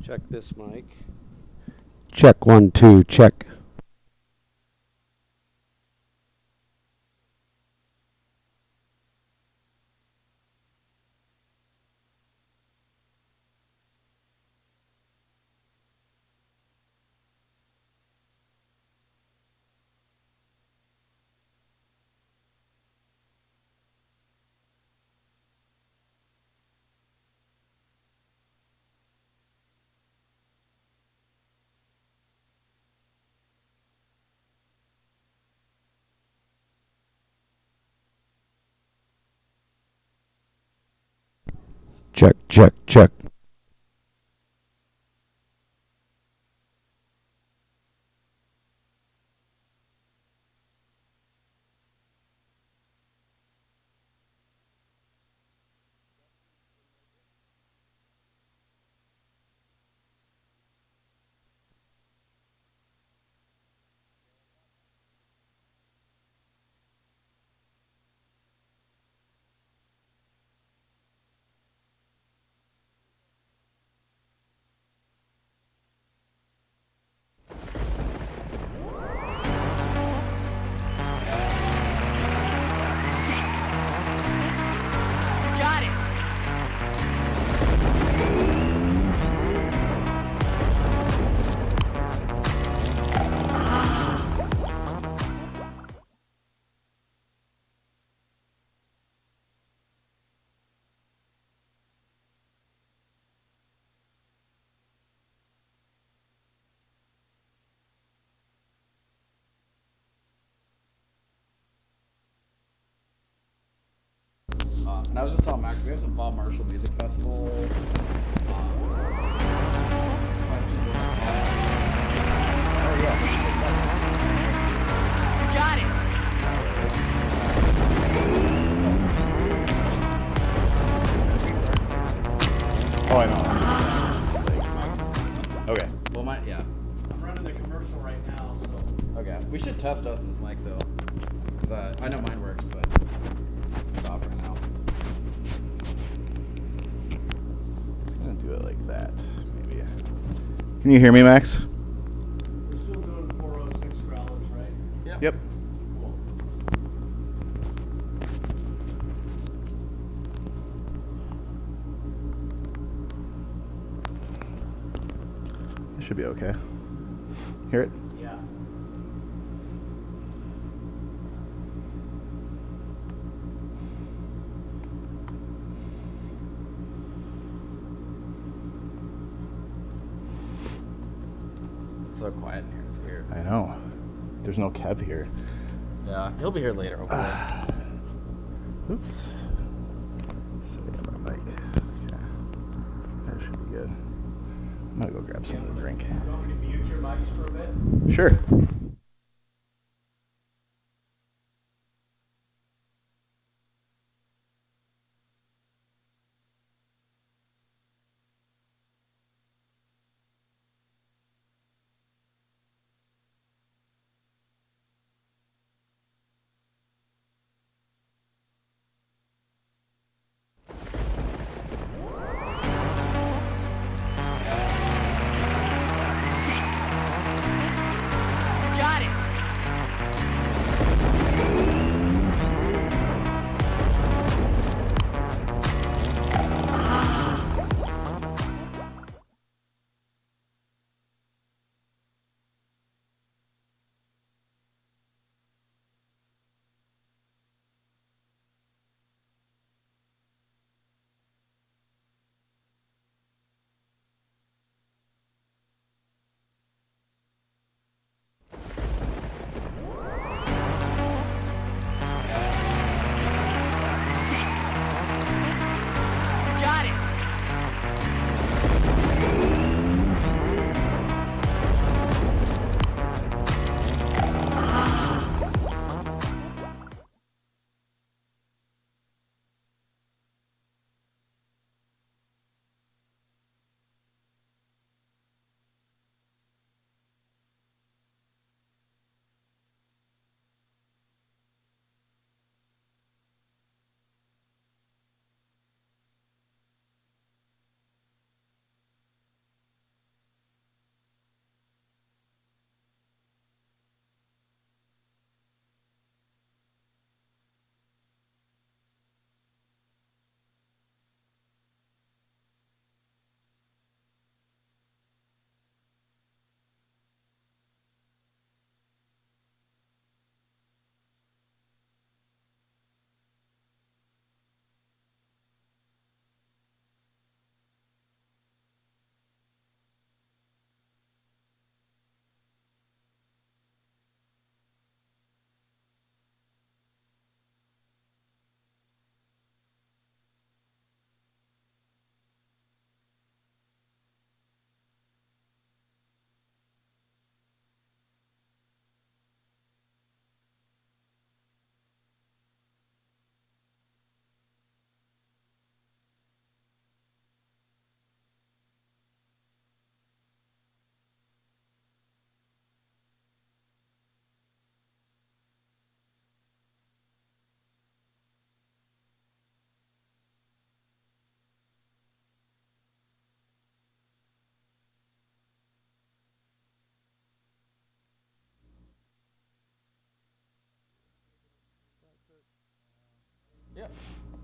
Check this mic. Check 1 2 check. Check, check, check. And I was just telling Max, we have some Bob Marshall Music Festival questions. Oh yeah. Got it. Oh, I know. I'm just saying. Okay. Well, yeah. I'm running the commercial right now, so. Okay. We should test Dustin's mic though, because I know mine works, but it's off right now. Just gonna do it like that, maybe. Can you hear me, Max? We're still doing 406 growlers, right? Yep. Cool. It should be okay. Hear it? Yeah. It's so quiet in here. It's weird. I know. There's no Kev here. Yeah. He'll be here later. Hopefully. Oops. Setting up my mic. Okay. That should be good. I'm gonna go grab something to drink. You want me to mute your mics for a bit? Sure. Got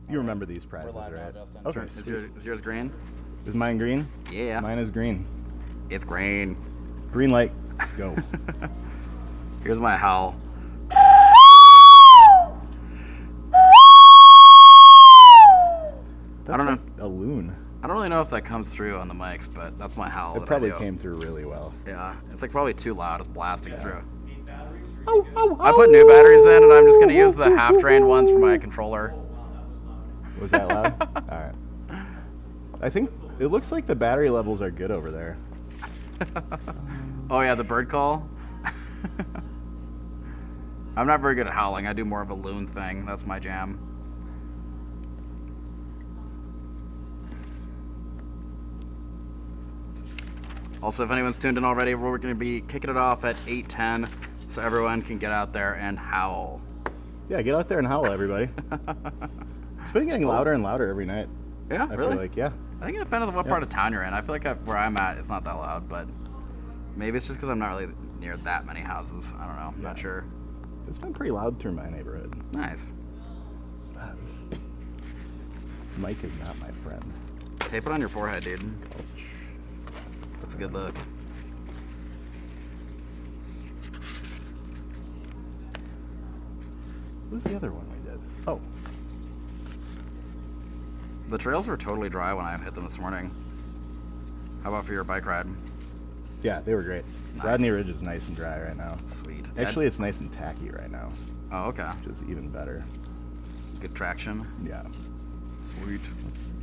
You remember these prizes, live now, right? Justin. Okay. Sure. Is yours green? Is mine green? Yeah. Mine is green. It's green. Green light. Go. Here's my howl. That's don't know. like a loon. I don't really know if that comes through on the mics, but that's my howl. It probably came through really well. Yeah, it's like probably too loud. It's blasting through. Need batteries? I put new batteries in, and I'm just gonna use the half-drained ones for my controller. Oh, wow, that was loud. Was that loud? All right. I think it looks like the battery levels are good over there. Oh yeah, the bird call. I'm not very good at howling. I do more of a loon thing. That's my jam. Also, if anyone's tuned in already, we're going to be kicking it off at 8:10, so everyone can get out there and howl. Yeah, get out there and howl, everybody. It's been getting louder and louder every night. Yeah, I really? feel like, yeah. I think it depends on what part of town you're in. I feel like where I'm at, it's not that loud, but maybe it's just because I'm not really near that many houses. I don't know. I'm not sure. It's been pretty loud through my neighborhood. Nice. This mic is not my friend. Tape it on your forehead, dude. That's a good look. What was the other one we did? Oh, The trails were totally dry when I hit them this morning. How about for your bike ride? yeah, they were great. Nice. Rodney Ridge is nice and dry right now. Sweet. Actually, it's nice and tacky right now, Oh, okay. which is even better. Good traction. Yeah. Sweet. Let's see.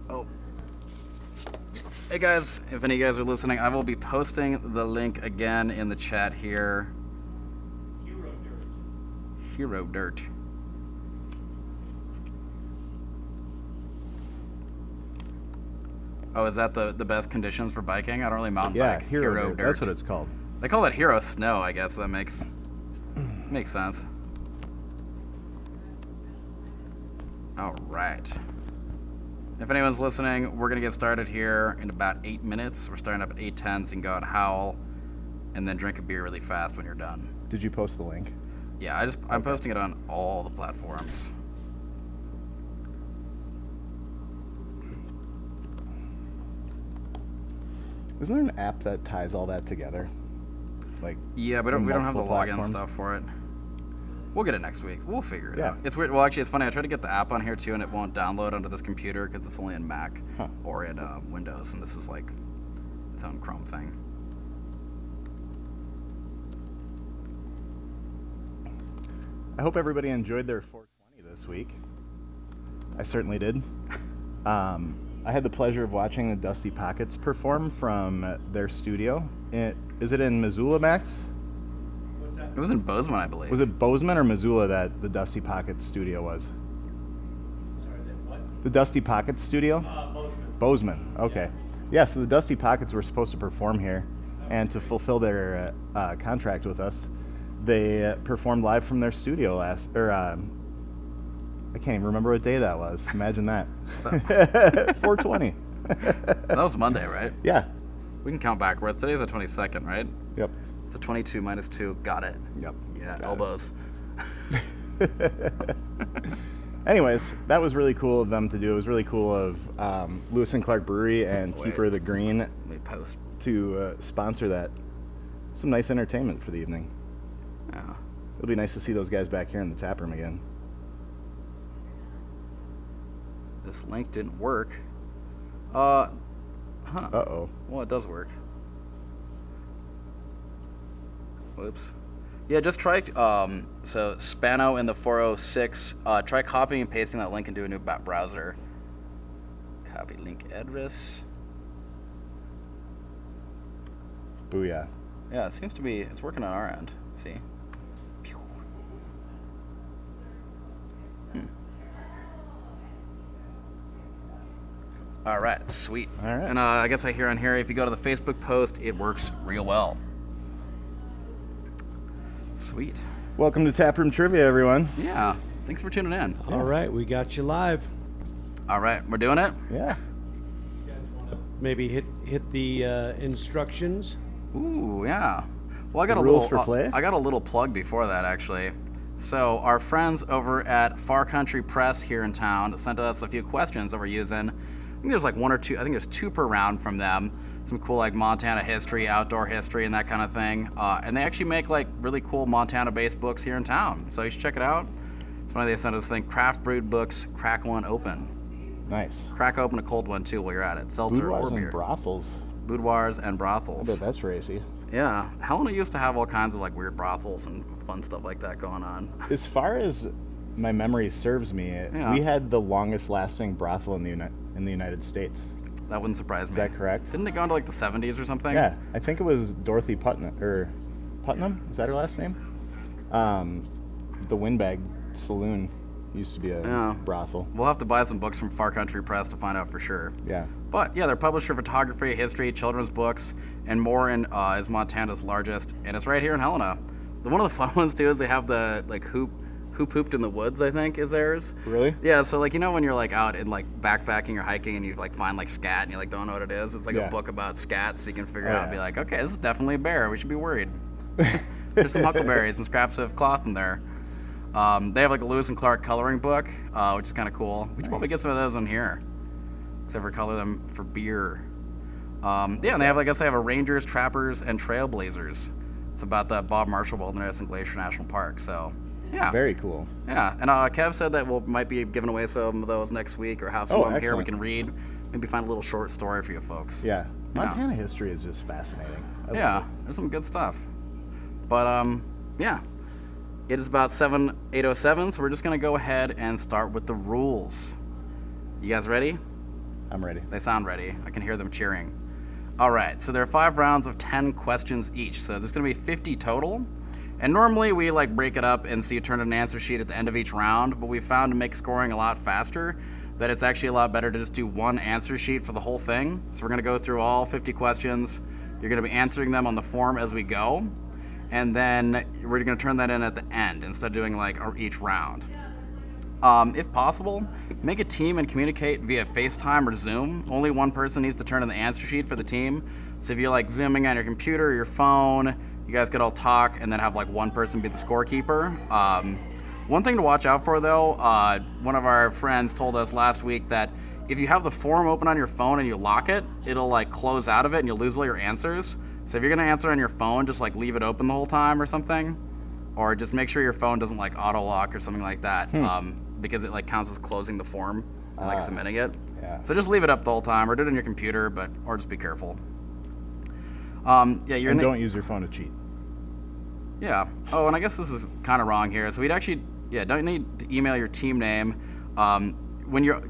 Oh. Hey guys, if any of you guys are listening, I will be posting the link again in the chat here. Hero dirt. Hero Dirt. Oh, is that the best conditions for biking? I don't really mountain Yeah, bike. Hero Dirt. Dirt. That's what it's called. They call it Hero Snow, I guess. That makes sense. All right. If anyone's listening, we're gonna get started here in about 8 minutes. We're starting up at 8:10, so you can go out and howl, and then drink a beer really fast when you're done. Did you post the link? Yeah, I'm posting it on all the platforms. Isn't there an app that ties all that together? Like, Yeah, we don't have the multiple login platforms? stuff for it. We'll get it next week. We'll figure it Yeah. out. It's weird. Well, actually, it's funny. I tried to get the app on here too, and it won't download onto this computer because it's only in Mac Huh. or in Windows, and this is like its own Chrome thing. I hope everybody enjoyed their 420 this week. I certainly did. I had the pleasure of watching the Dusty Pockets perform from their studio. Is it in Missoula, Max? What's that? It was in Bozeman, I believe. Was it Bozeman or Missoula that the Dusty Pockets studio was? Sorry, what? The Dusty Pockets studio? Bozeman. Bozeman, okay. Yeah, so the Dusty Pockets were supposed to perform here, and to fulfill their contract with us, they performed live from their studio I can't even remember what day that was. Imagine that. 420. That was Monday, right? Yeah. We can count backwards. Today's the 22nd, right? Yep. So 22 minus 2. Got it. Yep. Yeah, Got elbows. Anyways, that was really cool of them to do. It was really cool of Lewis and Clark Brewery and Wait. Keeper of the Green Let me post. to sponsor that. Some nice entertainment for the evening. Yeah. It'll be nice to see those guys back here in the tap room again. This link didn't work. Huh. Uh-oh. Well, it does work. Whoops. Yeah, just try, so Spano in the 406, try copying and pasting that link into a new browser. Copy link address. Booyah. Yeah, it seems to be, it's working on our end. See? Pew. All right, sweet. All right. And I guess I hear on here, if you go to the Facebook post, it works real well. Sweet. Welcome to Taproom Trivia, everyone. Yeah, thanks for tuning in. All right, we got you live. All right, we're doing it? Yeah. You guys want to? Maybe hit the instructions. Ooh, yeah. Well, I got The a rules little for play? I got a little plug before that actually. So our friends over at Far Country Press here in town sent us a few questions that we're using. I think there's like one or two. I think there's two per round from them. Some cool like Montana history, outdoor history, and that kind of thing. And they actually make like really cool Montana-based books here in town. So you should check it out. It's funny they sent us a thing. Craft brewed books. Crack one open. Nice. Crack open a cold one too while you're at it. Seltzer or Boudoirs and beer. brothels. Boudoirs and I brothels. bet that's racy. Yeah, Helena used to have all kinds of like weird brothels and fun stuff like that going on. As far as my memory serves me, Yeah. we had the longest lasting brothel in the United States. That wouldn't surprise me. Is that correct? Didn't it go into like the 70s or something? Yeah, I think it was Dorothy Putnam. Is that her last name? The Windbag Saloon used to be a Yeah. brothel. We'll have to buy some books from Far Country Press to find out for sure. Yeah. But yeah, they're publisher of photography, history, children's books, and more. In is Montana's largest, and it's right here in Helena. One of the fun ones too is they have the like who pooped in the woods. I think is theirs. Really? Yeah. So like when you're like out in like backpacking or hiking and you like find like scat and you like don't know what it is. It's like Yeah. a book about scat, so you can figure Oh, out and be yeah. like, okay, this is definitely a bear. We should be worried. There's some huckleberries and scraps of cloth in there. They have like a Lewis and Clark coloring book, which is kind of cool. We should probably get some of those in here, except for color them for beer. Yeah, and they have, I guess they have a Rangers, Trappers, and Trailblazers. It's about the Bob Marshall Wilderness and Glacier National Park. So, yeah, Very cool. yeah. And Kev said that we might be giving away some of those next week, or have some Oh, of them here we excellent. can read. Maybe find a little short story for you folks. Yeah. Montana history is just fascinating. I love Yeah, it. there's some good stuff. But yeah, it is about 8:07, so we're just gonna go ahead and start with the rules. You guys ready? I'm ready. They sound ready. I can hear them cheering. All right, so there are 5 rounds of 10 questions each, so there's gonna be 50 total. And normally we like break it up and so you turn in an answer sheet at the end of each round, but we found to make scoring a lot faster that it's actually a lot better to just do one answer sheet for the whole thing. So we're gonna go through all 50 questions. You're gonna be answering them on the form as we go, and then we're gonna turn that in at the end instead of doing like each round. If possible, make a team and communicate via FaceTime or Zoom. Only one person needs to turn in the answer sheet for the team. So if you're like zooming on your computer or your phone, you guys could all talk and then have like one person be the scorekeeper. One thing to watch out for though, one of our friends told us last week that if you have the form open on your phone and you lock it, it'll like close out of it and you'll lose all your answers. So if you're gonna answer on your phone, just like leave it open the whole time or something. Or just make sure your phone doesn't like auto lock or something like that. Because it like counts as closing the form and like submitting it. Yeah. So just leave it up the whole time or do it on your computer, or just be careful. Yeah, you're And in the, don't use your phone to cheat. yeah. Oh, and I guess this is kind of wrong here. So we'd actually, don't need to email your team name. When you're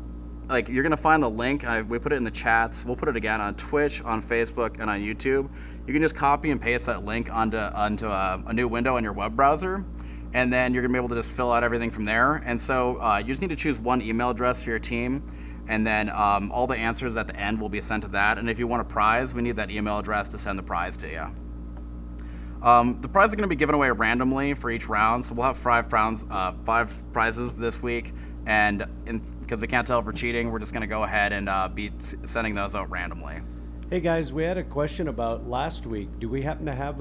gonna find the link. We put it in the chats. We'll put it again on Twitch, on Facebook, and on YouTube. You can just copy and paste that link onto a new window on your web browser, and then you're gonna be able to just fill out everything from there. And so you just need to choose one email address for your team, and then all the answers at the end will be sent to that. And if you want a prize, we need that email address to send the prize to you. The prize is going to be given away randomly for each round, so we'll have 5 prizes this week, and because we can't tell if we're cheating, we're just going to go ahead and be sending those out randomly. Hey guys, we had a question about last week. Do we happen to have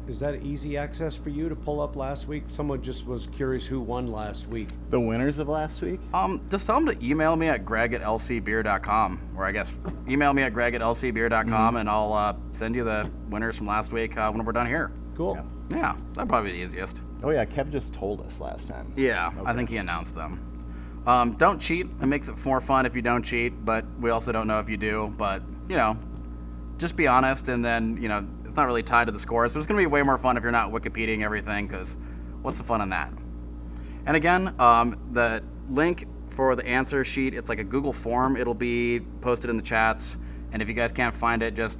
is that easy access for you to pull up last week? Someone just was curious who won last week. The winners of last week? Just tell them to email me at greg@lcbeer.com, or I guess email me at greg@lcbeer.com, and I'll send you the winners from last week when we're done here. Cool. Yeah. Yeah, that'd probably be the easiest. Oh yeah, Kev just told us last time. Yeah, I Okay. think he announced them. Don't cheat. It makes it more fun if you don't cheat, but we also don't know if you do. But, just be honest, and then, it's not really tied to the scores, but it's going to be way more fun if you're not Wikipediaing everything, because what's the fun in that? And again, the link for the answer sheet, it's like a Google form. It'll be posted in the chats, and if you guys can't find it, just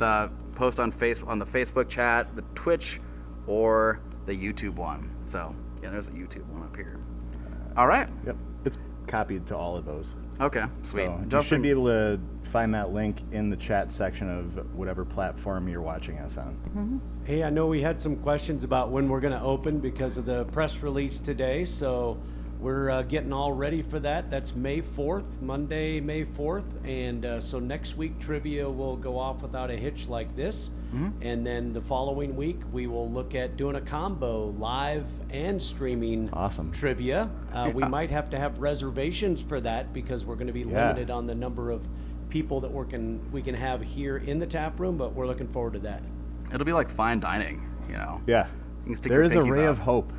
post on the Facebook chat, the Twitch, or the YouTube one. So, yeah, there's a YouTube one up here. All right. Yep. It's copied to all of those. Okay, sweet. So you Justin, should be able to find that link in the chat section of whatever platform you're watching us on. Hey, I know we had some questions about when we're going to open because of the press release today. So we're getting all ready for that. That's May 4th, Monday, May 4th. And so next week, trivia will go off without a hitch like this. And then the following week, we will look at doing a combo, live and streaming Awesome. trivia. We might have to have reservations for that because we're going to be limited on the number of people that we can have here in the tap room, but we're looking forward to that. It'll be like fine dining, you know. Yeah. You can stick There your is a pinkies ray out. of hope.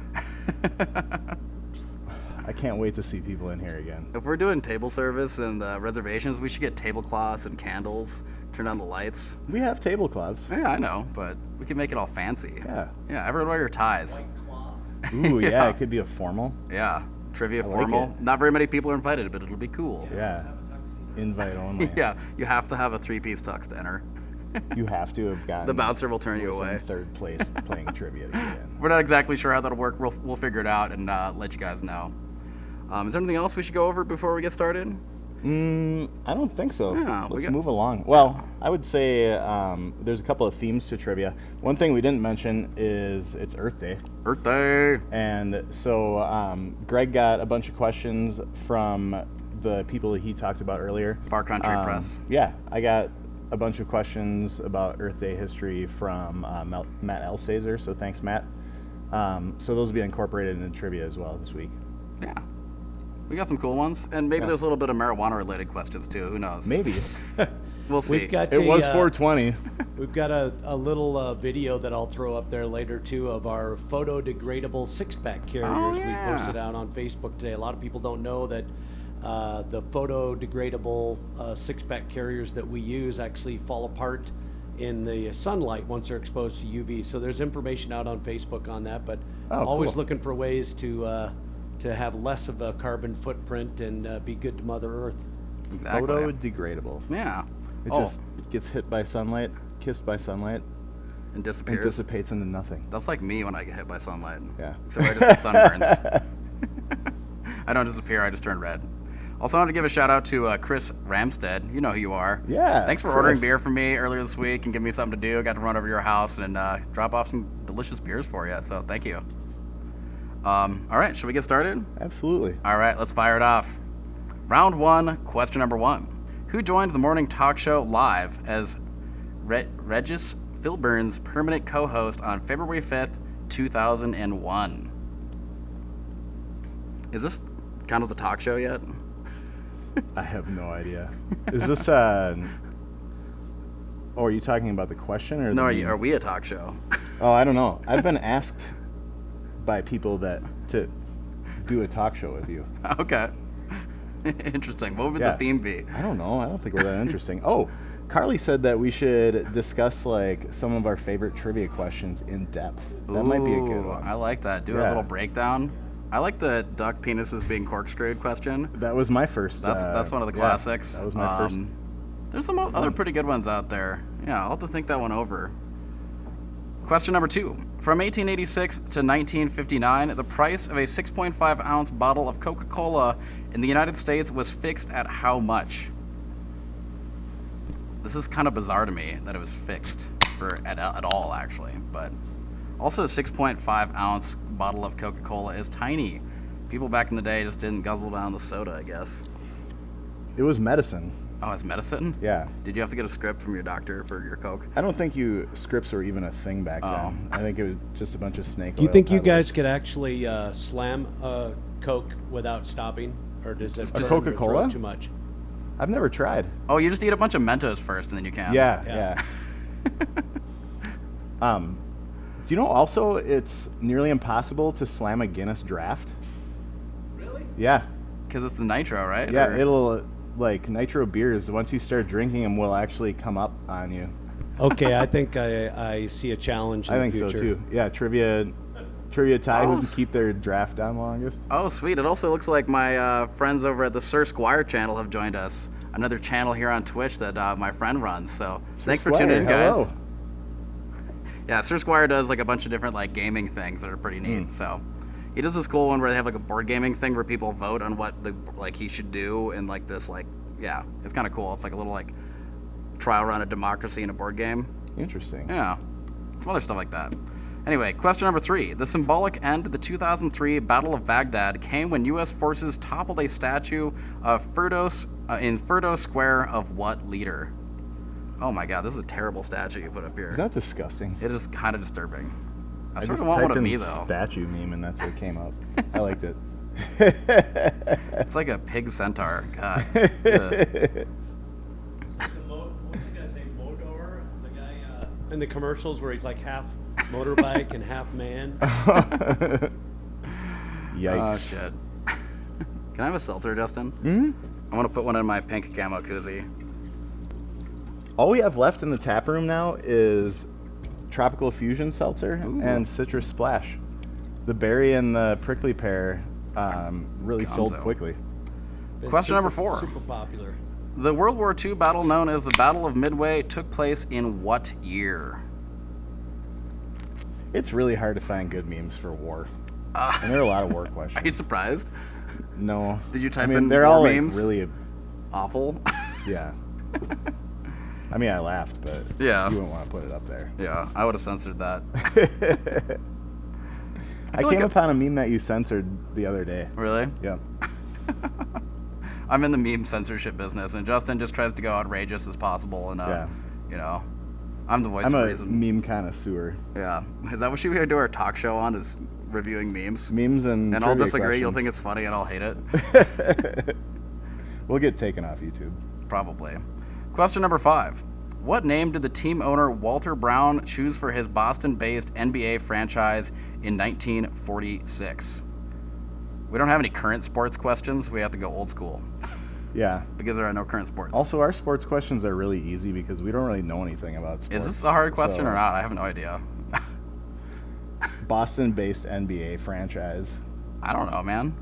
I can't wait to see people in here again. If we're doing table service and reservations, we should get tablecloths and candles, turn on the lights. We have tablecloths. Yeah, I know, but we can make it all fancy. Yeah. Yeah, everyone wear your ties. Ooh, yeah, Yeah. it could be a formal. Yeah, trivia I like formal. it. Not very many people are invited, but it'll be cool. Yeah. Invite only. Yeah, you have to have a three-piece tux to enter. You have to have gotten The bouncer will turn you within away. third place playing trivia to get in. We're not exactly sure how that'll work. We'll figure it out and let you guys know. Is there anything else we should go over before we get started? I don't think so. Yeah, we Let's got- move along. Well, I would say there's a couple of themes to trivia. One thing we didn't mention is it's Earth Day. Earth Day. And so Greg got a bunch of questions from the people that he talked about earlier. Far Country Press. Yeah, I got a bunch of questions about Earth Day history from Matt Elsazer, so thanks, Matt. So those will be incorporated into trivia as well this week. Yeah. We got some cool ones. And maybe Yeah. there's a little bit of marijuana-related questions, too. Who knows? Maybe. We'll see. We've got It was a, 420. We've got a little video that I'll throw up there later too of our photo-degradable six-pack carriers yeah. we posted out on Facebook today. A lot of people don't know that the photo-degradable six-pack carriers that we use actually fall apart in the sunlight once they're exposed to UV. So there's information out on Facebook on that, but Oh, always cool. looking for ways to have less of a carbon footprint and be good to Mother Earth. Exactly. Photo degradable. Yeah. It Oh, just gets hit by sunlight, kissed by sunlight, and and disappears. dissipates into nothing. That's like me when I get hit by sunlight. Yeah. Except I just get sunburns. I don't disappear, I just turn red. Also, I wanted to give a shout out to Chris Ramstead. You know who you are. Yeah, Thanks for Chris. ordering beer for me earlier this week and giving me something to do. Got to run over to your house and drop off some delicious beers for you. So thank you. All right, should we get started? Absolutely. All right, let's fire it off. Round one, question number one. Who joined the morning talk show live as Regis Philburn's permanent co-host on February 5th, 2001? Is this count as a talk show yet? I have no idea. Is this oh, are you talking about the question or No, the are we a talk show? Oh, I don't know. I've been asked by people to do a talk show with you. Okay. Interesting. What would Yeah. the theme be? I don't know. I don't think we're that interesting. Oh, Carly said that we should discuss like some of our favorite trivia questions in depth. That might be a good Ooh, one. I like that. Do a Yeah. little breakdown. I like the duck penises being corkscrewed question. That was my first. That's one of the yeah, classics. that was my first. There's some other pretty good ones out there. Yeah, I'll have to think that one over. Question number two. From 1886 to 1959, the price of a 6.5 ounce bottle of Coca-Cola in the United States was fixed at how much? This is kind of bizarre to me that it was fixed at all, actually. But also, a 6.5 ounce bottle of Coca-Cola is tiny. People back in the day just didn't guzzle down the soda, I guess. It was medicine. Oh, it's medicine? Yeah. Did you have to get a script from your doctor for your Coke? I don't think scripts were even a thing back Oh. then. I think it was just a bunch of snake Do you oil think you peddlers. guys could actually slam a Coke without stopping, or does it A burn your throat Coca-Cola? too much? I've never tried. Oh, you just eat a bunch of Mentos first and then you can. Yeah, Yeah. yeah. Do you know also it's nearly impossible to slam a Guinness draft? Really? Yeah. Because it's the nitro, right? Yeah, Or- it'll, like, nitro beers, once you start drinking them, will actually come up on you. Okay, I think I see a challenge in I the think so, future. too. Yeah, trivia tie, Oh, who can keep their draft down longest. Oh, sweet. It also looks like my friends over at the Sir Squire channel have joined us. Another channel here on Twitch that my friend runs. So thanks for tuning in, guys. Hello. Yeah, Sir Squire does like a bunch of different like gaming things that are pretty neat. So he does this cool one where they have like a board gaming thing where people vote on what he should do and like this yeah, it's kind of cool. It's like a little like trial run of democracy in a board game. Interesting. Yeah, some other stuff like that. Anyway, question number 3. The symbolic end to the 2003 Battle of Baghdad came when U.S. forces toppled a statue of Firdos in Firdos Square of what leader? Oh my god, this is a terrible statue you put up here. Isn't that disgusting? It is kind of disturbing. I I sort just of want one typed of me, in though. statue meme and that's what came up. I liked it. It's like a pig centaur. God. Ugh. What's the guy's name? Modor? The guy in the commercials where he's like half motorbike and half man. Yikes. Oh, shit. Can I have a seltzer, Justin? Hmm? I want to put one in my pink camo koozie. All we have left in the tap room now is Tropical Fusion Seltzer Ooh. and Citrus Splash. The berry and the prickly pear really sold Gonzo. quickly. Been Question number 4. Super popular. The World War II battle known as the Battle of Midway took place in what year? It's really hard to find good memes for war. And there are a lot of war questions. Are you surprised? No. Did you type I mean, in they're war all memes? like really, Awful. yeah. I mean, I laughed, but Yeah. you wouldn't want to put it up there. Yeah, I would have censored that. I feel came like upon a meme that you censored the other day. Really? Yep. I'm in the meme censorship business, and Justin just tries to go outrageous as possible, and Yeah. you know, I'm the voice I'm of a reason. meme connoisseur. Yeah, is that what we would do our talk show on? Is reviewing memes? Memes and And I'll trivia disagree. You'll think questions. it's funny, and I'll hate it. We'll get taken off YouTube. Probably. Question number 5. What name did the team owner Walter Brown choose for his Boston-based NBA franchise in 1946? We don't have any current sports questions. We have to go old school Yeah. because there are no current sports. Also, our sports questions are really easy because we don't really know anything about sports. Is this a hard question So, or not? I have no idea. Boston-based NBA franchise. I don't know, man.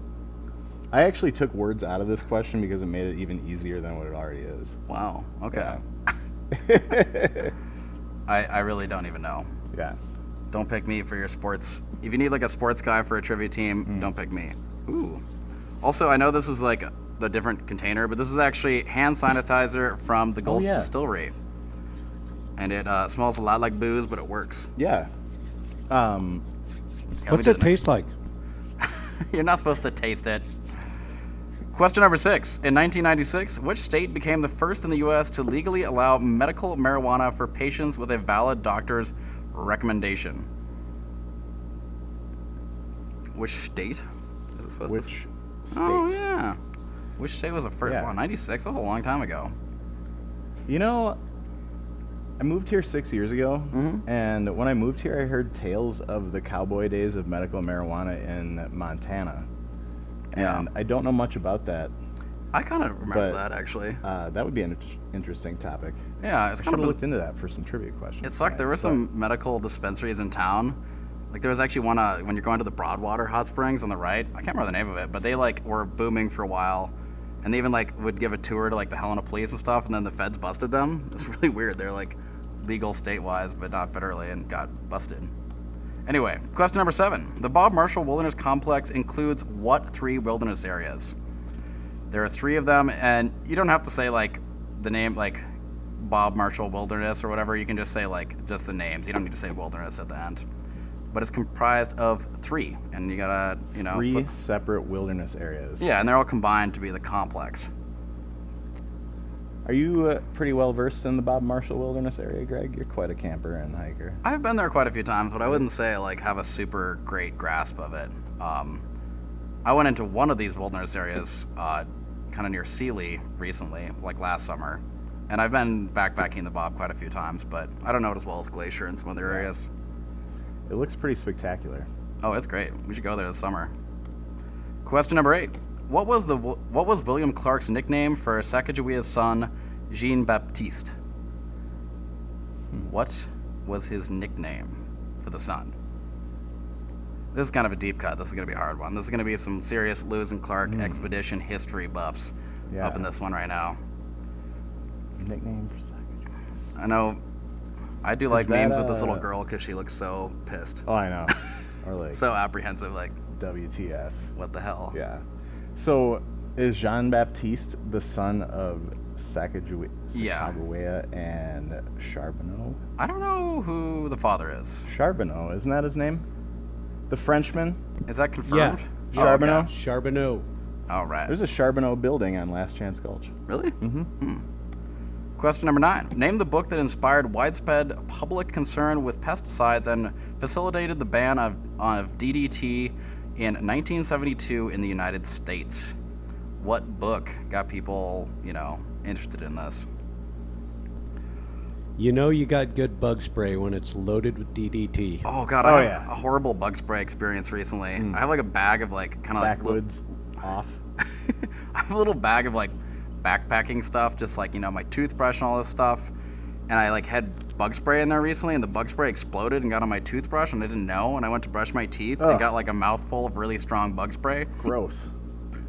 I actually took words out of this question because it made it even easier than what it already is. Wow. Okay. Yeah. I really don't even know. Yeah. Don't pick me for your sports. If you need like a sports guy for a trivia team, don't pick me. Ooh. Also, I know this is like the different container, but this is actually hand sanitizer from the Gulch yeah. Distillery. And it smells a lot like booze, but it works. Yeah. Yeah, What's we it did taste like? You're not supposed to taste it. Question number 6. In 1996, which state became the first in the U.S. to legally allow medical marijuana for patients with a valid doctor's recommendation? Which state? Is it supposed to Which state? Oh, yeah. Which state was the first Yeah. one? 96? That was a long time ago. You know, I moved here 6 years ago, and when I moved here, I heard tales of the cowboy days of medical marijuana in Montana. Yeah. And I don't know much about that. I kind of remember But, that, actually. That would be an interesting topic. Yeah, it's I kind should of have looked into that for some trivia questions. It sucked. There were some medical dispensaries in town. Like there was actually one when you're going to the Broadwater Hot Springs on the right. I can't remember the name of it, but they like were booming for a while, and they even like would give a tour to like the Helena Police and stuff, and then the feds busted them. It's really weird. They're like legal state-wise, but not federally, and got busted. Anyway, question number 7. The Bob Marshall Wilderness Complex includes what 3 wilderness areas? There are 3 of them, and you don't have to say like the name like Bob Marshall Wilderness or whatever. You can just say like just the names. You don't need to say wilderness at the end. But it's comprised of 3, and you gotta, you know, 3 separate wilderness areas. yeah, and they're all combined to be the complex. Are you pretty well versed in the Bob Marshall Wilderness area, Greg? You're quite a camper and hiker. I've been there quite a few times, but I wouldn't say like have a super great grasp of it. I went into one of these wilderness areas, kind of near Sealy recently, like last summer, and I've been backpacking the Bob quite a few times, but I don't know it as well as Glacier and some other areas. It looks pretty spectacular. Oh, it's great. We should go there this summer. Question number 8. What was William Clark's nickname for Sacagawea's son, Jean Baptiste? What was his nickname for the son? This is kind of a deep cut. This is going to be a hard one. This is going to be some serious Lewis and Clark expedition history buffs up in this one right now. Nickname for Sacagawea's. I know I do like that, memes with this little girl because she looks so pissed. Oh, I know. Or like So apprehensive, like, WTF. what the hell? Yeah. So is Jean Baptiste the son of Sacagawea and Charbonneau. I don't know who the father is. Charbonneau, isn't that his name? The Frenchman? Is that confirmed? Yeah. Charbonneau? okay. Charbonneau. All right. There's a Charbonneau building on Last Chance Gulch. Really? Mm-hmm. Question number 9. Name the book that inspired widespread public concern with pesticides and facilitated the ban of DDT in 1972 in the United States. What book got people, interested in this? You know you got good bug spray when it's loaded with DDT. Oh God, I had a horrible bug spray experience recently. I have like a bag of like kind of Backwoods off. I have a little bag of like backpacking stuff, just like my toothbrush and all this stuff. And I like had bug spray in there recently, and the bug spray exploded and got on my toothbrush, and I didn't know. And I went to brush my teeth and got like a mouthful of really strong bug spray. Gross.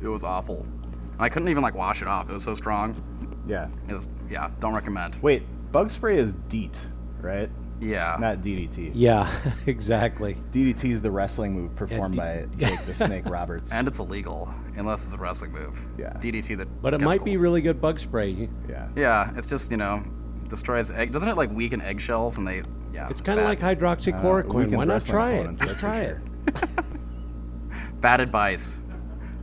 It was awful. And I couldn't even like wash it off. It was so strong. Yeah. Don't recommend. Wait, bug spray is DEET, right? Yeah. Not DDT. Yeah, exactly. DDT is the wrestling move performed by Jake the Snake Roberts. And it's illegal unless it's a wrestling move. Yeah. DDT the But it might be really good bug spray. Yeah. Yeah, it's just, destroys egg. Doesn't it like weaken eggshells and It's kind of like hydroxychloroquine. weakens Why not wrestling try it? opponents, Just that's for try sure. it. Bad advice.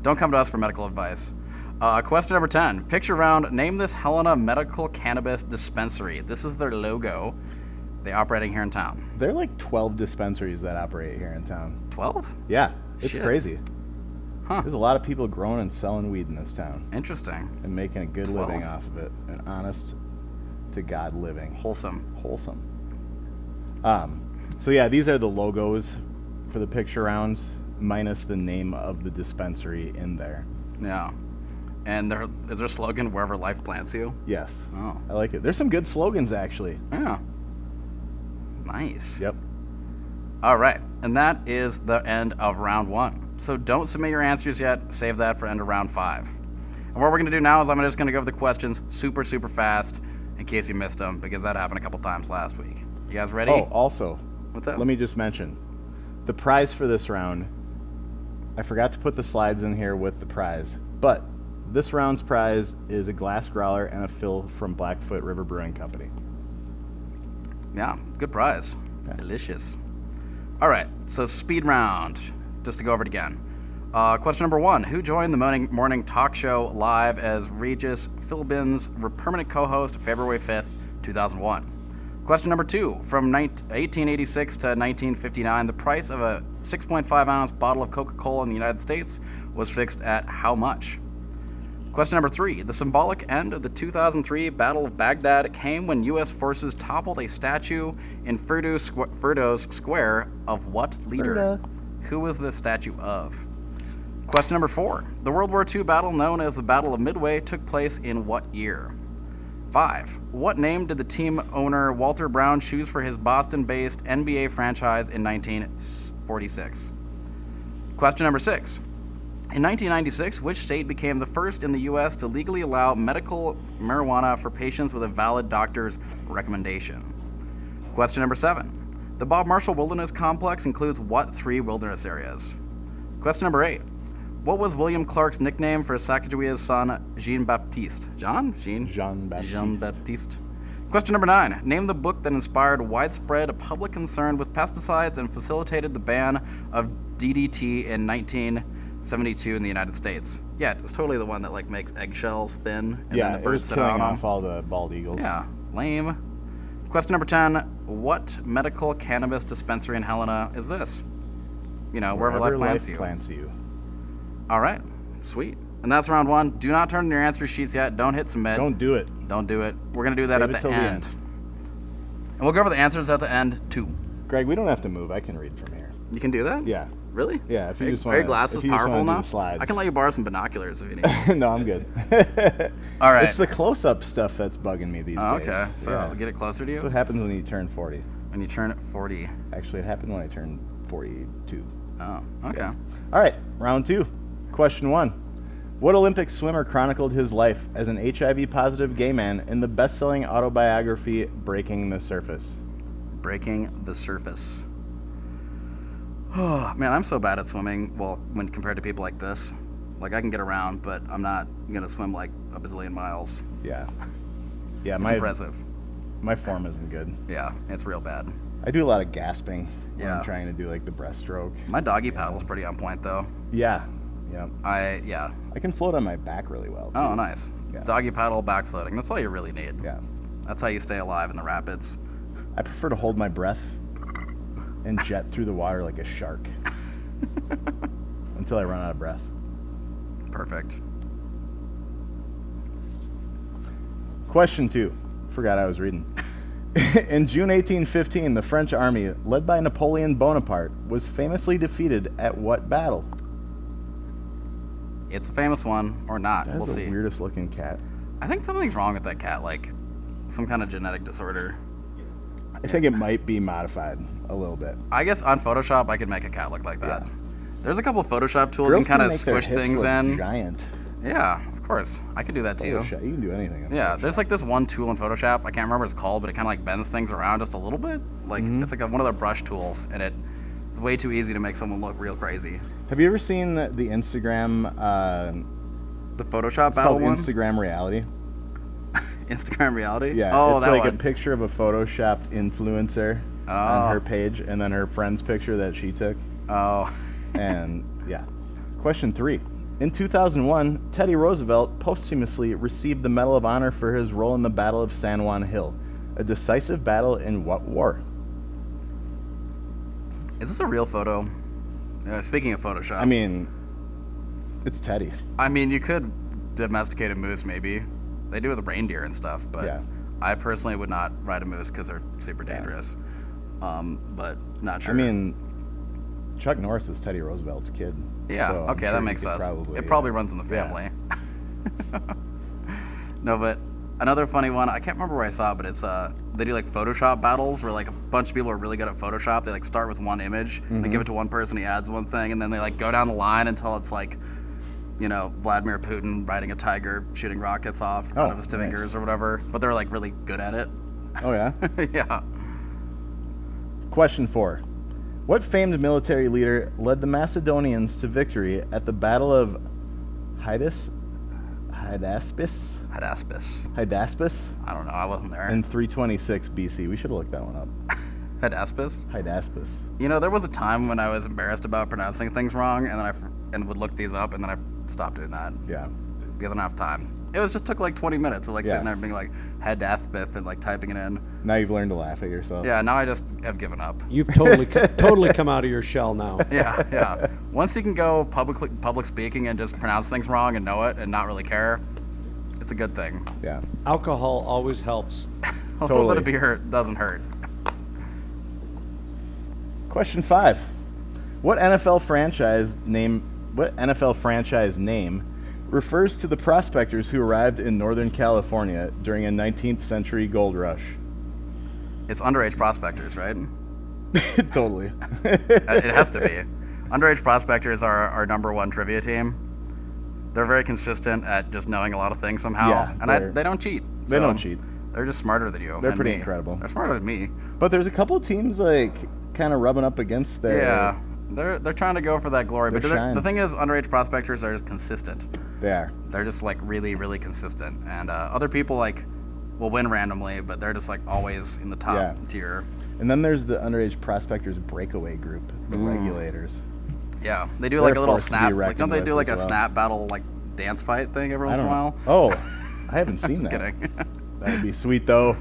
Don't come to us for medical advice. Question number 10. Picture round. Name this Helena Medical Cannabis Dispensary. This is their logo. They operating here in town. There are like 12 dispensaries that operate here in town. 12? Yeah, it's Shit. crazy. Huh. There's a lot of people growing and selling weed in this town Interesting. and making a good 12. living off of it. An honest to God living. Wholesome. So yeah, these are the logos for the picture rounds, minus the name of the dispensary in there. Yeah. And is their slogan wherever life plants you? Yes. Oh. I like it. There's some good slogans, actually. Yeah. Nice. Yep. All right. And that is the end of round 1. So don't submit your answers yet. Save that for end of round 5. And what we're going to do now is I'm just going to go over the questions super, super fast in case you missed them, because that happened a couple times last week. You guys ready? Oh, also, What's up? let me just mention, the prize for this round, I forgot to put the slides in here with the prize, but this round's prize is a glass growler and a fill from Blackfoot River Brewing Company. Yeah, good prize. Yeah. Delicious. All right, so speed round, just to go over it again. Question number 1. Who joined the morning talk show live as Regis Philbin's permanent co-host February 5th, 2001? Question number 2. From 1886 to 1959, the price of a 6.5-ounce bottle of Coca-Cola in the United States was fixed at how much? Question number 3. The symbolic end of the 2003 Battle of Baghdad came when U.S. forces toppled a statue in Firdos Square of what leader? Who was the statue of? Question number 4. The World War II battle known as the Battle of Midway took place in what year? 5. What name did the team owner Walter Brown choose for his Boston-based NBA franchise in 1946? Question number 6. In 1996, which state became the first in the U.S. to legally allow medical marijuana for patients with a valid doctor's recommendation? Question number 7. The Bob Marshall Wilderness Complex includes what 3 wilderness areas? Question number 8. What was William Clark's nickname for Sacagawea's son, Jean-Baptiste? Jean-Baptiste. Question number 9. Name the book that inspired widespread public concern with pesticides and facilitated the ban of DDT in 1972 in the United States. Yeah, it's totally the one that like makes eggshells thin and Yeah, then the it birds was sit killing on off them. all the bald eagles. Yeah, lame. Question number 10. What medical cannabis dispensary in Helena is this? Wherever life plants you. All right, sweet. And that's round 1. Do not turn in your answer sheets yet. Don't hit submit. Don't do it. Don't do it. We're going to do that Save at it the till the end. end. And we'll go over the answers at the end, too. Greg, we don't have to move. I can read from here. You can do that? Yeah. Really? Yeah, if you Are just are wanna- your glasses if you just powerful wanna do the enough? slides. I can let you borrow some binoculars if you need. No, I'm good. All right. It's the close-up stuff that's bugging me these Oh, days. okay. So Yeah. I'll get it closer to That's what you. happens when you turn 40. When you turn 40. Actually, it happened when I turned 42. Oh, okay. All right, round 2. Question 1. What Olympic swimmer chronicled his life as an HIV-positive gay man in the best-selling autobiography Breaking the Surface? Breaking the surface. Oh, man, I'm so bad at swimming. Well, when compared to people like this. Like, I can get around, but I'm not going to swim like a bazillion miles. Yeah. Yeah, It's my impressive. my form isn't good. Yeah, it's real bad. I do a lot of gasping when Yeah. I'm trying to do like the breaststroke. My doggy paddle's pretty on point though. Yeah. Yeah. I I can float on my back really well too. Oh, nice. Yeah. Doggy paddle, back floating. That's all you really need. Yeah. That's how you stay alive in the rapids. I prefer to hold my breath and jet through the water like a shark until I run out of breath. Perfect. Question 2. Forgot I was reading. In June 1815, the French army, led by Napoleon Bonaparte, was famously defeated at what battle? It's a famous one, or not. That is We'll the see. weirdest looking cat. I think something's wrong with that cat, like some kind of genetic disorder. I think it might be modified a little bit. I guess on Photoshop, I could make a cat look like that. Yeah. There's a couple of Photoshop tools Girls you can kind of make their squish hips things look in. giant. Yeah, of course. I could do that too. Photoshop. You can do anything. In Yeah, Photoshop. there's like this one tool in Photoshop. I can't remember what it's called, but it kind of like bends things around just a little bit. Like it's like one of their brush tools, and it's way too easy to make someone look real crazy. Have you ever seen the Instagram? The Photoshop It's battle called one, Instagram Reality. Instagram reality. Yeah, Oh, it's that like one. a picture of a photoshopped influencer on Oh. her page, and then her friend's picture that she took. Oh, And yeah. Question 3. In 2001, Teddy Roosevelt posthumously received the Medal of Honor for his role in the Battle of San Juan Hill, a decisive battle in what war? is this a real photo? Speaking of Photoshop, I mean, it's Teddy. you could domesticate a moose, maybe. They do with reindeer and stuff, but Yeah. I personally would not ride a moose because they're super dangerous. But not sure. I mean, Chuck Norris is Teddy Roosevelt's kid. yeah, so I'm okay, sure that he makes could sense. It probably runs in the yeah. family. No, but another funny one, I can't remember where I saw it, but it's they do like Photoshop battles where like a bunch of people are really good at Photoshop. They like start with one image, they give it to one person, he adds one thing, and then they like go down the line until it's like, you know, Vladimir Putin riding a tiger shooting rockets off out of his nice. fingers or whatever. But they're like really good at it. Oh, yeah? Yeah. Question 4. What famed military leader led the Macedonians to victory at the Battle of Hydaspes? Hydaspes. I don't know. I wasn't there. In 326 BC. We should have looked that one up. Hydaspes. Hydaspes. You know, there was a time when I was embarrassed about pronouncing things wrong, and then and would look these up, and then I stopped doing that Yeah. because I don't have time. It was just took like 20 minutes of like Yeah. sitting there being like Hydaspes and like typing it in. Now you've learned to laugh at yourself. Yeah. Now I just have given up. You've totally come out of your shell now. Yeah. Yeah. Once you can go public speaking and just pronounce things wrong and know it and not really care, it's a good thing. Yeah. Alcohol always helps. A little bit of Totally. beer doesn't hurt. Question 5. What NFL franchise name refers to the prospectors who arrived in Northern California during a 19th century gold rush? It's underage prospectors, right? Totally. It has to be. Underage prospectors are our number one trivia team. They're very consistent at just knowing a lot of things somehow. Yeah, And they don't cheat. They don't cheat. They're just smarter than you. They're and pretty me. incredible. They're smarter than me. But there's a couple of teams like kind of rubbing up against their. Yeah. They're trying to go for that glory. But Their shine. the thing is, underage prospectors are just consistent. They are. They're just like really, really consistent. And other people like will win randomly, but they're just like always in the top Yeah. tier. And then there's the underage prospectors breakaway group, the regulators. Yeah. They do They're like a little forced to be snap. Like, reckoned don't they with do like as a well. snap battle like dance fight thing every I once in don't a know. while? Oh, I haven't seen Just that. kidding. That'd be sweet though.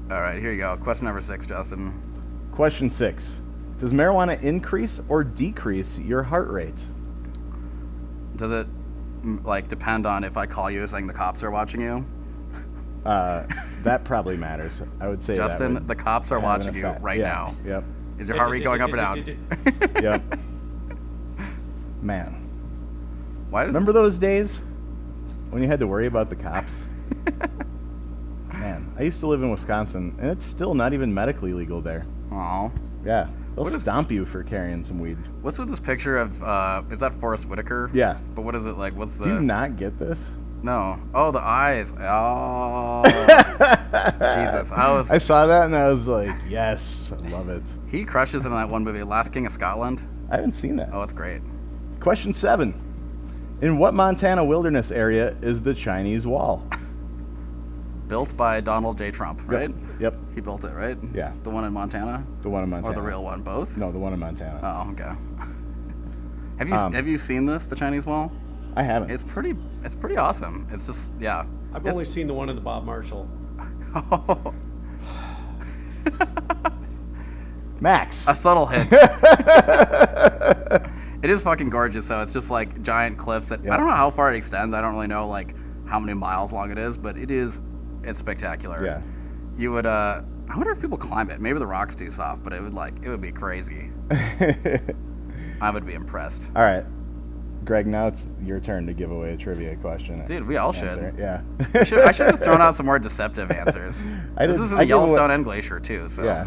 All right, here you go. Question number 6, Justin. Question 6. Does marijuana increase or decrease your heart rate? Does it like depend on if I call you saying the cops are watching you? That probably matters. I would say that Justin, would the cops are have an watching you effect. right Yeah. now. Yep. Is your heart rate going up or down? Yep. Man, Why does remember those days when you had to worry about the cops? Man, I used to live in Wisconsin, and it's still not even medically legal there. Aw. Yeah, they'll What is- stomp you for carrying some weed. What's with this picture of is that Forrest Whitaker? Yeah. But what is it like? What's the Do you not get this? No. Oh, the eyes. Oh. Jesus. I saw that and I was like, yes, I love it. He crushes in that one movie, Last King of Scotland. I haven't seen that. Oh, it's great. Question 7. In what Montana wilderness area is the Chinese Wall? built by Donald J. Trump, right? Yep. He built it, right? Yeah. The one in Montana? The one in Or Montana. the real one? Both? No, the one in Montana. Oh, okay. Have you seen this, the Chinese Wall? I haven't. It's pretty awesome. It's just, yeah. I've only seen the one in the Bob Marshall. Max. A subtle hint. It is fucking gorgeous, though. It's just like giant cliffs that I don't know how far it extends. I don't really know like how many miles long it is, but it's spectacular. Yeah. You would I wonder if people climb it. Maybe the rock's too soft, but it would be crazy. I would be impressed. All right. Greg, now it's your turn to give away a trivia question. Dude, we all Answer. should. Yeah. I should have thrown out some more deceptive answers. This is in the Yellowstone and Glacier, too. So. Yeah.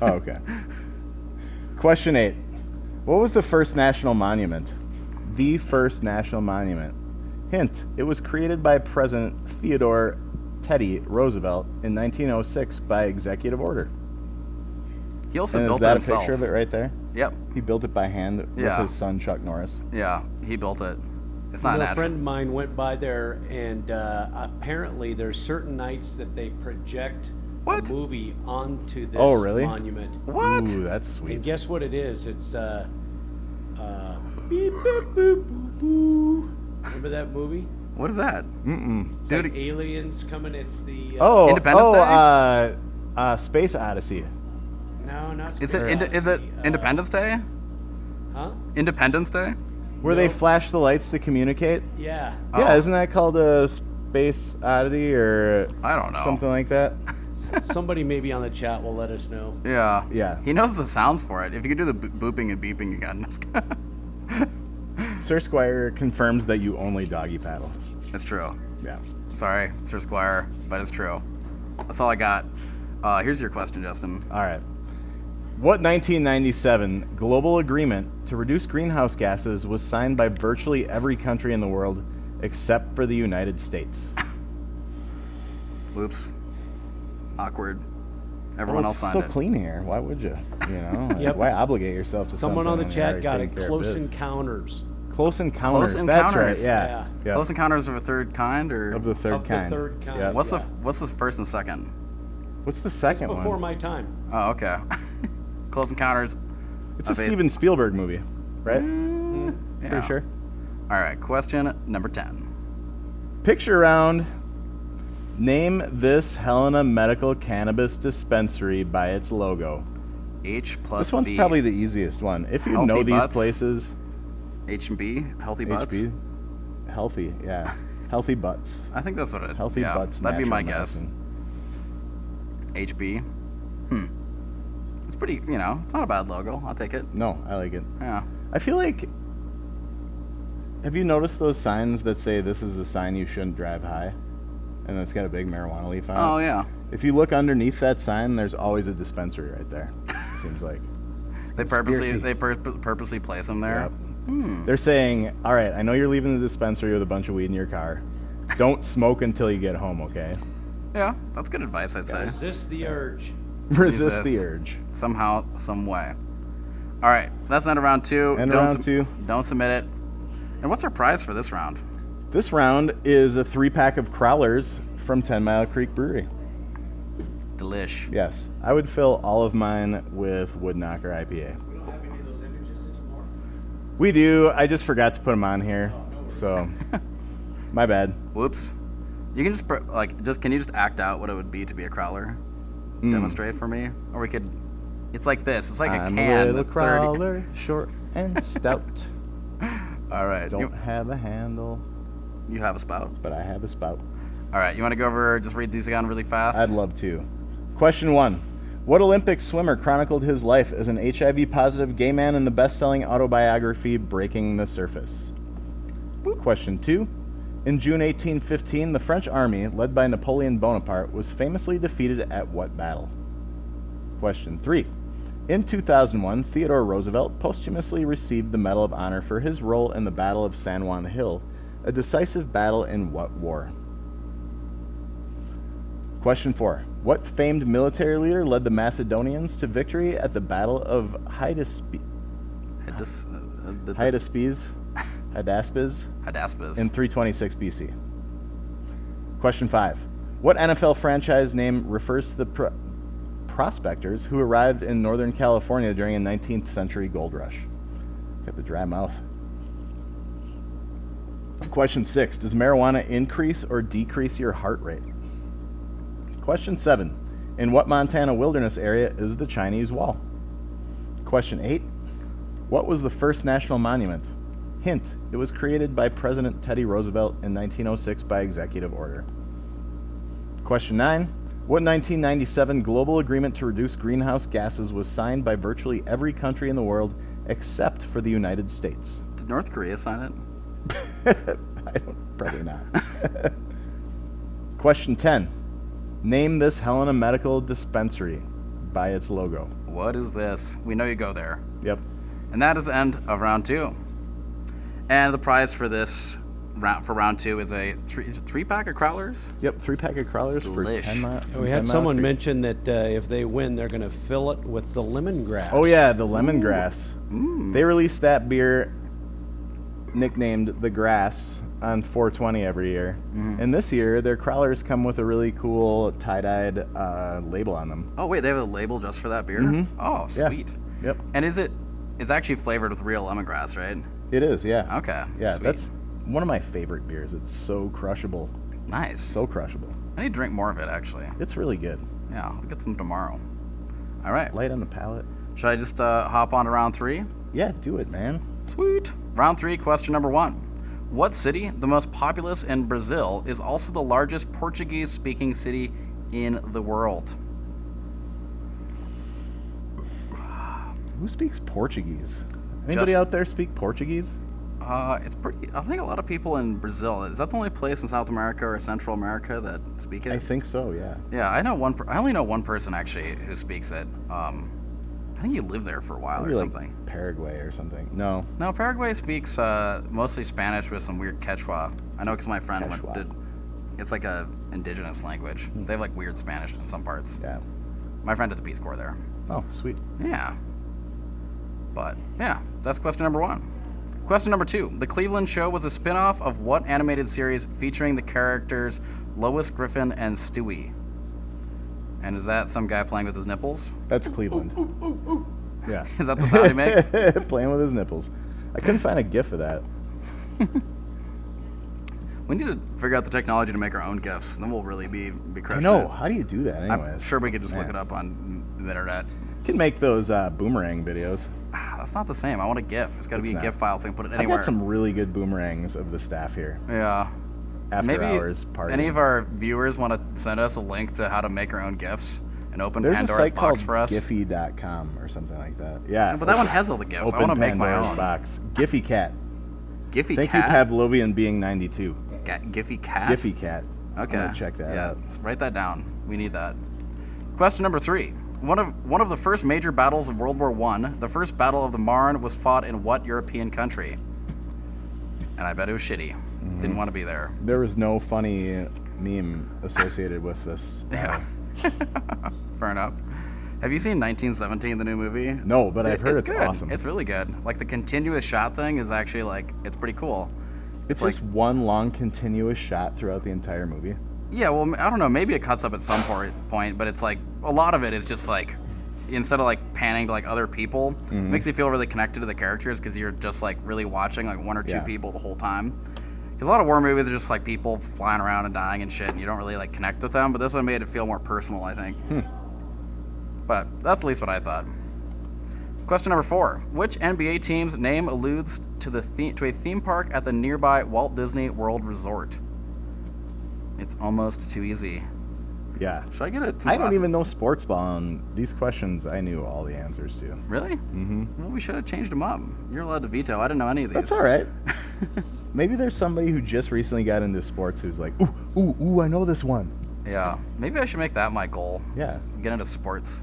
Oh, okay. Question 8. What was the first national monument? The first national monument. Hint, it was created by President Theodore Teddy Roosevelt in 1906 by executive order. He also And built is that it himself. a picture of it right there? Yep. He built it by hand with Yeah. his son Chuck Norris. Yeah, he built it. It's not A natural. friend of mine went by there, and apparently there's certain nights that they project What? a movie onto this Oh, really? monument. What? Ooh, that's sweet. And guess what it is? It's beep, boop, boop, boop, boo. Remember that movie? What is that? Mm-mm. It's Dude, like aliens coming. It's the Independence Space Odyssey. no, not is Space it Odyssey. Independence Day? Huh? Independence Day? Where they No. flash the lights to communicate? Yeah. Yeah, Oh. isn't that called a Space Oddity or I don't know. something like that? Somebody maybe on the chat will let us know. Yeah. Yeah. He knows the sounds for it. If you could do the booping and beeping again, Sir Squire confirms that you only doggy paddle. it's true. Yeah. Sorry, Sir Squire, but it's true. That's all I got. Here's your question, Justin. All right. What 1997 global agreement to reduce greenhouse gases was signed by virtually every country in the world except for the United States? Oops. Awkward. Everyone else it's signed so it. clean here. Why would you? You know, like, Yep. why obligate yourself to Someone something on the when you're chat already got it. taking care of Close biz? Encounters. Close Encounters. Close That's right. Encounters. Yeah. Yeah. Yep. Close Encounters of a Third Kind, or Of the third Of the kind. third kind. Yep. what's Yeah. what's the first and second? What's the second Before one? my time. Oh, okay. Close Encounters. It's a of a- Steven Spielberg movie, right? Yeah. Pretty sure. All right. Question number 10. Picture round. Name this Helena Medical Cannabis Dispensary by its logo. H plus This one's B. probably the easiest one. If you Healthy know these Butts? places, H&B. Healthy Butts. HB, healthy, yeah, healthy butts, I think that's what it. healthy yeah, butts. That'd be my natural guess. medicine. HB. It's pretty. It's not a bad logo. I'll take it. No, I like it. Yeah. I feel like. Have you noticed those signs that say this is a sign you shouldn't drive high, and it's got a big marijuana leaf on Oh it? yeah. If you look underneath that sign, there's always a dispensary right there. It seems like. They Conspiracy. purposely place them there. Yep. They're saying, all right, I know you're leaving the dispensary with a bunch of weed in your car. Don't smoke until you get home, okay? Yeah, that's good advice, I'd say. Resist the urge. Resist the Resist. urge. Somehow, some way. All right, that's end of round 2. End of Don't round 2. Don't submit it. And what's our prize for this round? This round is a 3-pack of Crowlers from 10 Mile Creek Brewery. Delish. Yes, I would fill all of mine with Woodknocker IPA. We don't have any of those images anymore. We do. I just forgot to put them on here, so my bad. Whoops. You can just can you just act out what it would be to be a Crowler? Demonstrate for me, or we could. It's like this. It's like I'm a can. a little with 30 Crowler, short and stout. All right. Don't have a handle, You have a spout. but I have a spout. All right. You want to go over? Just read these again really fast. I'd love to. Question 1. What Olympic swimmer chronicled his life as an HIV-positive gay man in the best-selling autobiography Breaking the Surface? Question 2. In June 1815, the French army, led by Napoleon Bonaparte, was famously defeated at what battle? Question 3. In 2001, Theodore Roosevelt posthumously received the Medal of Honor for his role in the Battle of San Juan Hill, a decisive battle in what war? Question 4. What famed military leader led the Macedonians to victory at the Battle of Hydaspes Hydaspes. in 326 BC? Question 5. What NFL franchise name refers to the prospectors who arrived in Northern California during a 19th century gold rush? Got the dry mouth. Question 6. Does marijuana increase or decrease your heart rate? Question 7. In what Montana wilderness area is the Chinese Wall? Question 8. What was the first national monument? Hint, it was created by President Teddy Roosevelt in 1906 by executive order. Question 9. What 1997 global agreement to reduce greenhouse gases was signed by virtually every country in the world except for the United States? Did North Korea sign it? Probably not. Question 10. Name this Helena Medical Dispensary by its logo. What is this? We know you go there. Yep. And that is the end of round 2. And the prize for round 2 is a three-pack of Crowlers. Yep, 3-pack of Crowlers for Delish. 10 miles. We had someone mention that if they win, they're going to fill it with the lemongrass. Oh, yeah, the lemongrass. They release that beer nicknamed the Grass on 420 every year. And this year, their Crowlers come with a really cool tie-dyed label on them. Oh, wait, they have a label just for that beer? Oh, Yeah. sweet. Yep. And it's actually flavored with real lemongrass, right? It is, yeah. Okay. Yeah, sweet. that's one of my favorite beers. It's so crushable. Nice. So crushable. I need to drink more of it, actually. It's really good. Yeah, I'll get some tomorrow. All right. Light on the palate. Should I just hop on to round 3? Yeah, do it, man. Sweet. Round 3, question number 1. What city, the most populous in Brazil, is also the largest Portuguese-speaking city in the world? Who speaks Portuguese? Anybody out there speak Portuguese? It's pretty. I think a lot of people in Brazil. Is that the only place in South America or Central America that speak it? I think so, yeah. Yeah, I know one. I only know one person actually who speaks it. I think he lived there for a while Maybe or like something. Paraguay or something. No. No, Paraguay speaks mostly Spanish with some weird Quechua. I know because my friend Quechua. It's like a indigenous language. They have like weird Spanish in some parts. Yeah. My friend did the Peace Corps there. Oh, sweet. Yeah. But, yeah, that's question number 1. Question number 2. The Cleveland Show was a spin-off of what animated series featuring the characters Lois, Griffin, and Stewie? And is that some guy playing with his nipples? That's Cleveland. Yeah. Is that the sound he makes? Playing with his nipples. I couldn't find a GIF of that. We need to figure out the technology to make our own GIFs. Then we'll really be I crushing know. it. How do you do that anyways? I'm sure we could just look Man. it up on the internet. Can make those boomerang videos. That's not the same. I want a GIF. It's got to be It's a not. GIF file so I can put it I've anywhere. got some really good boomerangs of the staff here. Yeah. After Maybe hours party. any of our viewers want to send us a link to how to make our own GIFs and open There's a Pandora's site box called for us. Giphy.com or something like that. Yeah. But that one has all the GIFs. I Open want to make my Pandora's own. box. Giphy Cat. Giphy Thank Cat? you, Pavlovian being 92. Giphy Cat? Giphy Cat. Okay. I'm gonna check that yeah, out. write that down. We need that. Question number 3. One of the first major battles of World War I, the First Battle of the Marne, was fought in what European country? And I bet it was shitty. Mm-hmm. Didn't want to be there. There was no funny meme associated with this. Yeah. Fair enough. Have you seen 1917, the new movie? No, but I've heard it's good. awesome. It's really good. Like the continuous shot thing is actually like it's pretty cool. It's like- just one long continuous shot throughout the entire movie. Yeah, well, I don't know. Maybe it cuts up at some point, but it's like a lot of it is just like instead of like panning to like other people, it makes you feel really connected to the characters because you're just like really watching like one or two Yeah. people the whole time. Because a lot of war movies are just like people flying around and dying and shit, and you don't really like connect with them. But this one made it feel more personal, I think. But that's at least what I thought. Question number 4. Which NBA team's name alludes to to a theme park at the nearby Walt Disney World Resort? It's almost too easy. Yeah. Should I get it? I don't even know sports ball, and these questions I knew all the answers to. Really? Mm-hmm. Well, we should have changed them up. You're allowed to veto. I didn't know any of these. That's all right. Maybe there's somebody who just recently got into sports who's like, ooh, I know this one. Yeah. Maybe I should make that my goal. Yeah. Get into sports.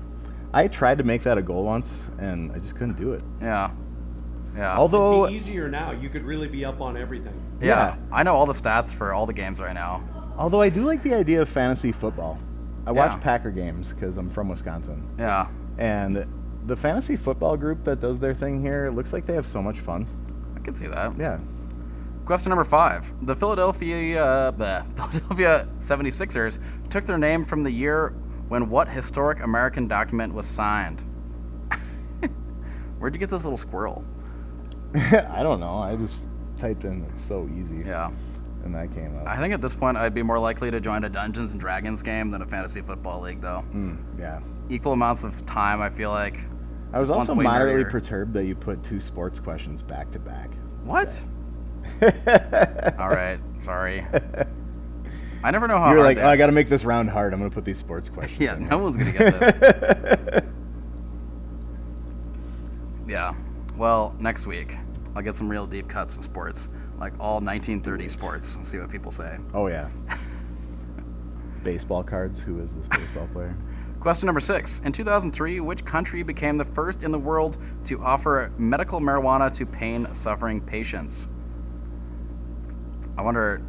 I tried to make that a goal once, and I just couldn't do it. Yeah. Yeah. Although, It'd be easier now. You could really be up on everything. yeah. I know all the stats for all the games right now. I do like the idea of fantasy football. I Yeah. watch Packer games because I'm from Wisconsin. Yeah. And the fantasy football group that does their thing here, it looks like they have so much fun. I can see that. Yeah. Question number 5. The Philadelphia 76ers took their name from the year when what historic American document was signed? Where'd you get this little squirrel? I don't know. I just typed in "it's so easy." Yeah. And that came up. I think at this point I'd be more likely to join a Dungeons and Dragons game than a fantasy football league, though. Yeah. Equal amounts of time, I feel like. I was One's also way moderately nerdier. perturbed that you put 2 sports questions back to back. What? All right, sorry. I never know how You were hard like, they "Oh, I are. got to make this round hard. I'm going to put these sports questions Yeah, in no here." one's gonna get this. Yeah. Well, next week I'll get some real deep cuts of sports, like all 1930 sports, and see what people say. Oh, yeah. Baseball cards. Who is this baseball player? Question number 6. In 2003, which country became the first in the world to offer medical marijuana to pain-suffering patients? I wonder...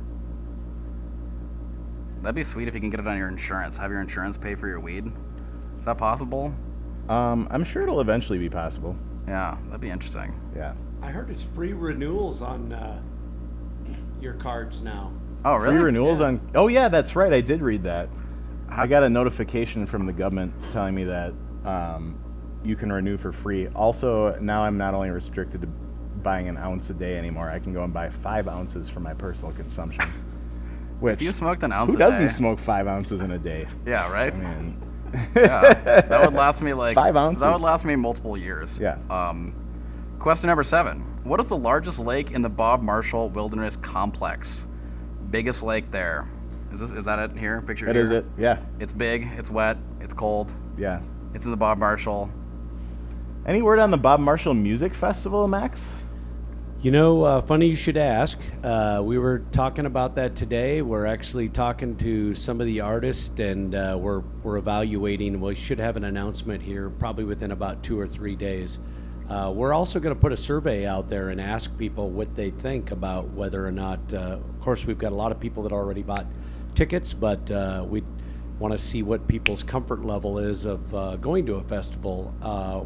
That'd be sweet if you can get it on your insurance. Have your insurance pay for your weed. Is that possible? I'm sure it'll eventually be possible. Yeah, that'd be interesting. Yeah. I heard it's free renewals on your cards now. Oh, really? Free renewals Yeah. on... Oh, yeah, that's right. I did read that. I got a notification from the government telling me that you can renew for free. Also, now I'm not only restricted to buying an ounce a day anymore, I can go and buy 5 ounces for my personal consumption. Which, If you smoked an ounce who a day... doesn't smoke 5 ounces in a day? Yeah, right? I mean... Yeah, that would last me like... 5 ounces? That would last me multiple years. Yeah. Question number 7. What is the largest lake in the Bob Marshall Wilderness Complex? Biggest lake there. Is that it here? Picture That here? is it. Yeah. It's big, it's wet, it's cold. Yeah. It's in the Bob Marshall. Any word on the Bob Marshall Music Festival, Max? You know, funny you should ask. We were talking about that today. We're actually talking to some of the artists, and we're evaluating. We should have an announcement here probably within about 2 or 3 days. We're also going to put a survey out there and ask people what they think about whether or not. Of course, we've got a lot of people that already bought tickets, but we want to see what people's comfort level is of going to a festival.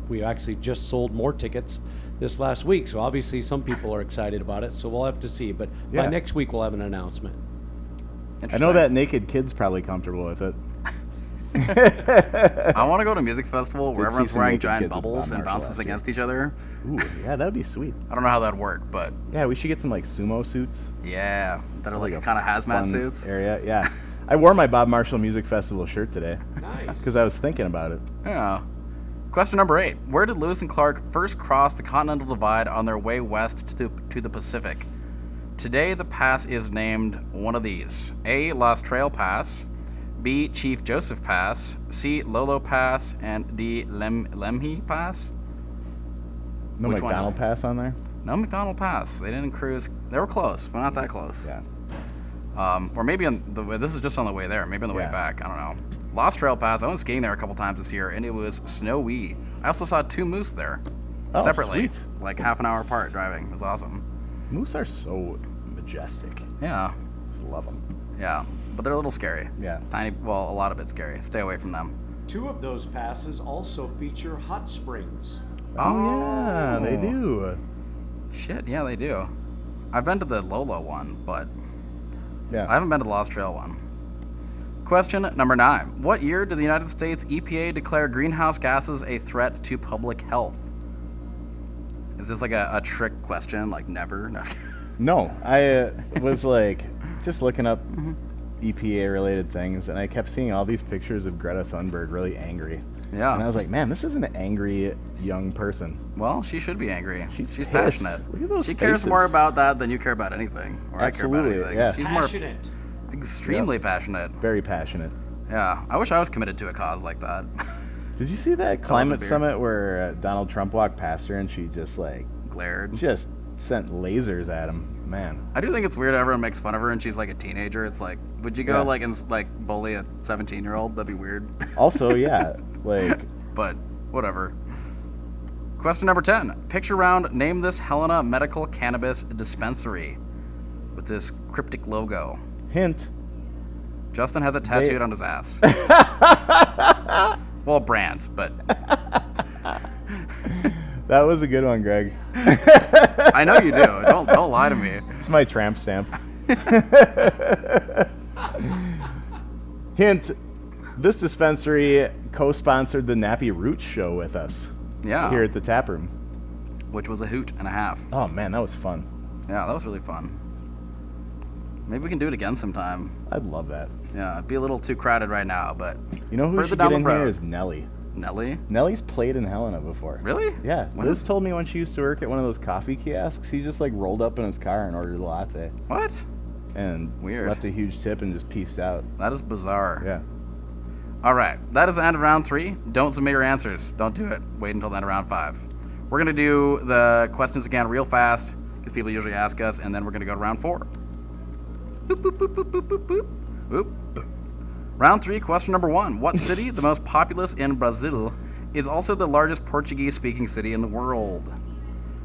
We actually just sold more tickets this last week, so obviously some people are excited about it, so we'll have to see. But by Yeah. next week, we'll have an announcement. I know that naked kid's probably comfortable with it. I want to go to a music festival where Did see everyone's some wearing naked giant kids with bubbles Bob and Marshall bounces last year. against each other. Ooh, yeah, that'd be sweet. I don't know how that'd work, but Yeah, we should get some like sumo suits. yeah, that are like a kind of hazmat fun suits. area. Yeah, I wore my Bob Marshall Music Festival shirt today Nice. because I was thinking about it. Yeah. Question number 8. Where did Lewis and Clark first cross the Continental Divide on their way west to the Pacific? Today, the pass is named one of these. A. Lost Trail Pass. B. Chief Joseph Pass. C. Lolo Pass. And D. Lemhi Pass. No Which one? McDonald pass on there. No McDonald Pass. They didn't cruise. They were close, but not that close. Yeah. Or maybe on the way, this is just on the way there. Maybe on the way Yeah. back. I don't know. Lost Trail Pass. I went skiing there a couple times this year, and it was snowy. I also saw 2 moose there, Oh, separately, sweet. like half an hour apart driving. It was awesome. Moose are so majestic. Yeah, Just love them. yeah, but they're a little scary. Yeah. Tiny. Well, a lot of it's scary. Stay away from them. 2 of those passes also feature hot springs. Oh, yeah, they do. Shit. Yeah, they do. I've been to the Lolo one, but Yeah. I haven't been to the Lost Trail one. Question number 9. What year did the United States EPA declare greenhouse gases a threat to public health? Is this like a trick question? Like never? No. No, I was like just looking up Mm-hmm. EPA related things, and I kept seeing all these pictures of Greta Thunberg really angry. Yeah. And I was like, man, this is an angry young person. Well, she should be angry. She's pissed. passionate. Look at those She cares faces. more about that than you care about anything. Or Absolutely, I care about anything. yeah. She's Passionate. more extremely passionate. Very passionate. Yeah. I wish I was committed to a cause like that. Did you see that was a climate beer. summit where Donald Trump walked past her and she just like Glared. just sent lasers at him? Man. I do think it's weird everyone makes fun of her and she's like a teenager. It's like, would you go Yeah. like and like bully a 17-year-old? That'd be weird. Also, yeah, like But whatever. Question number 10. Picture round, name this Helena Medical Cannabis Dispensary with this cryptic logo. hint. Justin has it tattooed on his ass. Well, brand, but That was a good one, Greg. I know you do. Don't lie to me. It's my tramp stamp. Hint, this dispensary co-sponsored the Nappy Roots show with us Yeah. here at the Taproom. Which was a hoot and a half. Oh, man, that was fun. Yeah, that was really fun. Maybe we can do it again sometime. I'd love that. Yeah, it'd be a little too crowded right now, but You know who further should down get the in here road. is Nellie. Nelly? Nellie's played in Helena before. Really? Yeah, When Liz is- told me when she used to work at one of those coffee kiosks, he just like rolled up in his car and ordered a latte What? and Weird. left a huge tip and just pieced out. That is bizarre. Yeah. All right, that is the end of round 3. Don't submit your answers. Don't do it. Wait until the end of round 5. We're going to do the questions again real fast because people usually ask us, and then we're going to go to round 4. Boop, boop, boop, boop, boop, boop, boop. Boop. Round 3, question number 1. What city, the most populous in Brazil, is also the largest Portuguese-speaking city in the world?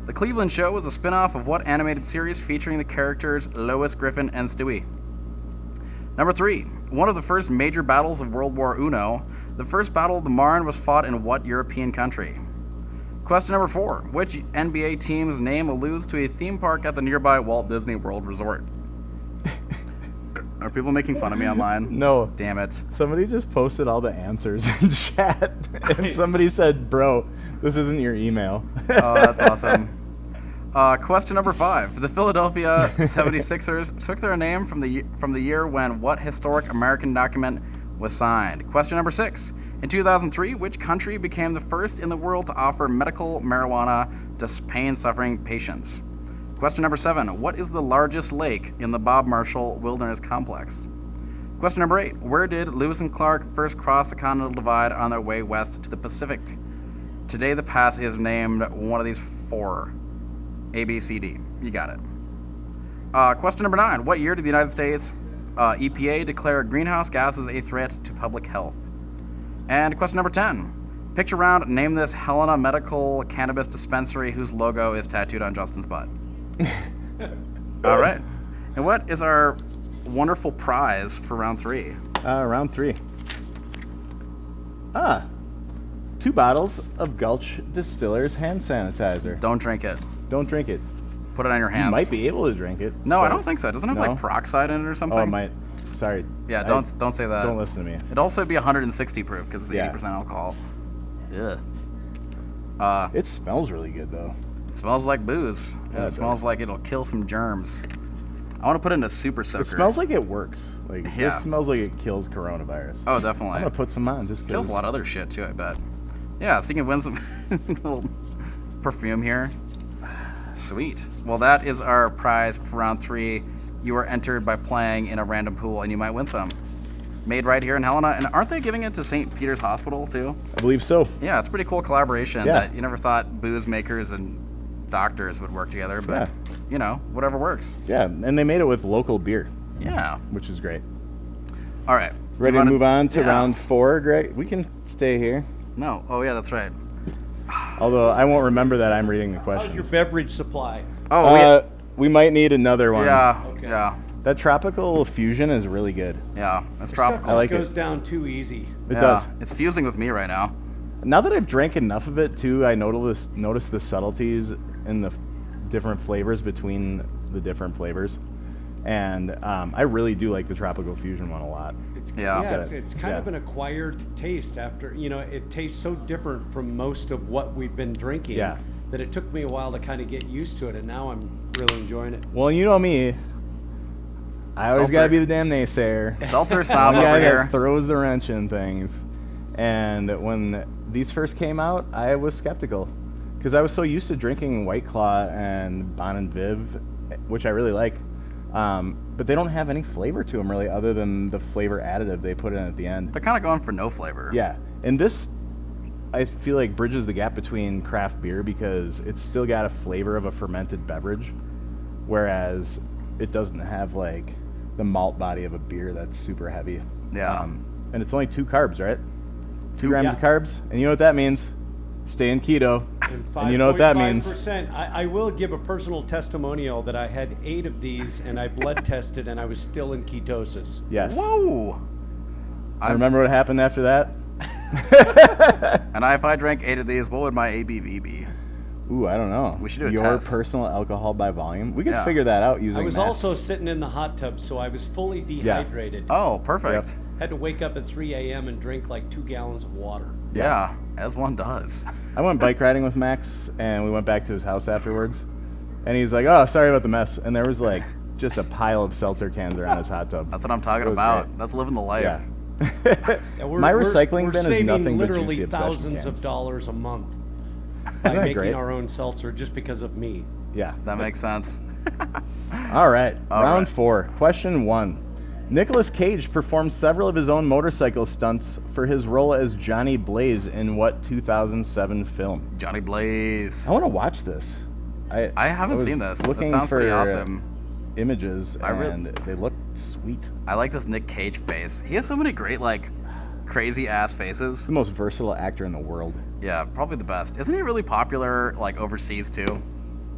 The Cleveland Show was a spin-off of what animated series featuring the characters Lois, Griffin, and Stewie? Number 3. One of the first major battles of World War I, the First Battle of the Marne was fought in what European country? Question number 4. Which NBA team's name alludes to a theme park at the nearby Walt Disney World Resort? Are people making fun of me online? No. Damn it. Somebody just posted all the answers in chat, and somebody said, "Bro, this isn't your email." Oh, that's awesome. Question number 5. The Philadelphia 76ers took their name from the year when what historic American document was signed? Question number 6. In 2003, which country became the first in the world to offer medical marijuana to pain-suffering patients? Question number 7. What is the largest lake in the Bob Marshall Wilderness Complex? Question number 8. Where did Lewis and Clark first cross the Continental Divide on their way west to the Pacific? Today the pass is named one of these 4. A, B, C, D. You got it. Question number 9. What year did the United States EPA declare greenhouse gases a threat to public health? And question number 10. Picture round, name this Helena Medical Cannabis Dispensary whose logo is tattooed on Justin's butt. All right. And what is our wonderful prize for round 3? Round 3. 2 bottles of Gulch Distillers hand sanitizer. Don't drink it. Don't drink it. Put it on your hands. You might be able to drink it. No, I but- don't think so. Doesn't it have No? like peroxide in it or something? Oh, it might. Sorry. Yeah, I- don't say that. Don't listen to me. It'd also be 160 proof because it's Yeah. 80% alcohol. Ugh. It smells really good though. It smells like booze. And Yeah, it it smells does. like it'll kill some germs. I want to put it in a super soaker. It smells like it works. Like Yeah. this smells like it kills coronavirus. Oh, I'm definitely. gonna put some on just Kills because. a lot of other shit too, I bet. Yeah, so you can win some little perfume here. Sweet. Well, that is our prize for round 3. You are entered by playing in a random pool, and you might win some. Made right here in Helena, and aren't they giving it to St. Peter's Hospital too? I believe so. Yeah, it's a pretty cool collaboration Yeah. that you never thought booze makers and doctors would work together, but Yeah. you know, whatever works. Yeah, and they made it with local beer, Yeah. which is great. All right. Ready You to wanna- move on to yeah. round 4, Greg? We can stay here. No. Oh yeah, that's right. Although I won't remember that I'm reading the How's your questions. beverage supply? Oh We might need another one. yeah. Okay. Yeah. That tropical fusion is really good. Yeah. That's This stuff tropical. I like just goes it. down too easy. It Yeah, does. It's fusing with me right now. Now that I've drank enough of it too, I notice the subtleties in the different flavors between the different flavors, and I really do like the tropical fusion one a lot. It's, Yeah. it's kind of an acquired taste after, it tastes so different from most of what we've been drinking Yeah. that it took me a while to kind of get used to it, and now I'm really enjoying it. Well, you know me, I always got to Seltzer. be the damn naysayer. Seltzer The snob guy over that here. throws the wrench in things. And when these first came out, I was skeptical because I was so used to drinking White Claw and Bon and Viv, which I really like. But they don't have any flavor to them really, other than the flavor additive they put in at the end. They're kind of going for no flavor. Yeah, and this, I feel like bridges the gap between craft beer because it's still got a flavor of a fermented beverage, whereas it doesn't have like the malt body of a beer that's super heavy. Yeah. And it's only 2 carbs, right? 2 grams Yeah. of carbs, and you know what that means? Stay in keto. And And you know what that means? 5.5%. I will give a personal testimonial that I had 8 of these and I blood tested and I was still in ketosis. Yes. Whoa. I remember what happened after that. And if I drank 8 of these, what would my ABV be? Ooh, I don't know. We should do a Your test. personal alcohol by volume. We could Yeah. figure that out using I was Matt's. also sitting in the hot tub, so I was fully dehydrated. Oh, perfect. Yep. Had to wake up at 3 a.m. and drink like 2 gallons of water. Yeah, as one does. I went bike riding with Max, and we went back to his house afterwards. And he's like, "Oh, sorry about the mess." And there was like just a pile of seltzer cans around his hot tub. That's what I'm talking It was about. great. That's living the life. Yeah. Yeah, My recycling we're bin is saving nothing but literally juicy obsession thousands cans. of dollars a month by that making great? our own seltzer just because of me. Yeah. That makes sense. All right. All Round right. 4. Question 1. Nicolas Cage performed several of his own motorcycle stunts for his role as Johnny Blaze in what 2007 film? Johnny Blaze. I want to watch this. I haven't was seen this. It Looking sounds for pretty awesome. images, I re- and they look sweet. I like this Nick Cage face. He has so many great, like, crazy ass He's faces. the most versatile actor in the world. Yeah, probably the best. Isn't he really popular, like, overseas too?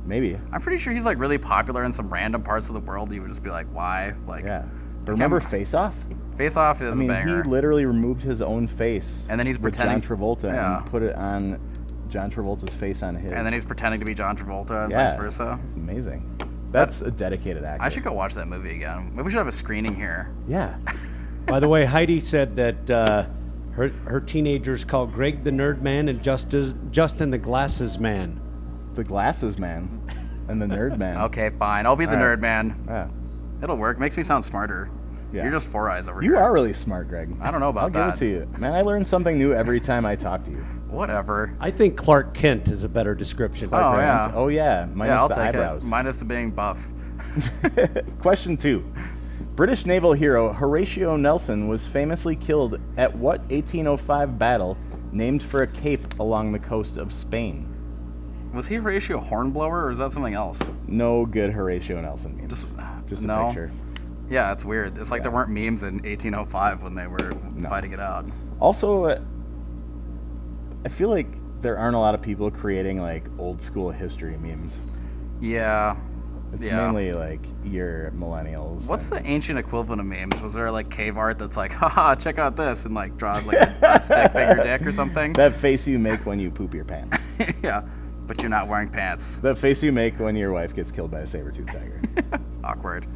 Maybe. I'm pretty sure he's, like, really popular in some random parts of the world. You would just be like, why? Like, Yeah. But remember Face Off? Face Off is I mean, a banger. he literally removed his own face And then he's with pretending- John Travolta Yeah. and put it on John Travolta's face on his. And then he's pretending to be John Travolta and yeah, vice versa. It's amazing. That's a dedicated actor. I should go watch that movie again. Maybe we should have a screening here. Yeah. By the way, Heidi said that her teenagers call Greg the Nerd Man and Justin the Glasses Man. The Glasses Man and the Nerd Man. Okay, fine. I'll be the All right. nerd man. Yeah. It'll work. Makes me sound smarter. Yeah. You're just 4 eyes over here. You are really smart, Greg. I don't know about I'll that. give it to you. Man, I learn something new every time I talk to you. Whatever. I think Clark Kent is a better description. Oh, Grant. yeah. Oh, yeah. Minus Yeah, I'll the take eyebrows. it. Minus the being buff. Question 2. British naval hero Horatio Nelson was famously killed at what 1805 battle named for a cape along the coast of Spain? Was he Horatio Hornblower, or is that something else? No good Horatio Nelson memes. Just a no. picture. Yeah, it's weird. It's like Yeah. there weren't memes in 1805 when they were No. fighting it out. Also, I feel like there aren't a lot of people creating like old school history memes. Yeah. It's yeah. mainly like your millennials. What's and- the ancient equivalent of memes? Was there like cave art that's like, haha, check out this, and like draws like a stick figure dick or something? that face you make when you poop your pants? Yeah, but you're not wearing pants. That face you make when your wife gets killed by a saber-toothed tiger. Awkward.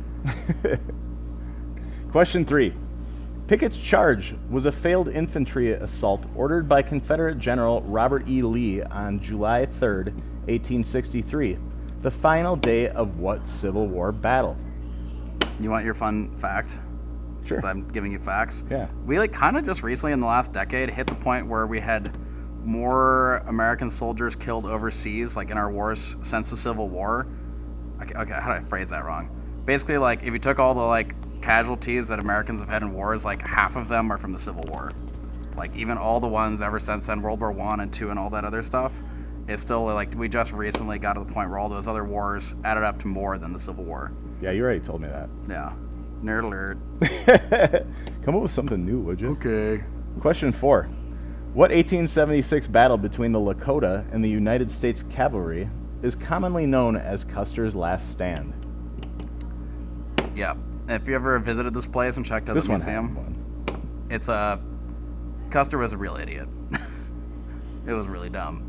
Question 3. Pickett's charge was a failed infantry assault ordered by Confederate General Robert E. Lee on July 3rd, 1863, the final day of what Civil War battle? You want your fun fact? Sure. Since I'm giving you facts. Yeah. We like kind of just recently in the last decade hit the point where we had more American soldiers killed overseas, like in our wars since the Civil War. Okay, how did I phrase that wrong? Basically, like if you took all the like casualties that Americans have had in wars, like half of them are from the Civil War. Like even all the ones ever since then, World War I and II and all that other stuff, it's still like we just recently got to the point where all those other wars added up to more than the Civil War. Yeah, you already told me that. Yeah. Nerd alert. Come up with something new, would you? Okay. Question 4. What 1876 battle between the Lakota and the United States Cavalry is commonly known as Custer's Last Stand? Yeah. If you ever visited this place and checked out This the one had museum, one. it's Custer was a real idiot. It was really dumb.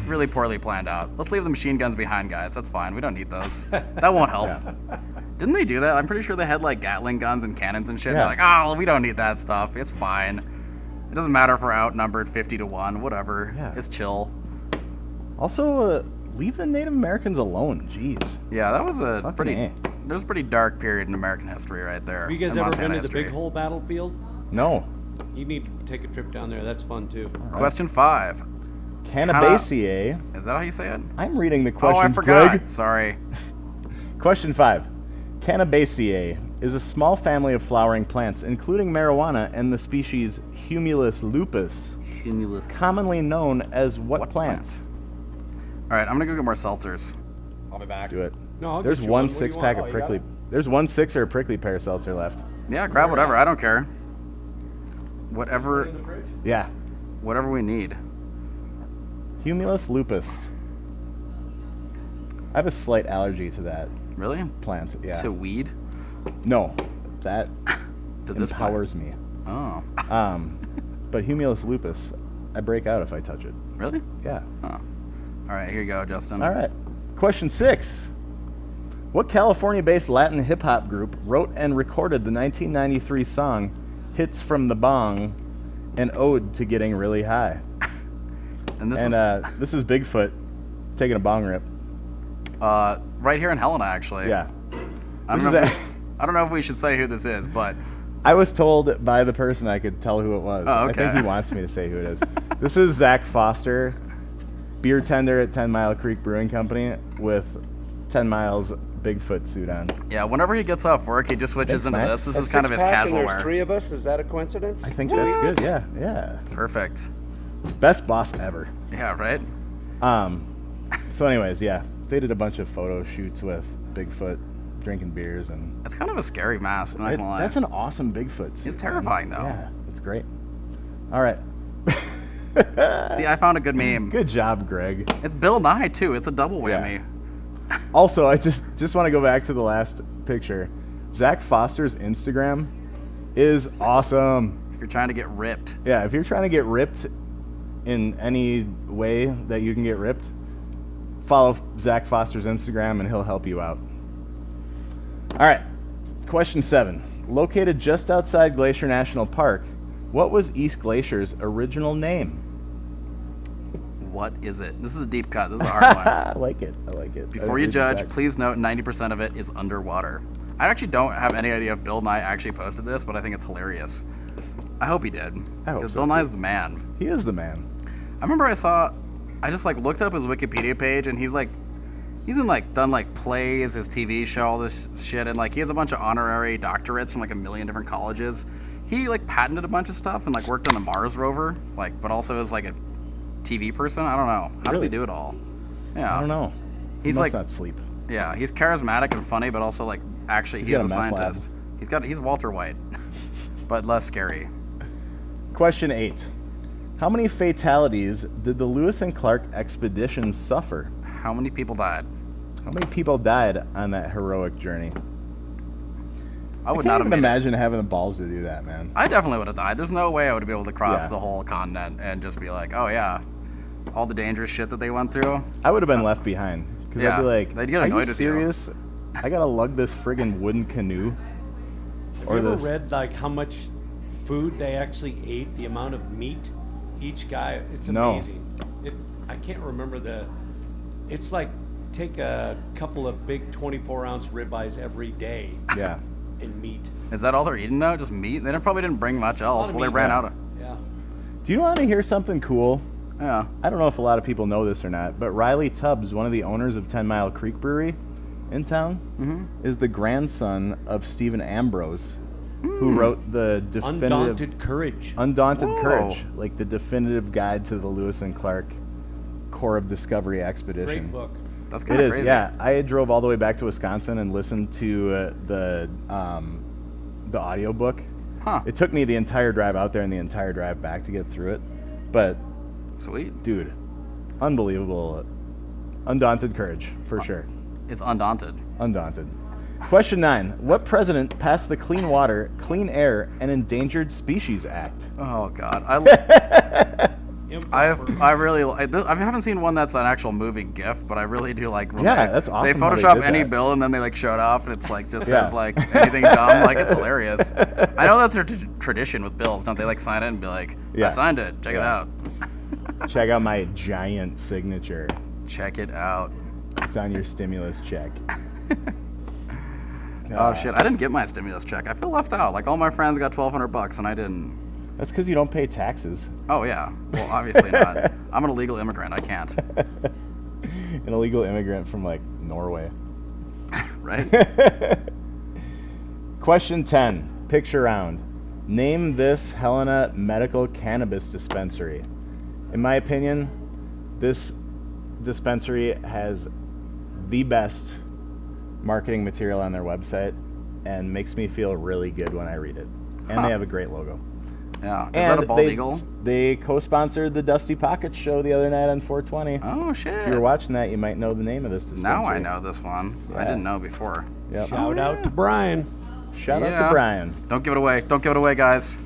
Really poorly planned out. Let's leave the machine guns behind, guys. That's fine. We don't need those. That won't help. Yeah. Didn't they do that? I'm pretty sure they had like Gatling guns and cannons and shit. Yeah. They're like, oh, we don't need that stuff. It's fine. It doesn't matter if we're outnumbered 50-1. Whatever. Yeah. It's chill. Also, leave the Native Americans alone. Jeez. Yeah, that was a Fucking pretty. A. There's a pretty dark period in American history right there. Have you guys in ever Montana been to the Big history. Hole battlefield? No. You need to take a trip down there. That's fun too. Question 5. Cannabaceae. Is that how you say it? I'm reading the Oh, question. I forgot. Greg. Sorry. Question 5. Cannabaceae is a small family of flowering plants, including marijuana and the species Humulus lupus, Cumulus. commonly known as what plant? All right, I'm gonna go get more seltzers. I'll be back. Do it. No, I'll There's get you one one. What do you 6-pack want? of Oh, you got prickly. it? There's one 6 or a prickly pear seltzer left. Yeah, grab whatever. I don't care. Whatever, In the fridge? Yeah. whatever we need. Humulus lupus. I have a slight allergy to that Really? plant. Yeah. To weed? No, that To this plant? empowers me. Oh, But Humulus lupus, I break out if I touch it. really? Yeah. Oh. All right, here you go, Justin. All right. Question 6. What California-based Latin hip-hop group wrote and recorded the 1993 song Hits from the Bong, an ode to getting really high? And This is Bigfoot taking a bong rip. right here in Helena, actually. Yeah. I don't know if we should say who this is, but I was told by the person I could tell who it was. Oh, okay. I think he wants me to say who it is. This is Zach Foster, beer tender at 10 Mile Creek Brewing Company with 10 Miles Bigfoot suit on. yeah, whenever he gets off work, he just switches Thanks, into Matt. this. This is kind of his casual There's wear. 3 of us. Is that a coincidence? I think that's good. Yeah, yeah. Perfect. Best boss ever. Yeah, right? So anyways, yeah, they did a bunch of photo shoots with Bigfoot drinking beers, and It's kind of a scary mask, I'm not gonna lie. that's an awesome Bigfoot suit. It's terrifying, man. though. Yeah, it's great. All right. See, I found a good meme. Good job, Greg. It's Bill Nye, too. It's a double whammy. Also, I just want to go back to the last picture. Zach Foster's Instagram is awesome. If you're trying to get ripped. Yeah, if you're trying to get ripped in any way that you can get ripped, follow Zach Foster's Instagram and he'll help you out. All right, question 7. Located just outside Glacier National Park, what was East Glacier's original name? What is it? This is a deep cut. This is a hard one. I like it. I like it. Before you judge, please note 90% of it is underwater. I actually don't have any idea if Bill Nye actually posted this, but I think it's hilarious. I hope he did. I hope Because so, Bill too. Nye's the man. He is the man. I remember I just like looked up his Wikipedia page, and he's done like plays, his TV show, all this shit, and like he has a bunch of honorary doctorates from like a million different colleges. He like patented a bunch of stuff and like worked on the Mars rover, like, but also is like a TV person. I don't know. How does he Really? do it all? Yeah. I don't know. He's he must like, not sleep. yeah, he's charismatic and funny, but also like actually he's got a a meth lab. scientist. He's Walter White, but less scary. Question 8. How many fatalities did the Lewis and Clark expedition suffer? How many people died? How many people died on that heroic journey? I would can't not have even made it. imagine having the balls to do that, man. I definitely would have died. There's no way I would be able to cross Yeah. the whole continent and just be like, oh yeah, all the dangerous shit that they went through. I would have been left behind. Because I'd Yeah, be like, they'd get are annoyed you with you." serious? I gotta lug this friggin' wooden canoe? Have Or you ever this- read like how much food they actually ate, the amount of meat each guy? It's No. amazing. I can't remember it's like take a couple of big 24-ounce ribeyes every day Yeah. and meat. Is that all they're eating though? Just meat? They probably didn't bring much A else. lot of Well, they meat, ran yeah. out of. Yeah. Do you want to hear something cool? Yeah. I don't know if a lot of people know this or not, but Riley Tubbs, one of the owners of 10 Mile Creek Brewery in town, is the grandson of Stephen Ambrose, who wrote the definitive Undaunted courage. Undaunted Whoa. Courage, like the definitive guide to the Lewis and Clark Corps of Discovery expedition. Great book. That's It kind of is, crazy. yeah. I drove all the way back to Wisconsin and listened to the audiobook. Huh. It took me the entire drive out there and the entire drive back to get through it. But, Sweet. dude, unbelievable. Undaunted courage, for sure. It's undaunted. Undaunted. Question 9. What president passed the Clean Water, Clean Air, and Endangered Species Act? Oh God. Improper. I haven't seen one that's an actual moving GIF, but I really do like when Yeah, they, that's awesome they how they Photoshop did any that. bill and then they like show it off and it's like just Yeah. says like anything dumb. Like it's hilarious. I know that's their tradition with bills. Don't they like sign it and be like, Yeah. I signed it. Check it Yeah. out. Check out my giant signature. Check it out. It's on your stimulus check. Oh shit! I didn't get my stimulus check. I feel left out. Like all my friends got $1,200 and I didn't. That's because you don't pay taxes. Oh yeah. Well, obviously not. I'm an illegal immigrant. I can't. An illegal immigrant from like Norway. Right? Question 10. Picture round. Name this Helena medical cannabis dispensary. In my opinion, this dispensary has the best marketing material on their website and makes me feel really good when I read it. And Huh. they have a great logo. Yeah. Is And that a bald eagle? they co-sponsored the Dusty Pockets show the other night on 420. Oh shit. If you were watching that, you might know the name of this dispensary. Now I know this one. I Yeah. didn't know before. Yep. Shout out to Brian. Shout out Yeah. to Brian. Don't give it away. Don't give it away, guys.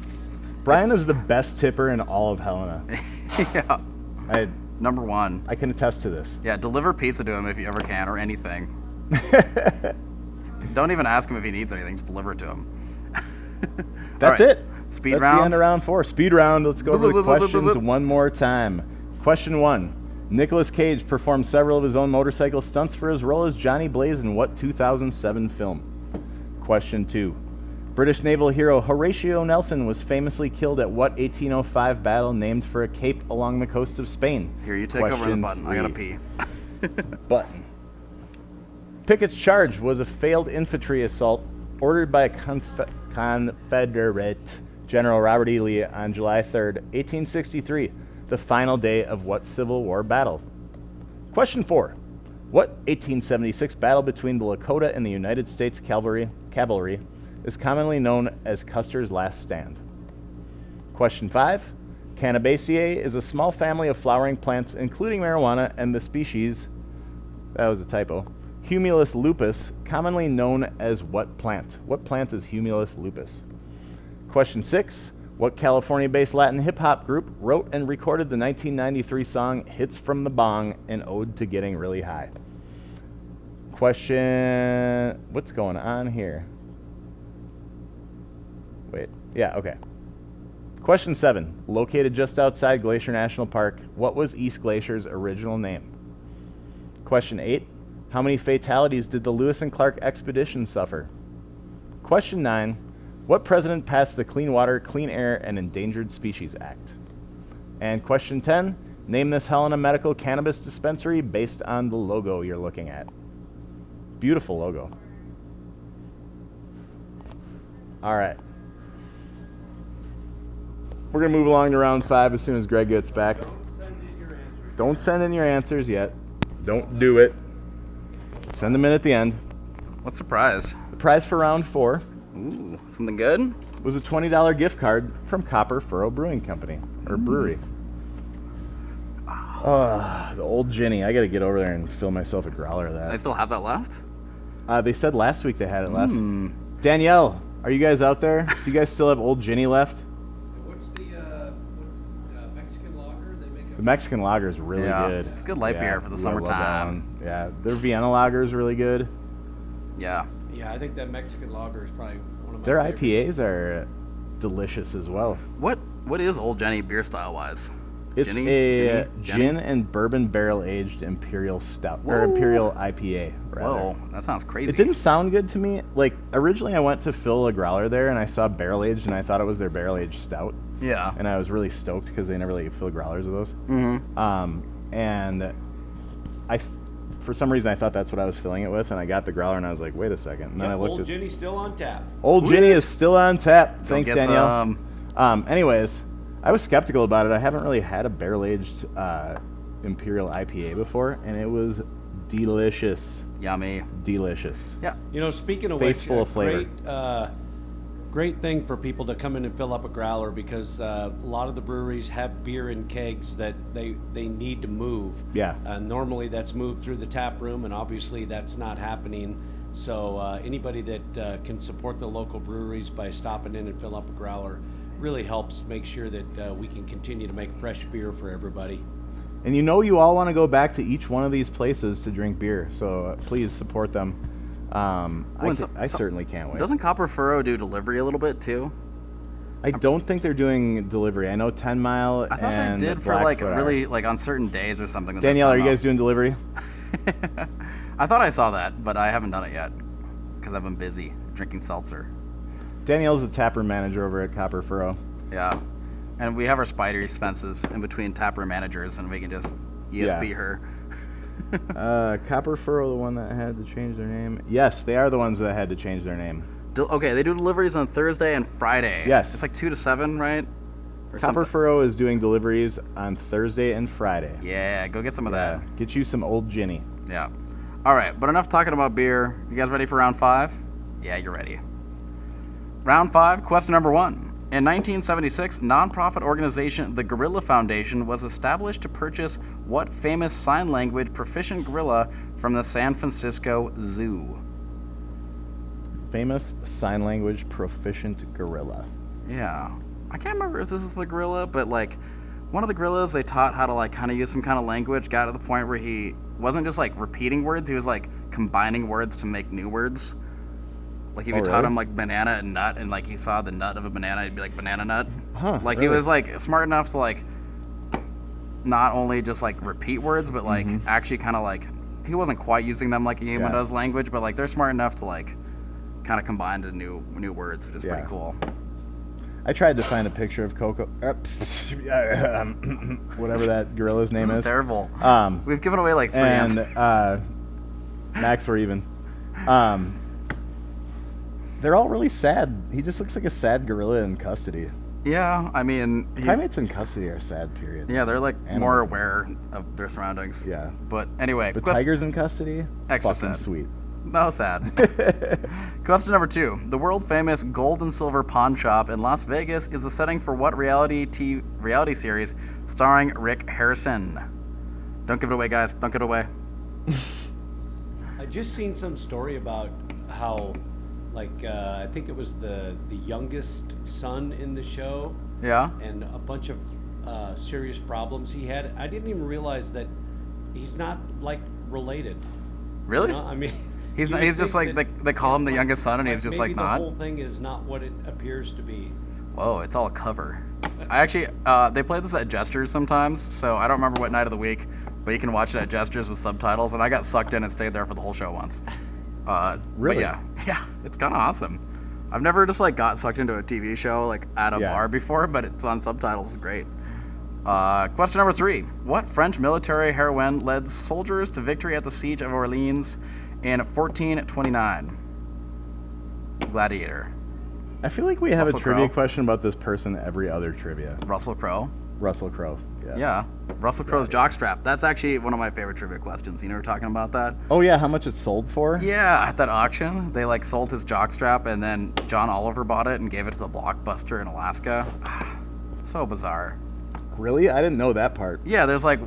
Brian is the best tipper in all of Helena. Yeah. Number 1. I can attest to this. Yeah, deliver pizza to him if you ever can, or anything. Don't even ask him if he needs anything. Just deliver it to him. That's All right. it. Speed That's round. the end of round 4. Speed round. Let's go over the Boop, boop, boop, boop, questions boop. one more time. Question 1. Nicolas Cage performed several of his own motorcycle stunts for his role as Johnny Blaze in what 2007 film? Question 2. British naval hero Horatio Nelson was famously killed at what 1805 battle named for a cape along the coast of Spain? Here, you take over the Question button. I gotta 3. pee. Button. Pickett's charge was a failed infantry assault ordered by Confederate General Robert E. Lee on July 3rd, 1863, the final day of what Civil War battle? Question 4. What 1876 battle between the Lakota and the United States cavalry is commonly known as Custer's Last Stand? Question 5. Cannabaceae is a small family of flowering plants, including marijuana and the species, that was a typo, Humulus lupus, commonly known as what plant? What plant is Humulus lupus? Question 6. What California-based Latin hip-hop group wrote and recorded the 1993 song Hits from the Bong, an ode to getting really high? Question... What's going on here? Wait. Yeah, okay. Question 7. Located just outside Glacier National Park, what was East Glacier's original name? Question 8. How many fatalities did the Lewis and Clark expedition suffer? Question 9. What president passed the Clean Water, Clean Air, and Endangered Species Act? And question 10. Name this Helena Medical Cannabis Dispensary based on the logo you're looking at. Beautiful logo. All right. We're going to move along to round 5 as soon as Greg gets back. Don't send in your answers yet. Don't do it. Send them in at the end. What's the prize? The prize for round 4 Ooh, something good? was a $20 gift card from Copper Furrow Brewing Company, or brewery. The old Ginny. I got to get over there and fill myself a growler of I that. still have that left? They said last week they had it left. Danielle, are you guys out there? Do you guys still have old Ginny left? What's the Mexican lager they make? The Mexican lager is really Yeah, good. it's good light beer for the ooh, I love that summertime. one. Yeah, their Vienna lager is really good. Yeah. Yeah, I think that Mexican lager is probably one of my Their favorites. IPAs are delicious as well. What is Old Jenny beer style wise? It's Ginny? a Jenny? gin and bourbon barrel aged imperial stout or imperial IPA. Rather. Whoa, that sounds crazy. It didn't sound good to me. Like originally, I went to fill a growler there, and I saw barrel aged, and I thought it was their barrel aged stout, Yeah. and I was really stoked because they never really fill growlers of those. Mm-hmm. And for some reason, I thought that's what I was filling it with, and I got the growler, and I was like, wait a second. And then I looked Old at Ginny's still on tap. Old Sweet. Ginny is still on tap. Thanks, get Danielle. some. Anyways, I was skeptical about it. I haven't really had a barrel-aged Imperial IPA before, and it was delicious. Yummy. Delicious. Yeah. You know, speaking of Face which, full of flavor. Great thing for people to come in and fill up a growler because a lot of the breweries have beer in kegs that they need to move. Yeah. Normally that's moved through the tap room, and obviously that's not happening. So anybody that can support the local breweries by stopping in and fill up a growler really helps make sure that we can continue to make fresh beer for everybody. And you know you all want to go back to each one of these places to drink beer, so please support them. I certainly can't wait. Doesn't Copper Furrow do delivery a little bit too? I don't think they're doing delivery. I know 10 Mile I thought and they did for like Blackfoot are. really like on certain days or something. Danielle, are you guys doing delivery? I thought I saw that, but I haven't done it yet because I've been busy drinking seltzer. Danielle's the taproom manager over at Copper Furrow. Yeah, and we have our spider expenses in between taproom managers, and we can just ESP her. Copper Furrow, the one that had to change their name? Yes, they are the ones that had to change their name. Okay, they do deliveries on Thursday and Friday. Yes. It's like 2 to 7, right? Or Copper something. Furrow is doing deliveries on Thursday and Friday. Yeah, go get some of Yeah, get you some old Ginny. that. Yeah. All right, but enough talking about beer. You guys ready for round 5? Yeah, you're ready. Round 5, question number 1. In 1976, nonprofit organization the Gorilla Foundation was established to purchase what famous sign language proficient gorilla from the San Francisco Zoo? Famous sign language proficient gorilla. Yeah. I can't remember if this is the gorilla, but like one of the gorillas they taught how to like kind of use some kind of language got to the point where he wasn't just like repeating words, he was like combining words to make new words. Like if you taught him like banana and nut, and like he saw the nut of a banana, he'd be like banana nut. Like he was like smart enough to like not only just like repeat words, but like actually kind of like, he wasn't quite using them like a human does language, but like they're smart enough to like kind of combine to new words, which is pretty cool. I tried to find a picture of Coco, whatever that gorilla's name is. Terrible. We've given away like 3 answers. Max, we're even. They're all really sad. He just looks like a sad gorilla in custody. Yeah, I mean... Primates in custody are sad, period. Yeah, they're like more aware of their surroundings. Yeah. But anyway... But tigers in custody? Extra fucking sad. Sweet. No, sad. Question number 2. The world-famous Gold and Silver Pawn Shop in Las Vegas is the setting for what reality series starring Rick Harrison? Don't give it away, guys. Don't give it away. I just seen some story about how, like, I think it was the youngest son in the show. Yeah? And a bunch of serious problems he had. I didn't even realize that he's not, like, related. Really? You know? I mean... He's just like, they call him the youngest son, and he's just like not. The whole thing is not what it appears to be. Whoa, it's all a cover. I actually, they play this at Gestures sometimes, so I don't remember what night of the week, but you can watch it at Gestures with subtitles, and I got sucked in and stayed there for the whole show once. Really? But yeah, it's kind of awesome. I've never just like got sucked into a TV show like at a bar before, but it's on subtitles. It's great. Question number 3. What French military heroine led soldiers to victory at the Siege of Orleans in 1429? Gladiator. I feel like we have Russell a trivia Crowe. question about this person every other trivia. Russell Crowe. Russell Crowe. Yes. Yeah. Russell Crowe's jockstrap. That's actually one of my favorite trivia questions. You know, we're talking about that. Oh yeah, how much it sold for? Yeah, at that auction, they like sold his jockstrap, and then John Oliver bought it and gave it to the Blockbuster in Alaska. So bizarre. Really? I didn't know that part. Yeah, there was like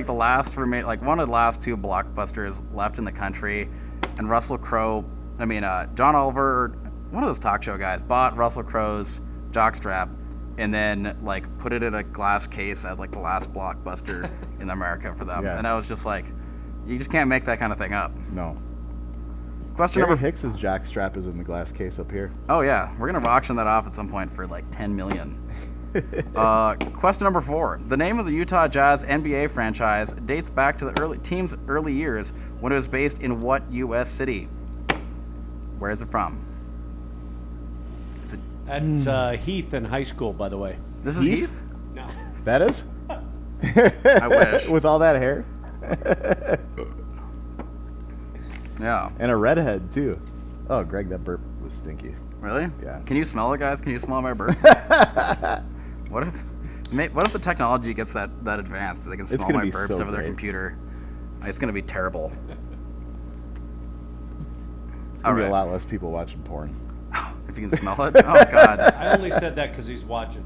the last one of the last 2 Blockbusters left in the country, and Russell Crowe, John Oliver, one of those talk show guys, bought Russell Crowe's jockstrap, and then like put it in a glass case as like the last Blockbuster in America for them. Yeah. And I was just like, you just can't make that kind of thing up. No. Question Jerry number Hicks's jockstrap is in the glass case up here. Oh yeah, we're gonna auction that off at some point for like 10 million. Question number 4. The name of the Utah Jazz NBA franchise dates back to the team's early years when it was based in what U.S. city? Where is it from? That's Heath in high school, by the way. This is Heath? No. That is? I wish. With all that hair? Yeah. And a redhead, too. Oh, Greg, that burp was stinky. Really? Yeah. Can you smell it, guys? Can you smell my burp? What if the technology gets that advanced? They can It's smell gonna my be burps so over their great. computer. It's gonna be terrible. There'll be a lot less people watching porn. If you can smell it. Oh God. I only said that because he's watching.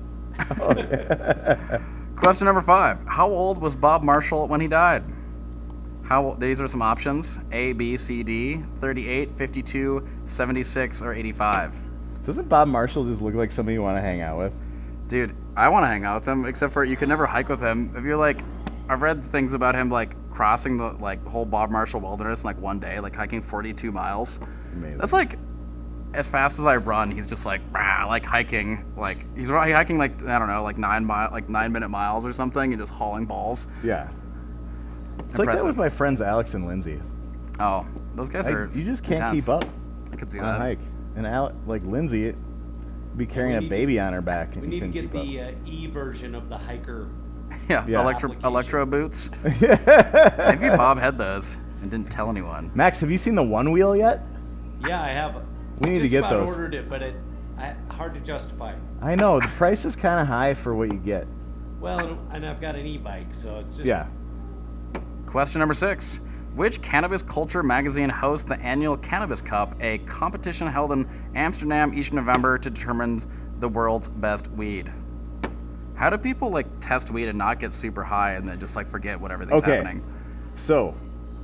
Question number 5. How old was Bob Marshall when he died? These are some options: A, B, C, D. 38, 52, 76, or 85. Doesn't Bob Marshall just look like somebody you want to hang out with? Dude, I want to hang out with him, except for you could never hike with him. If you're like, I've read things about him like crossing the whole Bob Marshall wilderness in like one day, like hiking 42 miles. Amazing. That's like as fast as I run. He's just like hiking, like he's hiking like I don't know, like 9-minute miles or something, and just hauling balls. Yeah. It's like that with my friends Alex and Lindsay. Oh, those guys are. You just can't intense. keep up I could see on a that. hike. And like Lindsay be carrying we a baby on her back. And We need to couldn't get keep the E version of the hiker. Yeah, Yeah. electro boots. Maybe Bob had those and didn't tell anyone. Max, have you seen the One Wheel yet? Yeah, I have. We need to Just get about those. ordered it, but hard to justify. I know, the price is kind of high for what you get. Well, and I've got an e-bike, so it's just... Yeah. Question number 6. Which cannabis culture magazine hosts the annual Cannabis Cup, a competition held in Amsterdam each November to determine the world's best weed? How do people like test weed and not get super high and then just like forget what everything's happening? So,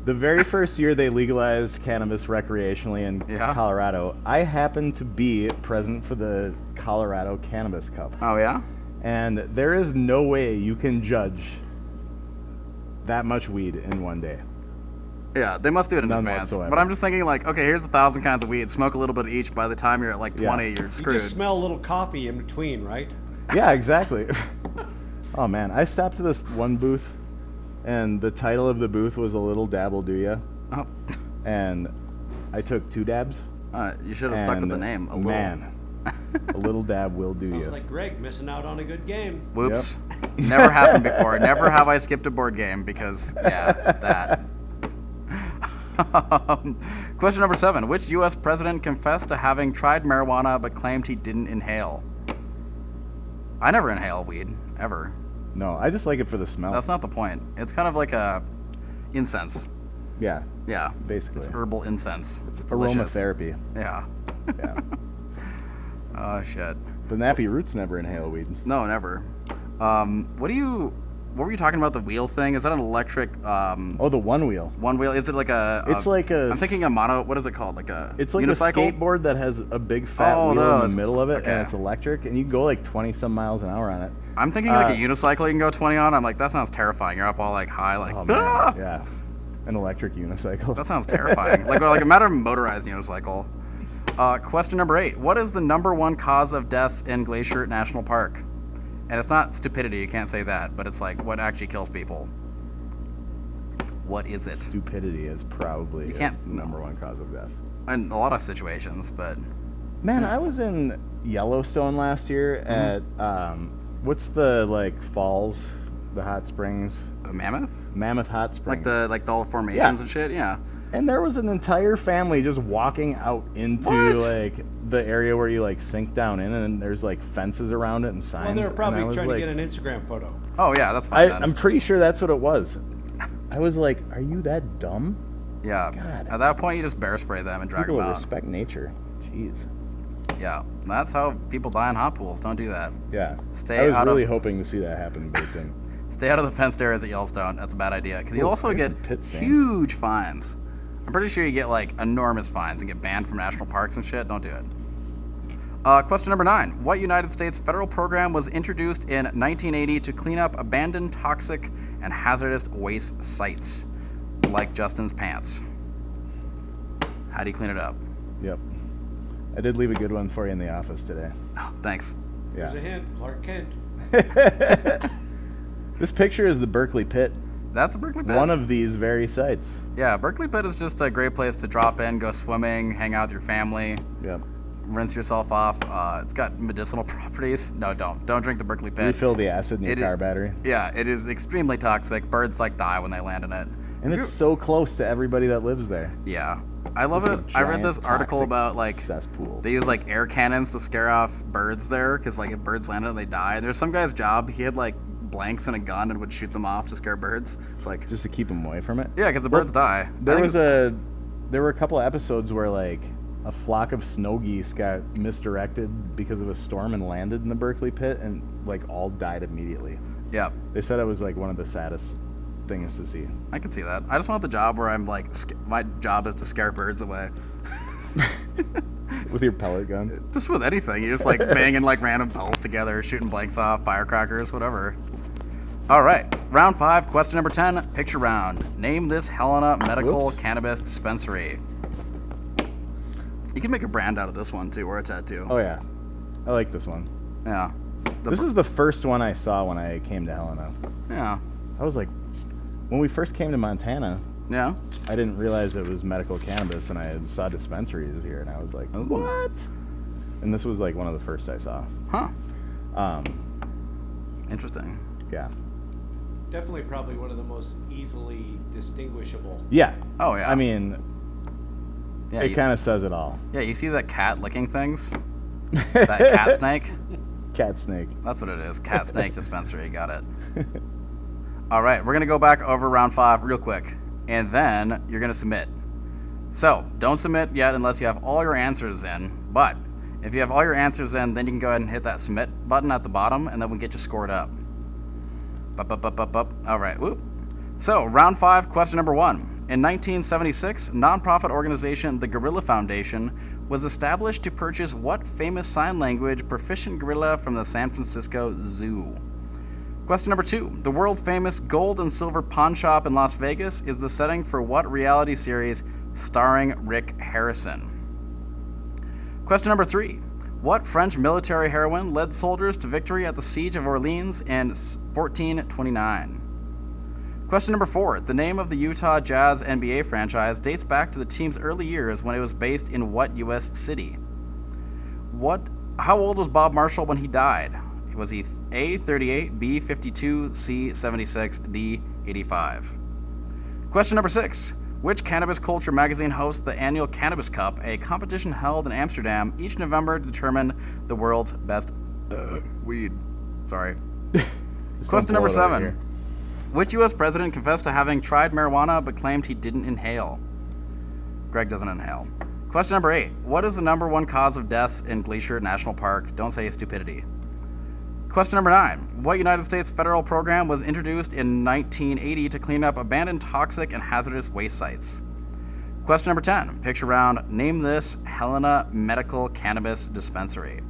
the very first year they legalized cannabis recreationally in Colorado, I happened to be present for the Colorado Cannabis Cup. Oh yeah? And there is no way you can judge that much weed in one day. Yeah, they must do it in None advance. whatsoever. But I'm just thinking, like, okay, here's 1,000 kinds of weed. Smoke a little bit of each. By the time you're at like 20, Yeah. you're You screwed. just smell a little coffee in between, right? Yeah, exactly. Oh man, I stopped to this one booth, and the title of the booth was "A Little Dab'll Do Ya," Oh. and I took 2 dabs. You should have stuck with the and name. Man, a little dab will do Sounds you. like Greg missing out on a good game. Whoops. Never happened before. Never have I skipped a board game because, yeah, that. Question number 7. Which U.S. president confessed to having tried marijuana but claimed he didn't inhale? I never inhale weed, ever. No, I just like it for the smell. That's not the point. It's kind of like a incense. Yeah, Yeah. basically. It's herbal incense. It's delicious. Aromatherapy. Yeah. Yeah. Oh, shit. The Nappy Roots never inhale weed. No, never. What were you talking about, the wheel thing? Is that an electric, Oh, the one wheel. one wheel? Is it like a... It's like a I'm thinking a mono... What is it called? Like a It's like unicycle? a skateboard that has a big fat Oh, wheel in those. the middle of it, Okay. and it's electric, and you can go like 20-some miles an hour on it. I'm thinking like a unicycle you can go 20 on. I'm like, that sounds terrifying. You're up all like high, like, Oh man, "Ah!" yeah, an electric unicycle. That sounds terrifying. like a matter of motorized unicycle. Question number 8. What is the #1 cause of deaths in Glacier National Park? And it's not stupidity, you can't say that, but it's like what actually kills people. What is it? Stupidity is probably You can't- the #1 cause of death. In a lot of situations, but Man, I was in Yellowstone last year Mm-hmm. at what's the like falls, the hot springs, a mammoth? Mammoth Hot Springs. Like the all formations Yeah. and shit, yeah. And there was an entire family just walking out into What? like the area where you like sink down in, and there's like fences around it and signs. Well, they were and probably I was trying like, to get an Instagram photo. Oh yeah, that's fine then. I'm pretty sure that's what it was. I was like, are you that dumb? Yeah. God. At that point, you just bear spray them and drag People them out. respect nature. Jeez. Yeah. That's how people die in hot pools. Don't do that. Yeah. Stay I was out really of- hoping to see that happen, but it didn't. Stay out of the fenced areas at Yellowstone. That's a bad idea. Because you Ooh, also there's get some pit stains. huge fines. I'm pretty sure you get like enormous fines and get banned from national parks and shit. Don't do it. Question number 9. What United States federal program was introduced in 1980 to clean up abandoned, toxic, and hazardous waste sites? Like Justin's pants. How do you clean it up? Yep. I did leave a good one for you in the office today. Oh, thanks. Here's a Yeah. hint, Clark Kent. This picture is the Berkeley Pit, That's a Berkeley Pit. one of these very sites. Yeah, Berkeley Pit is just a great place to drop in, go swimming, hang out with your family, Yep. rinse yourself off. It's got medicinal properties. No, don't drink the Berkeley Pit. Refill the acid in your It i- car battery. Yeah, it is extremely toxic. Birds like die when they land in it. And If it's you- so close to everybody that lives there. yeah, I love It's a it. I read this giant article toxic about like cesspool. they use like air cannons to scare off birds there because like if birds landed they die. There's some guy's job. He had like blanks and a gun and would shoot them off to scare birds. It's like Just to keep them away from it. yeah, because the Well, birds die. I There think- were a couple of episodes where like a flock of snow geese got misdirected because of a storm and landed in the Berkeley Pit, and like all died immediately. yeah. They said it was like one of the saddest things to see. I can see that. I just want the job where I'm like, my job is to scare birds away. With your pellet gun. Just with anything. You're just like banging like random bells together, shooting blanks off, firecrackers, whatever. All right. Round 5, question number 10, picture round. Name this Helena Medical Whoops. Cannabis Dispensary. You can make a brand out of this one too, or a tattoo. Oh yeah, I like this one. Yeah. This is the first one I saw when I came to Helena. Yeah. I was like, when we first came to Montana, Yeah. I didn't realize it was medical cannabis, and I saw dispensaries here, and I was like, Ooh. what? And this was like one of the first I saw. Huh. Um, Interesting. yeah. Definitely probably one of the most easily distinguishable. Yeah. Oh yeah. I mean, yeah, it kind of says it all. yeah, you see that cat licking things? That cat snake? Cat snake. That's what it is. Cat snake dispensary. Got it. All right, we're going to go back over round 5 real quick, and then you're going to submit. So, don't submit yet unless you have all your answers in, but if you have all your answers in, then you can go ahead and hit that submit button at the bottom, and then we'll get you scored up. Up. All right, whoop. So, round 5, question number 1. In 1976, nonprofit organization the Gorilla Foundation was established to purchase what famous sign language proficient gorilla from the San Francisco Zoo? Question number 2. The world-famous gold and silver pawn shop in Las Vegas is the setting for what reality series starring Rick Harrison? Question number 3. What French military heroine led soldiers to victory at the Siege of Orleans in 1429? Question number 4. The name of the Utah Jazz NBA franchise dates back to the team's early years when it was based in what U.S. city? How old was Bob Marshall when he died? Was he A, 38, B, 52, C, 76, D, 85? Question number 6. Which cannabis culture magazine hosts the annual Cannabis Cup, a competition held in Amsterdam each November to determine the world's best weed? Sorry. Question number 7. Which U.S. president confessed to having tried marijuana but claimed he didn't inhale? Greg doesn't inhale. Question number 8. What is the number 1 cause of deaths in Glacier National Park? Don't say stupidity. Question number 9. What United States federal program was introduced in 1980 to clean up abandoned toxic and hazardous waste sites? Question number 10. Picture round. Name this Helena Medical Cannabis Dispensary.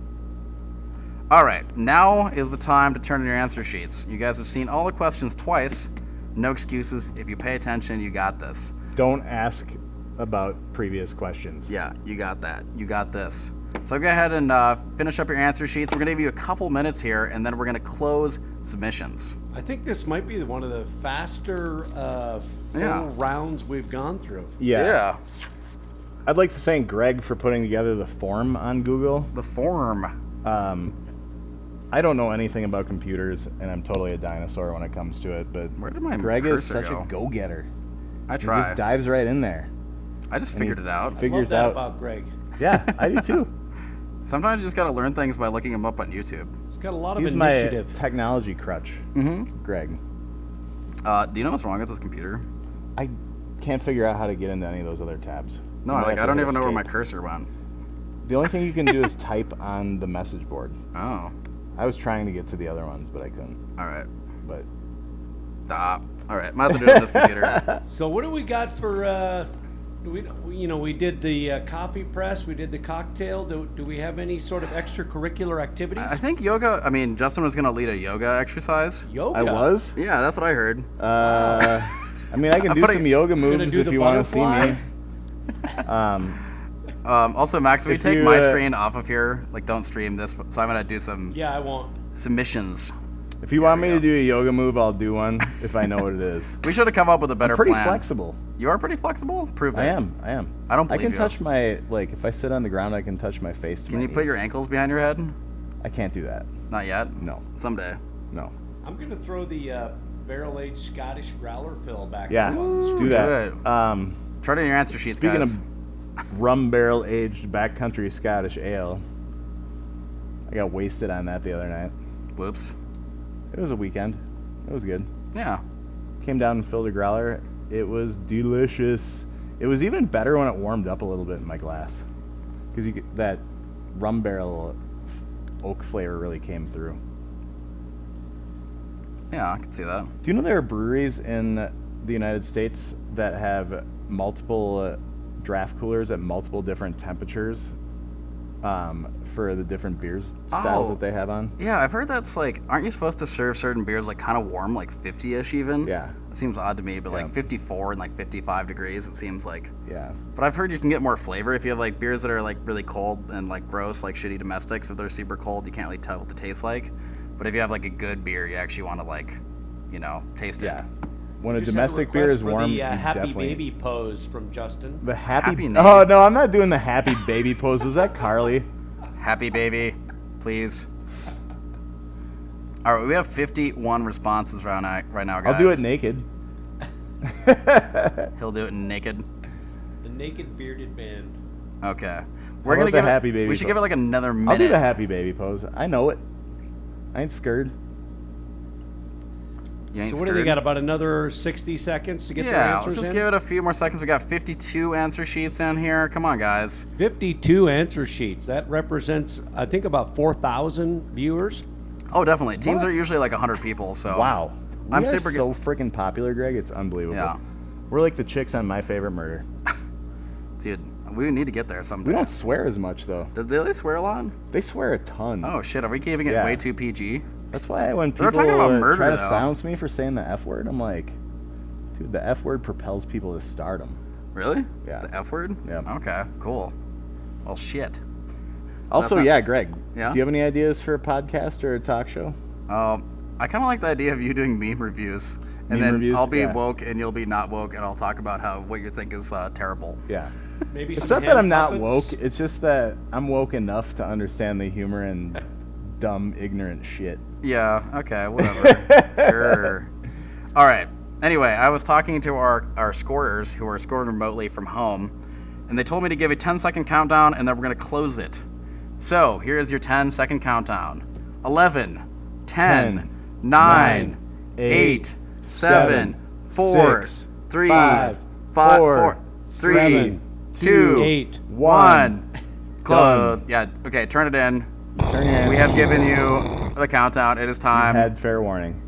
All right, now is the time to turn in your answer sheets. You guys have seen all the questions twice. No excuses. If you pay attention, you got this. Don't ask about previous questions. Yeah, you got that. You got this. So go ahead and finish up your answer sheets. We're going to give you a couple minutes here, and then we're going to close submissions. I think this might be one of the faster full rounds we've gone through. Yeah. I'd like to thank Greg for putting together the form on Google. The form. I don't know anything about computers, and I'm totally a dinosaur when it comes to it, but Where did my Greg is cursor such go? a go-getter. I He try. just dives right in there. I just figured it out. I love Figures that out. about Greg. Yeah, I do too. Sometimes you just got to learn things by looking them up on YouTube. He's got a lot of He's my initiative. technology crutch. Mm-hmm. Greg. Do you know what's wrong with this computer? I can't figure out how to get into any of those other tabs. No, might like have I to don't hit even know where my escape. cursor went. The only thing you can do is type on the message board. Oh, I was trying to get to the other ones, but I couldn't. all right. But Stop. All right, might have to do it on this computer. So what do we got for? We did the coffee press. We did the cocktail. Do we have any sort of extracurricular activities? I think yoga. I mean, Justin was gonna lead a yoga exercise. Yoga. I was. Yeah, that's what I heard. I mean, I can I'm do putting- some yoga Gonna moves do if the you want to see butterfly? me. Also, Max, will you If take you, my screen off of here? Like, don't stream this. So I'm gonna do some Yeah, I won't. submissions. If you want we me go. to do a yoga move, I'll do one if I know what it is. We should have come up with a better I'm pretty plan. flexible. You are pretty flexible. Prove it. I am. I don't I believe can you. touch my, like, if I sit on the ground, I can touch my face to Can my you put your knees. ankles behind your head? I can't do that. Not yet. No. Someday. No. I'm gonna throw the barrel-aged Scottish growler fill back. Yeah. up on the screen. Do that. Good. Turn in your answer sheets, Speaking guys. of rum barrel aged backcountry Scottish ale, I got wasted on that the other night. Whoops. It was a weekend. It was good. Yeah. Came down and filled a growler. It was delicious. It was even better when it warmed up a little bit in my glass, because you get that rum barrel oak flavor really came through. Yeah, I can see that. Do you know there are breweries in the United States that have multiple draft coolers at multiple different temperatures for the different beers styles Oh. that they have on? Yeah, I've heard that's like, aren't you supposed to serve certain beers like kind of warm, like 50-ish even? Yeah. It seems odd to me, but Yeah. like 54 and like 55 degrees, it seems like. Yeah. But I've heard you can get more flavor if you have like beers that are like really cold and like gross, like shitty domestics. If they're super cold, you can't really tell what they taste like. But if you have like a good beer, you actually want to like, taste it. Yeah. When a Just had domestic beer request is for warm, the you happy definitely... baby pose from Justin. The happy... Happy name. Oh, no, I'm not doing the happy baby pose. Was that Carly? Happy baby, please. All right, we have 51 responses right now, guys. I'll do it naked. He'll do it naked. The naked bearded man. Okay. How about the give happy it, baby we should pose? give it like another minute. I'll do the happy baby pose. I know it. I ain't scared. You ain't So what do they screwed. got? About another 60 seconds to get their Yeah, answers let's just in? give it a few more seconds. We got 52 answer sheets down here. Come on, guys. 52 answer sheets. That represents, I think, about 4,000 viewers. Oh, definitely. Teams What? are usually like 100 people, so. Wow. I'm We are super so freaking popular, Greg. It's unbelievable. Yeah. We're like the chicks on My Favorite Murder. Dude, We need to get there someday. We don't swear as much though. Do they swear a lot? They swear a ton. Oh shit, are we keeping it Yeah. way too PG? That's why when They're people talking about murder, try to though. silence me for saying the F word, I'm like, dude, the F word propels people to stardom. Really? Yeah. The F word? Yeah. Okay, cool. Well, shit. Also, not- yeah, Greg. Yeah? Do you have any ideas for a podcast or a talk show? I kind of like the idea of you doing meme reviews. And Meme then reviews? I'll be Yeah. woke and you'll be not woke, and I'll talk about how what you think is terrible. Yeah. Maybe It's some not that I'm hand not puppets. woke. It's just that I'm woke enough to understand the humor and dumb, ignorant shit. Yeah, okay, whatever. Sure. All right. Anyway, I was talking to our scorers who are scoring remotely from home, and they told me to give a 10-second countdown, and then we're going to close it. So, here is your 10-second countdown. 11, 10, 9, 8, 7, 4, 3, 4, 3, 7, 2, 8, 1. Close. Yeah, okay, turn it in. Turn your hands We have to given you the countdown. It is time. Had fair warning.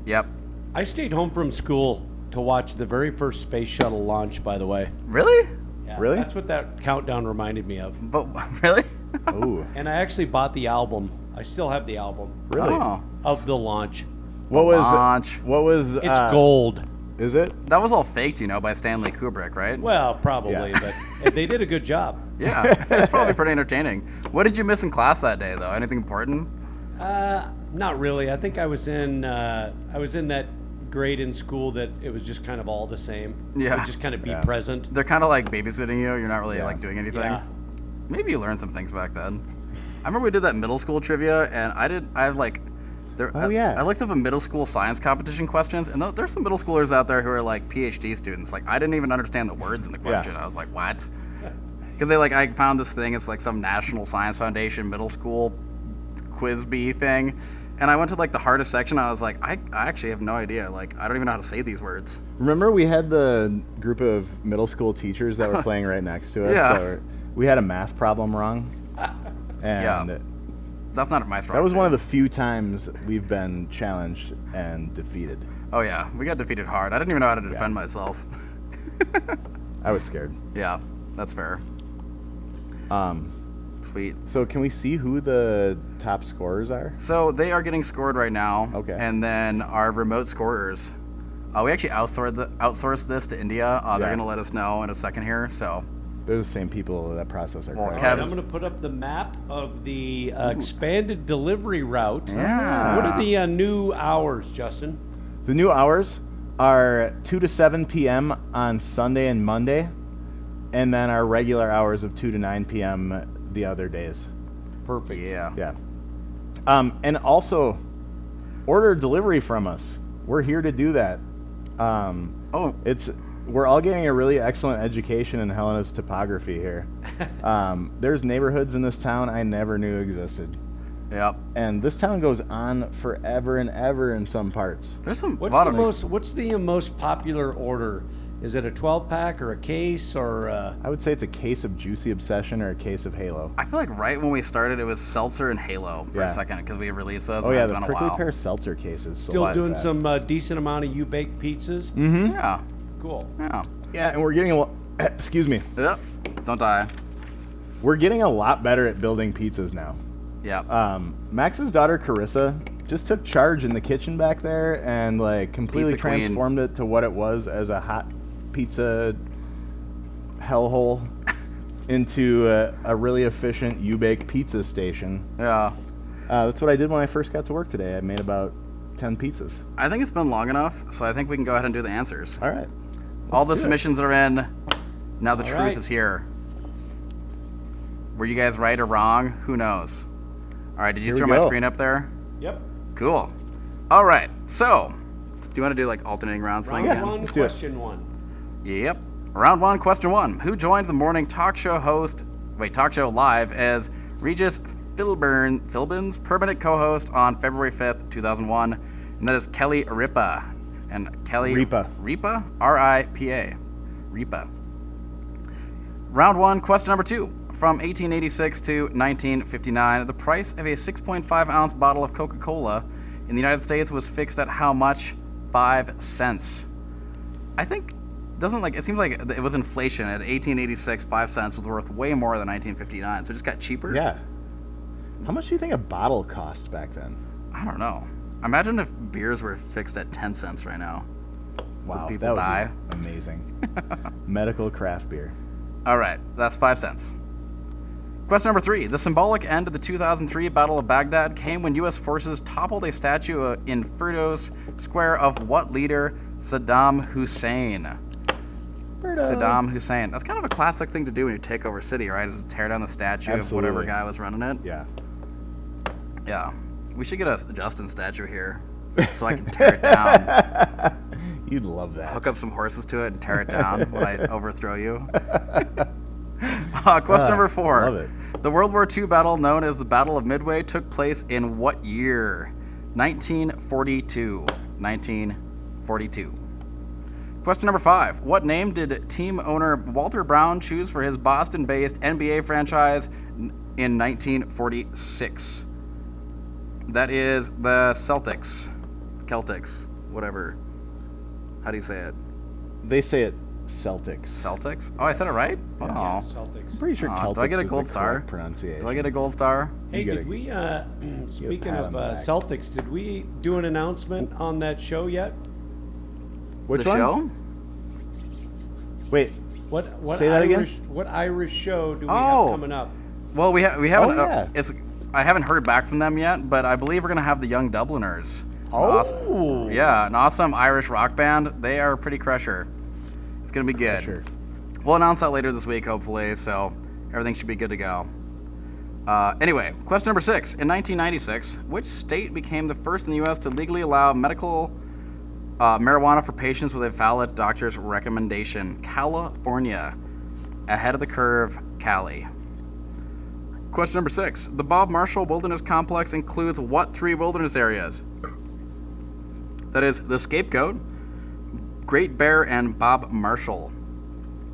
Yep. I stayed home from school to watch the very first space shuttle launch, by the way. Really? Yeah, Really? That's what that countdown reminded me of. But really? Ooh. And I actually bought the album. I still have the album Really? Oh, of the launch. What was? launch. What was? It's gold. Is it? that was all faked, you know, by Stanley Kubrick, right? Well, probably, Yeah. but they did a good job. Yeah, it's probably pretty entertaining. What did you miss in class that day, though? Anything important? Not really. I think I was in that grade in school that it was just kind of all the same. Yeah. Just kind of be Yeah. present. They're kind of like babysitting you. You're not really Yeah. like doing anything. Yeah. Maybe you learned some things back then. I remember we did that middle school trivia, and I Oh, yeah. I looked up a middle school science competition questions, and there's some middle schoolers out there who are like PhD students. Like, I didn't even understand the words in the question. Yeah. I was like, what? Because I found this thing. It's like some National Science Foundation middle school quiz bee thing, and I went to like the hardest section. I was like, I actually have no idea. Like, I don't even know how to say these words. Remember we had the group of middle school teachers that were playing right next to us? Yeah. We had a math problem wrong. And Yeah. That's not my strong that was one of suit. the few times we've been challenged and defeated. Oh yeah, we got defeated hard. I didn't even know how to defend myself. I was scared. Yeah, that's fair. Sweet. So can we see who the top scorers are? So they are getting scored right now. Okay. And then our remote scorers, we actually outsourced this to India. They're Yeah. going to let us know in a second here. So They're the same people that process our Well, credit All right, Kev's- I'm going to put up the map of the expanded delivery route. Yeah. What are the new hours, Justin? The new hours are 2 to 7 p.m. on Sunday and Monday, and then our regular hours of 2 to 9 p.m. the other days. Perfect. yeah. Yeah. And also, order delivery from us. We're here to do that. Oh, We're all getting a really excellent education in Helena's topography here. There's neighborhoods in this town I never knew existed. yeah. And this town goes on forever and ever in some parts. There's some. What's lot the of- what's the most popular order? Is it a 12-pack or a case or? I would say it's a case of Juicy Obsession or a case of Halo. I feel like right when we started, it was Seltzer and Halo for a Yeah. second because we released those. Oh and yeah, it's the been a prickly while. pear seltzer cases. sold Still out doing fast. some decent amount of U-baked pizzas. Mm-hmm. Yeah. Cool. Yeah. Yeah, and we're getting a lot. Excuse me. Yep. Don't die. We're getting a lot better at building pizzas now. Yeah. Max's daughter Carissa just took charge in the kitchen back there and like completely Pizza queen. transformed it to what it was as a hot pizza hellhole into a really efficient U-bake pizza station. Yeah. That's what I did when I first got to work today. I made about 10 pizzas. I think it's been long enough, so I think we can go ahead and do the answers. All right. All the Let's do it. submissions are in. Now the All truth right. is here. Were you guys right or wrong? Who knows? All right, did you Here we throw my go. screen up there? Yep. Cool. All right, so do you want to do like alternating rounds thing Round again? one, let's do it. question one. Yep. Round one, question one. Who joined the morning talk show live as Regis Philbin's permanent co-host on February 5th, 2001? And that is Kelly Ripa. And Kelly... Ripa. Ripa? R-I-P-A. Ripa. Round one, question number two. From 1886 to 1959, the price of a 6.5 ounce bottle of Coca-Cola in the United States was fixed at how much? 5 cents. I think doesn't like. It seems like with inflation at 1886, 5 cents was worth way more than 1959. So it just got cheaper. Yeah. How much do you think a bottle cost back then? I don't know. Imagine if beers were fixed at 10 cents right now. Wow, people that would die? be amazing. Medical craft beer. All right, that's 5 cents. Question number 3. The symbolic end of the 2003 Battle of Baghdad came when U.S. forces toppled a statue in Firdos Square of what leader? Saddam Hussein. Saddam Hussein. That's kind of a classic thing to do when you take over a city, right? Is to tear down the statue of whatever Absolutely. guy was running it. Yeah. Yeah. We should get a Justin statue here so I can tear it down. You'd love that. Hook up some horses to it and tear it down when I overthrow you. Question number 4. love it. The World War II battle known as the Battle of Midway took place in what year? 1942. 1942. Question number 5. What name did team owner Walter Brown choose for his Boston-based NBA franchise in 1946? That is the Celtics. Whatever. How do you say it? They say it Celtics. Celtics? Oh, I said it right? Oh. Yeah, Celtics. I'm pretty sure Celtics do I get a is gold the star? correct pronunciation. Do I get a gold star? Hey, You did gotta we, speaking pat of on the back. Celtics, did we do an announcement on that show yet? Which the one? show? Wait, What Say that again? What Irish show do we Oh. have coming up? Well, we haven't. yeah. I haven't heard back from them yet, but I believe we're gonna have the Young Dubliners. Oh. Yeah, an awesome Irish rock band. They are pretty crusher. It's gonna be good. Sure. We'll announce that later this week, hopefully. So everything should be good to go. Anyway, question number 6. In 1996, which state became the first in the U.S. to legally allow medical marijuana for patients with a valid doctor's recommendation? California. Ahead of the curve, Cali. Question number 6. The Bob Marshall Wilderness Complex includes what 3 wilderness areas? That is the Scapegoat, Great Bear, and Bob Marshall.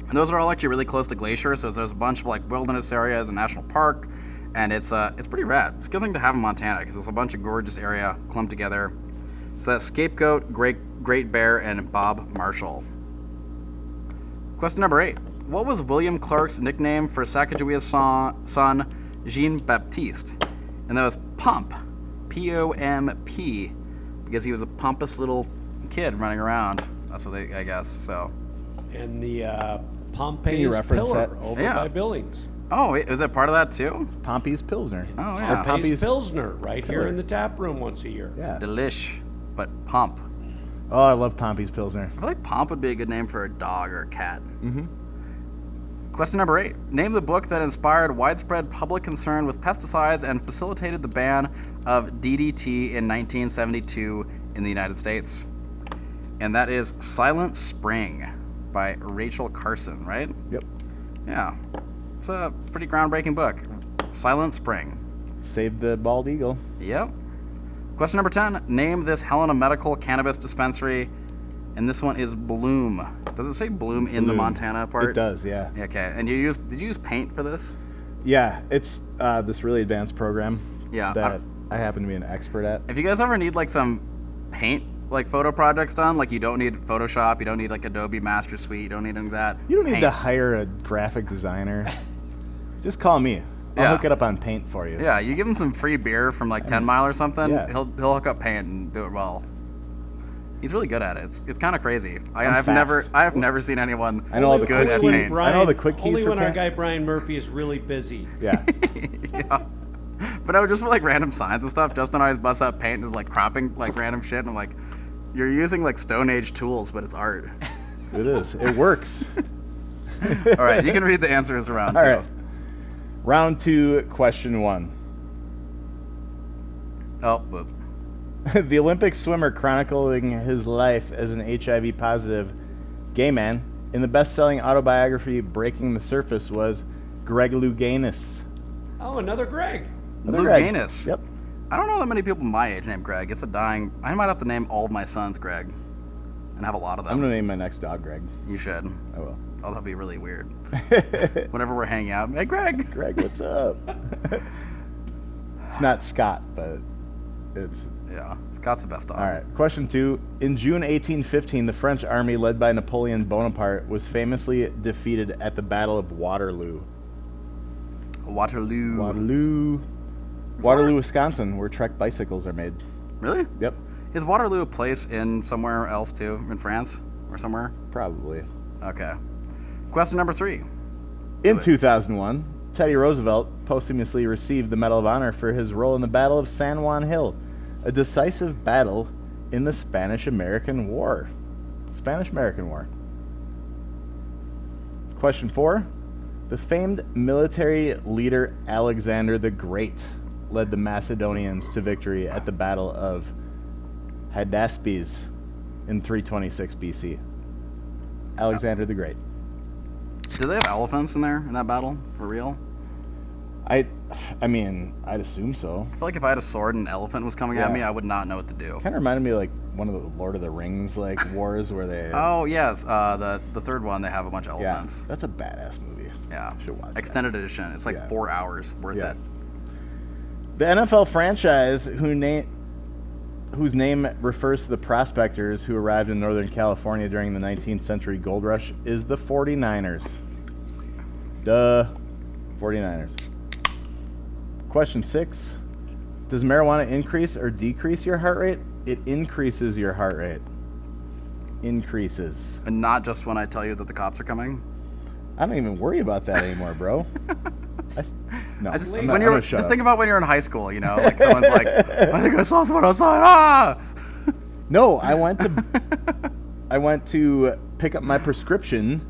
And those are all actually really close to glaciers, so there's a bunch of like wilderness areas and national park, and it's pretty rad. It's a good thing to have in Montana because it's a bunch of gorgeous area clumped together. So that's Scapegoat, Great Bear, and Bob Marshall. Question number 8. What was William Clark's nickname for Sacagawea's son, Jean-Baptiste? And that was Pomp, P-O-M-P, because he was a pompous little kid running around. That's what I guess, so. And the Can Pompey's you reference Pillar that? over Yeah. by Billings. Oh, wait, is that part of that too? Pompey's Pilsner. Oh, Or yeah. Pompey's Pompey's Pilsner, right here Pillar. in the tap room once a year. Yeah. Delish, but Pomp. Oh, I love Pompey's Pilsner. I feel like Pomp would be a good name for a dog or a cat. Mm-hmm. Question number 8. Name the book that inspired widespread public concern with pesticides and facilitated the ban of DDT in 1972 in the United States. And that is Silent Spring by Rachel Carson, right? Yep. Yeah. It's a pretty groundbreaking book. Silent Spring. Save the bald eagle. Yep. Question number 10. Name this Helena Medical Cannabis Dispensary. And this one is Bloom. Does it say Bloom in the Bloom. Montana part? It does, yeah. Okay. And did you use paint for this? Yeah, it's this really advanced program Yeah. that I happen to be an expert at. If you guys ever need like some paint like photo projects done, like you don't need Photoshop, you don't need like Adobe Master Suite, you don't need any of that. You don't need Paint. to hire a graphic designer. Just call me. I'll Yeah. hook it up on Paint for you. Yeah, you give him some free beer from like 10 Mile or something, Yeah. he'll hook up paint and do it well. He's really good at it. It's kind of crazy. I've fast. never seen anyone I know all the good at quick paint. I know the quick keys Only for when our paint. guy Brian Murphy is really busy. Yeah. Yeah. But I would just for like random signs and stuff. Justin always busts out paint and is like cropping like random shit, and I'm like, you're using like Stone Age tools, but it's art. It is. It works. All right, you can read the answers around All too. right. Round 2, question 1. Oh, whoop. The Olympic swimmer chronicling his life as an HIV positive gay man in the best-selling autobiography Breaking the Surface was Greg Louganis. Oh, another Greg. Another Greg. Louganis. Yep. I don't know that many people my age named Greg. It's a dying. I might have to name all of my sons Greg, and have a lot of them. I'm going to name my next dog Greg. You should. I will. Oh, that'd be really weird. Whenever we're hanging out, hey Greg. Greg, what's up? It's not Scott, but it's Yeah, Scott's the best dog. All right. Question 2. In June 1815, the French army led by Napoleon Bonaparte was famously defeated at the Battle of Waterloo. Waterloo. Waterloo, Wisconsin, where Trek bicycles are made. Really? Yep. Is Waterloo a place in somewhere else too? In France or somewhere? Probably. Okay. Question number 3. In 2001, Teddy Roosevelt posthumously received the Medal of Honor for his role in the Battle of San Juan Hill, a decisive battle in the Spanish-American War. Spanish-American War. Question 4. The famed military leader Alexander the Great led the Macedonians to victory at the Battle of Hydaspes in 326 BC. Alexander the Great. Do they have elephants in there in that battle? For real? I mean, I'd assume so. I feel like if I had a sword and an elephant was coming at Yeah. me, I would not know what to do. Kind of reminded me of like one of the Lord of the Rings like wars where they. Oh, yes. The third one, they have a bunch of yeah, elephants. that's a badass movie. Yeah. Should watch that. Extended edition. It's like Yeah. 4 hours worth Yeah. it. The NFL franchise whose name refers to the prospectors who arrived in Northern California during the 19th century gold rush is the 49ers. Duh. 49ers. Question 6. Does marijuana increase or decrease your heart rate? It increases your heart rate. Increases. And not just when I tell you that the cops are coming. I don't even worry about that anymore, bro. No, I just I'm not- when I'm you're gonna shut just up. think about when you're in high school, you know, like someone's like, I think I saw someone outside. Ah! No, I went to pick up my prescription,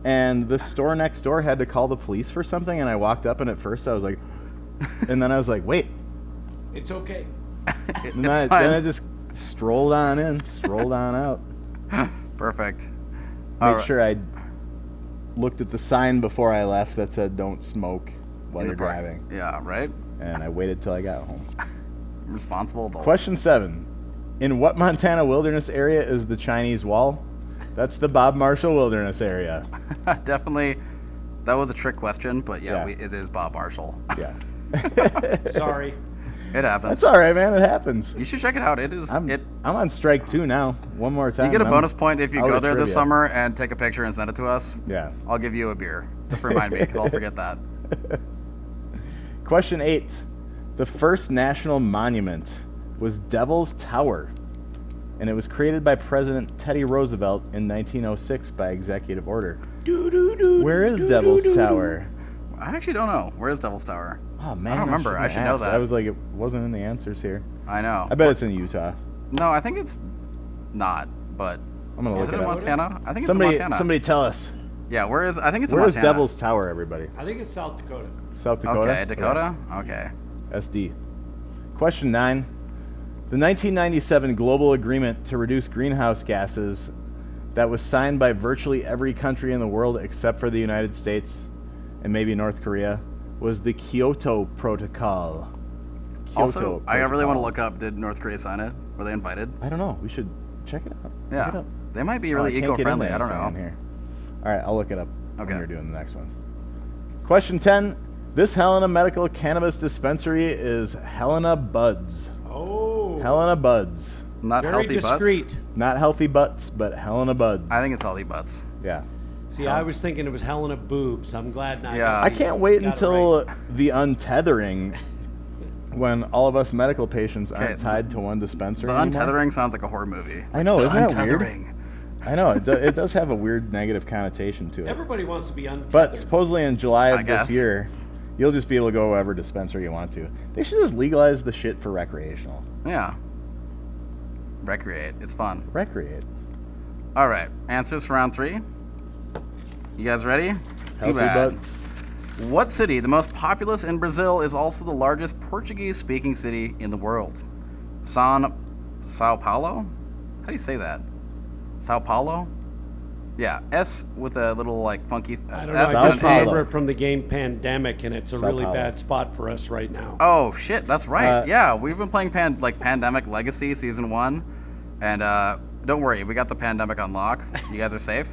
and the store next door had to call the police for something, and I walked up, and at first I was like, and then I was like, wait. It's okay. And then I just strolled on in, strolled on out. Perfect. Made sure I looked at the sign before I left that said "Don't smoke while In the you're park. driving," Yeah, right? and I waited till I got home. Responsible adult. Question 7. In what Montana wilderness area is the Chinese Wall? That's the Bob Marshall Wilderness Area. Definitely. That was a trick question, but yeah, Yeah. it is Bob Marshall. Yeah. Sorry. It happens. That's all right, man. It happens. You should check it out. It is. I'm on strike 2 now. One more time. You get a and bonus point if you out go of there this trivia. summer and take a picture and send it to us. Yeah. I'll give you a beer. Just remind me, because I'll forget that. Question 8. The first national monument was Devil's Tower, and it was created by President Teddy Roosevelt in 1906 by executive order. Where is Devil's Tower? I actually don't know. Where's Devil's Tower? Oh, man. I don't remember. I shouldn't should know ask. that. I was like, it wasn't in the answers here. I know. I bet it's in Utah. No, I think it's not, but I'm going to is look it it in up. Montana? I think it's Somebody, in Montana. somebody tell us. Yeah, where is? I think it's in Where is Montana. Devil's Tower, everybody? I think it's South Dakota. South Dakota? Okay, Dakota? Okay. Yeah. SD. Question 9. The 1997 global agreement to reduce greenhouse gases that was signed by virtually every country in the world except for the United States and maybe North Korea was the Kyoto Protocol. Also, I really want to Protocol. look up, did North Korea sign it? Were they invited? I don't know. We should check it out. Look Yeah. it up. They might be Oh, I really can't get eco-friendly. into I don't anything in know. here. All right, I'll look it up Okay. when you're doing the next one. Question 10. This Helena Medical Cannabis Dispensary is Helena Buds. Oh. Helena Buds. Not Very healthy discreet. butts. Not healthy butts, but Helena Buds. I think it's healthy butts. Yeah. See, I was thinking it was Helena Boobs. I'm glad not. Yeah. I can't wait Got it until right. the untethering when all of us medical patients Okay, aren't tied to one dispensary The anymore. untethering sounds like a horror movie. I know, The isn't that weird? untethering. I know, it does have a weird negative connotation to it. Everybody wants to be untethered. But supposedly in July I of guess. this year, you'll just be able to go wherever dispensary you want to. They should just legalize the shit for recreational. Yeah. Recreate. It's fun. Recreate. All right. Answers for round 3. You guys ready? Too Healthy bad. butts. What city, the most populous in Brazil, is also the largest Portuguese-speaking city in the world? Sao Paulo? How do you say that? Sao Paulo? Yeah, S with a little like funky. I don't know. S I Sao just and an A. remember it from the game Pandemic, and it's a Sao really Paulo. bad spot for us right now. Oh shit, that's right. Uh, Yeah, we've been playing Pandemic Legacy Season 1, and don't worry, we got the Pandemic on lock. You guys are safe,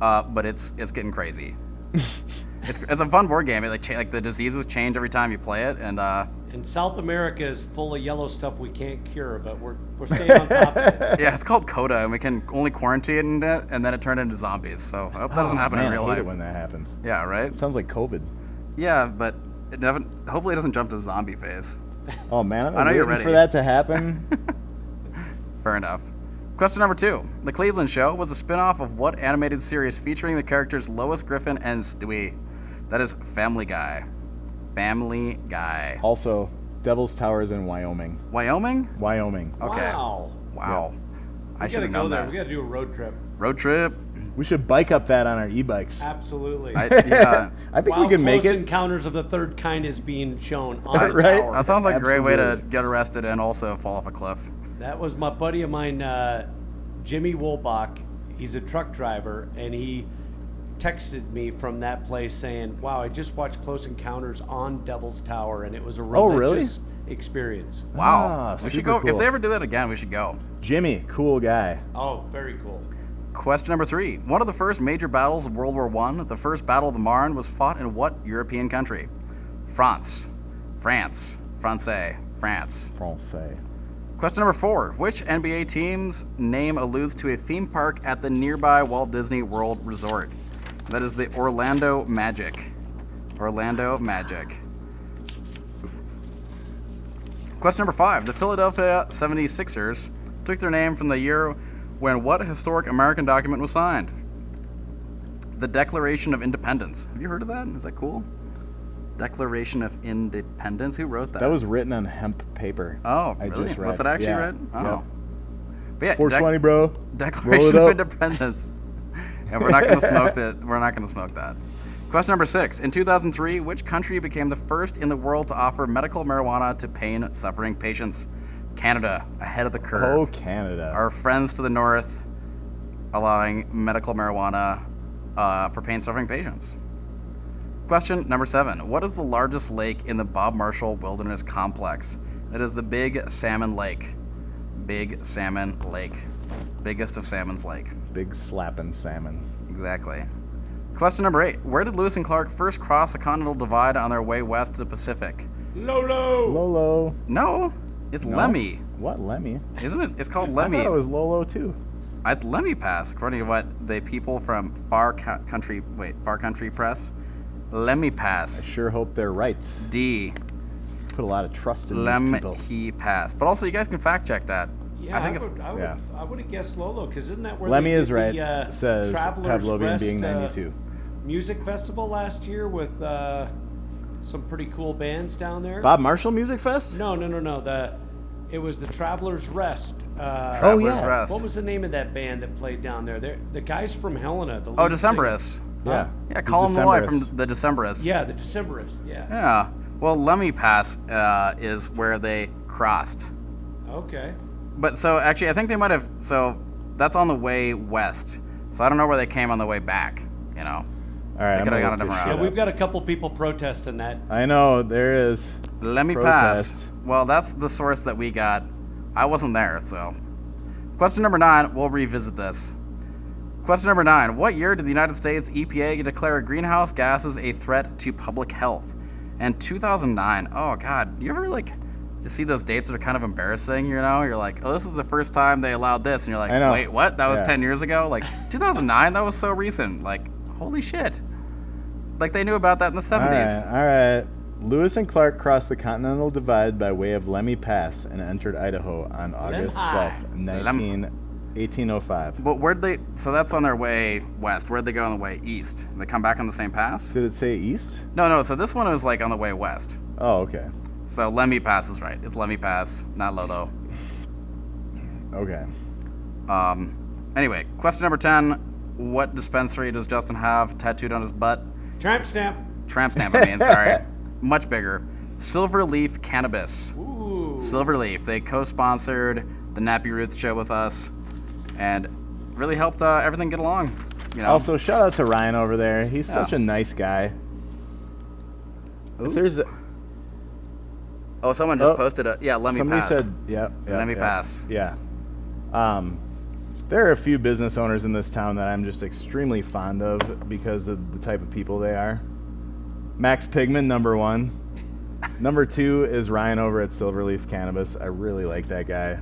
but it's getting crazy. It's a fun board game. It like the diseases change every time you play it, and And South America is full of yellow stuff we can't cure, but we're staying on top of it. Yeah, it's called Coda, and we can only quarantine it, and then it turned into zombies. So I hope that doesn't happen Man, in real I hate life. it when that happens. Yeah, right? It sounds like COVID. Yeah, but hopefully it doesn't jump to zombie phase. Oh man, I know I'm you're waiting for ready. that to happen. Fair enough. Question number 2. The Cleveland Show was a spin-off of what animated series featuring the characters Lois, Griffin, and Stewie? That is Family Guy. Family Guy. Also, Devil's Tower is in Wyoming. Wyoming? Wyoming. Okay. Wow. Wow. I We should gotta have go known there. that. We gotta do a road trip. Road trip. We should bike up that on our e-bikes. Absolutely. Yeah. I think While we can make Close it. Encounters of the Third Kind is being shown on the Right? tower. That sounds like a great way to Absolutely. get arrested and also fall off a cliff. That was my buddy of mine, Jimmy Wolbach. He's a truck driver, and he texted me from that place saying, "Wow, I just watched Close Encounters on Devil's Tower, and it was a Oh, really? religious experience." Wow. Ah, We should super go. If cool. they ever do that again, we should go. Jimmy, cool guy. Oh, very cool. Question number 3. One of the first major battles of World War I, the First Battle of the Marne, was fought in what European country? France. France. Francais. France. Francais. Question number 4. Which NBA team's name alludes to a theme park at the nearby Walt Disney World Resort? That is the Orlando Magic. Orlando Magic. Question number 5. The Philadelphia 76ers took their name from the year when what historic American document was signed? The Declaration of Independence. Have you heard of that? Is that cool? Declaration of Independence. Who wrote that? That was written on hemp paper. Oh, I really? just read. Was it actually Yeah. written? Oh. Yep. But yeah, 420, bro. Declaration Roll of it up. Independence. And we're not going to smoke that. We're not going to smoke that. Question number 6. In 2003, which country became the first in the world to offer medical marijuana to pain-suffering patients? Canada, ahead of the curve. Oh, Canada. Our friends to the north allowing medical marijuana for pain-suffering patients. Question number 7. What is the largest lake in the Bob Marshall Wilderness Complex? It is the Big Salmon Lake. Big Salmon Lake. Biggest of Salmon's Lake. Big slapping salmon. Exactly. Question number 8. Where did Lewis and Clark first cross the Continental Divide on their way west to the Pacific? Lolo. Lolo. No, it's No? Lemmy. What, Lemmy? Isn't it? It's called I Lemmy. thought it was Lolo too. It's Lemmy Pass, according to what the people from Far Country Press. Lemmy I Pass. sure hope they're right. D. Put a lot of trust in these people. Lemmy Pass. But also, you guys can fact check that. Yeah, I think it's. I would have guessed Lolo, because isn't that where Lemmy they is did right. the, Says Travelers Pavlovian Rest, being 92. music festival last year with some pretty cool bands down there? Bob Marshall Music Fest? No. It was the Travelers Rest. Oh, Travelers yeah. Rest. What was the name of that band that played down there? The guys from Helena. The Oh, lead singer. Decemberists. Yeah. Yeah, The Colin Malloy from Decemberists. the Decemberists. Yeah, the Decemberists. Yeah. Yeah. Well, Lemmy Pass is where they crossed. Okay. But so actually, I think they might have. So that's on the way west. So I don't know where they came on the way back. You know. All right, They I'm could've gonna gone a look different this route. shit Yeah, we've up. got a couple people protesting that. I know, there is. Lemmy Protest. Pass. Well, that's the source that we got. I wasn't there, so. Question number 9. We'll revisit this. Question number 9. What year did the United States EPA declare greenhouse gases a threat to public health? And 2009. Oh God, you ever just see those dates that are kind of embarrassing? You know, you're like, oh, this is the first time they allowed this, and you're like, I know. wait, what? That was Yeah. 10 years ago. Like 2009. That was so recent. Like, holy shit. Like they knew about that in the 70s. All right. Lewis and Clark crossed the Continental Divide by way of Lemmy Pass and entered Idaho on August Lemhi. 12th, 1805. But where'd they? So that's on their way west. Where'd they go on the way east? They come back on the same pass? Did it say east? No. So this one was like on the way west. Oh, okay. So Lemmy Pass is right. It's Lemmy Pass, not Lolo. Okay. Anyway, question number 10. What dispensary does Justin have tattooed on his butt? Tramp stamp. Tramp stamp, I mean, sorry. Much bigger. Silverleaf Cannabis. Ooh. Silverleaf. They co-sponsored the Nappy Roots show with us and really helped everything get along. You know. Also, shout out to Ryan over there. He's Yeah. such a nice guy. Ooh. If there's Oh, someone just Oh, posted a Lemmy somebody Pass. said, yep. Let me yep. pass. Yeah. There are a few business owners in this town that I'm just extremely fond of because of the type of people they are. Max Pigman, number one. Number 2 is Ryan over at Silverleaf Cannabis. I really like that guy.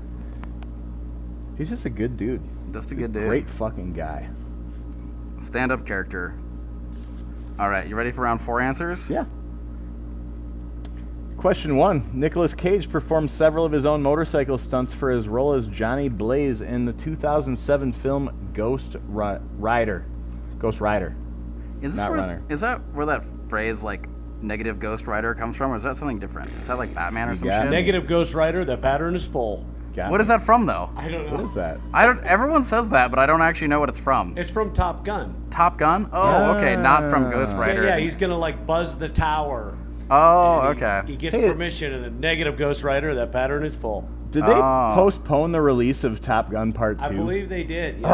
He's just a good dude. Just a good dude. Great fucking guy. Stand-up character. All right, you ready for round 4 answers? Yeah. Question 1. Nicolas Cage performed several of his own motorcycle stunts for his role as Johnny Blaze in the 2007 film Ghost Rider. Ghost Rider. Is this Not where, Runner. Is that where that phrase, like, negative Ghost Rider comes from, or is that something different? Is that like Batman or some got shit? it. Negative Ghost Rider, the pattern is full. What is that from, though? I don't know. What is that? I don't. Everyone says that, but I don't actually know what it's from. It's from Top Gun. Top Gun? Oh, okay, not from Ghost So, Rider. yeah, he's gonna like buzz the tower. Oh, And he- okay. He gets Hey, permission, and the negative Ghost Rider, that pattern is full. Did they Oh. postpone the release of Top Gun Part 2? I believe they did. Yeah.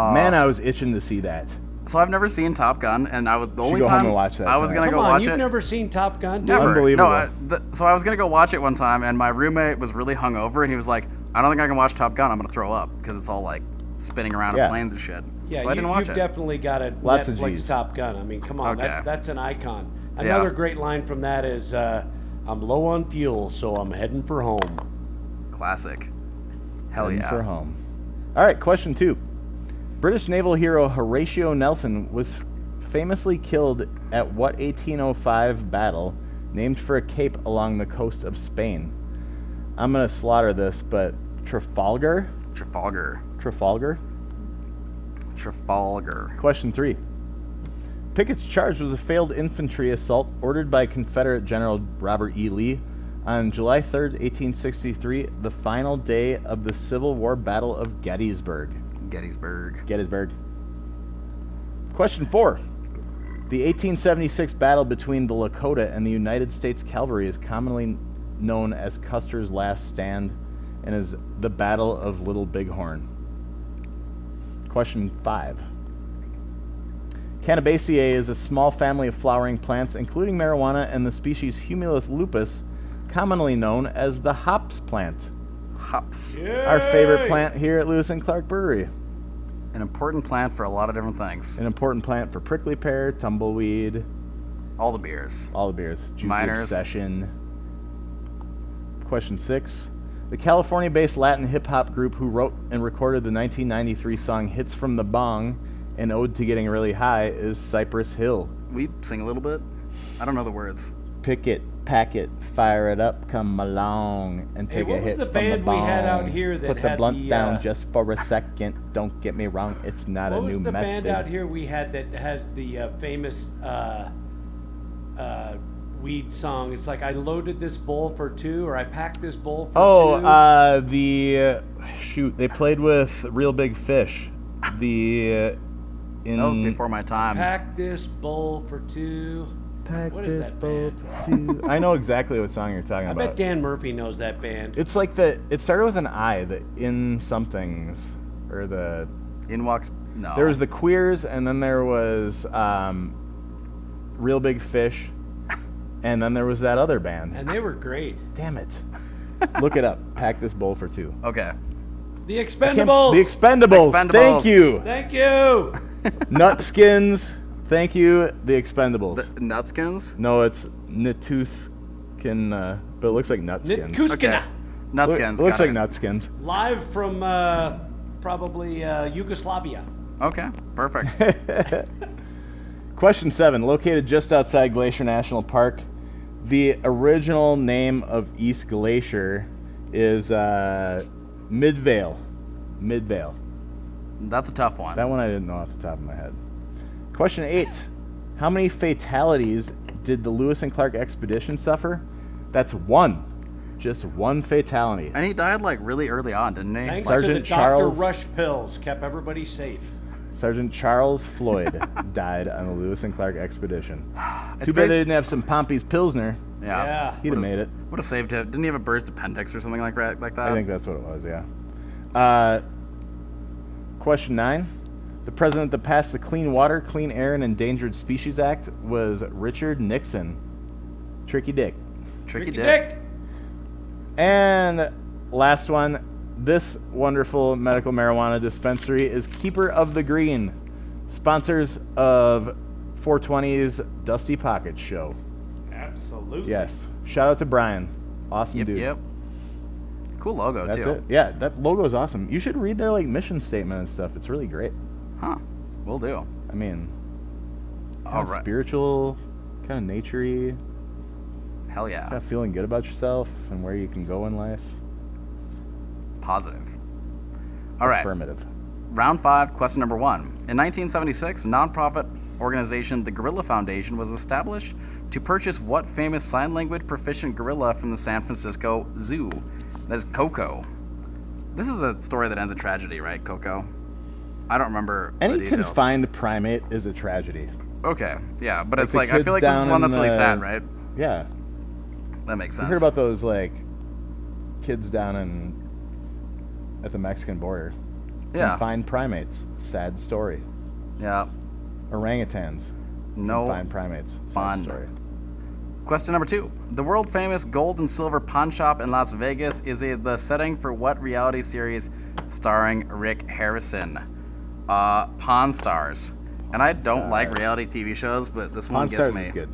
Oh, man, I was itching to see that. So I've never seen Top Gun, and I was the only go home time and watch that I was tonight. gonna Come go on, watch you've it. never seen Top Gun? Dude? Never. Unbelievable. No, so I was gonna go watch it one time, and my roommate was really hungover, and he was like, "I don't think I can watch Top Gun. I'm gonna throw up because it's all like spinning around Yeah. in planes and shit." Yeah, so I didn't watch you've it. definitely got a Lots of Netflix Gs. Top Gun. I mean, come on, Okay. that's an icon. Another great line from that is, "I'm low on fuel, so I'm heading for home." Classic. Hell Heading yeah. for home. All right, question 2. British naval hero Horatio Nelson was famously killed at what 1805 battle named for a cape along the coast of Spain? I'm going to slaughter this, but Trafalgar? Trafalgar. Trafalgar? Trafalgar. Question 3. Pickett's charge was a failed infantry assault ordered by Confederate General Robert E. Lee on July 3rd, 1863, the final day of the Civil War Battle of Gettysburg. Gettysburg. Gettysburg. Question 4. The 1876 battle between the Lakota and the United States Cavalry is commonly known as Custer's Last Stand and is the Battle of Little Bighorn. Question 5. Cannabaceae is a small family of flowering plants, including marijuana and the species Humulus lupus, commonly known as the hops plant. Hops. Our favorite plant here at Lewis and Clark Brewery. An important plant for a lot of different things. An important plant for prickly pear, tumbleweed, All the beers. all the beers. Juicy Miners. Obsession. Question 6. The California-based Latin hip-hop group who wrote and recorded the 1993 song Hits from the Bong, an ode to getting really high, is Cypress Hill. We sing a little bit. I don't know the words. Pick it, pack it, fire it up, come along, and Hey, take what a was hit the from band the we had out bong. here that Put the had blunt the, down just for a second. Don't get me wrong, it's not What a new was the method. band out here we had that has the famous weed song? It's like, I loaded this bowl for 2, or I packed this bowl for 2. Shoot, they played with Real Big Fish. That was before my time. Pack this bowl for 2. Pack What is this that bowl band? for 2. I know exactly what song you're talking I about. bet Dan Murphy knows that band. It's like it started with an I, the In Somethings, or the, In walks. No. there was the Queers, and then there was Real Big Fish, and then there was that other band. And they were great. Damn it. Look it up. Pack this bowl for 2. Okay. The The Expendables. Expendables. Expendables. Thank you. Thank you. Nutskins. Thank you. The Expendables. The Nutskins. No, it's Nituskin, but it looks like Nutskins. Kuskina. Nutskins. Looks got like it. Nutskins. Live from probably Yugoslavia. Okay. Perfect. Question 7. Located just outside Glacier National Park, the original name of East Glacier is Midvale. Midvale. That's a tough one. That one I didn't know off the top of my head. Question 8. How many fatalities did the Lewis and Clark expedition suffer? That's 1. Just 1 fatality. And he died like really early on, didn't he? Thanks Sergeant to the Charles- Dr. Rush pills, kept everybody safe. Sergeant Charles Floyd died on the Lewis and Clark expedition. It's Too bad great- they didn't have some Pompey's Pilsner. Yeah. He'd have made it. Would have saved him. Didn't he have a burst appendix or something like that? I think that's what it was, yeah. Question 9. The president that passed the Clean Water, Clean Air, and Endangered Species Act was Richard Nixon. Tricky Dick. Tricky Ricky Dick. Dick. And last one. This wonderful medical marijuana dispensary is Keeper of the Green, sponsors of 420's Dusty Pockets show. Absolutely. Yes. Shout out to Brian. Awesome Yep, dude. yep. Cool logo, That's too. it. Yeah, that logo is awesome. You should read their like mission statement and stuff. It's really great. Huh. Will do. I mean, All kind of right. spiritual, kind of naturey, Hell yeah. kind of feeling good about yourself and where you can go in life. Positive. All right. Affirmative. Round 5, question number 1. In 1976, nonprofit organization the Gorilla Foundation was established to purchase what famous sign language proficient gorilla from the San Francisco Zoo? That is Coco. This is a story that ends in tragedy, right, Coco? I don't remember the Any details. confined primate is a tragedy. Okay, yeah, but Like it's the like, I feel kids like this is down one in that's really the- sad, right? Yeah. That makes sense. You heard about those like kids down at the Mexican border. Yeah. Confined primates. Sad story. Yeah. Orangutans. No Confined primates. Sad fun. story. Question number 2. The world famous gold and silver pawn shop in Las Vegas is the setting for what reality series starring Rick Harrison? Pawn Stars. And I don't like reality TV shows, but this one Pawn gets Stars me. is good.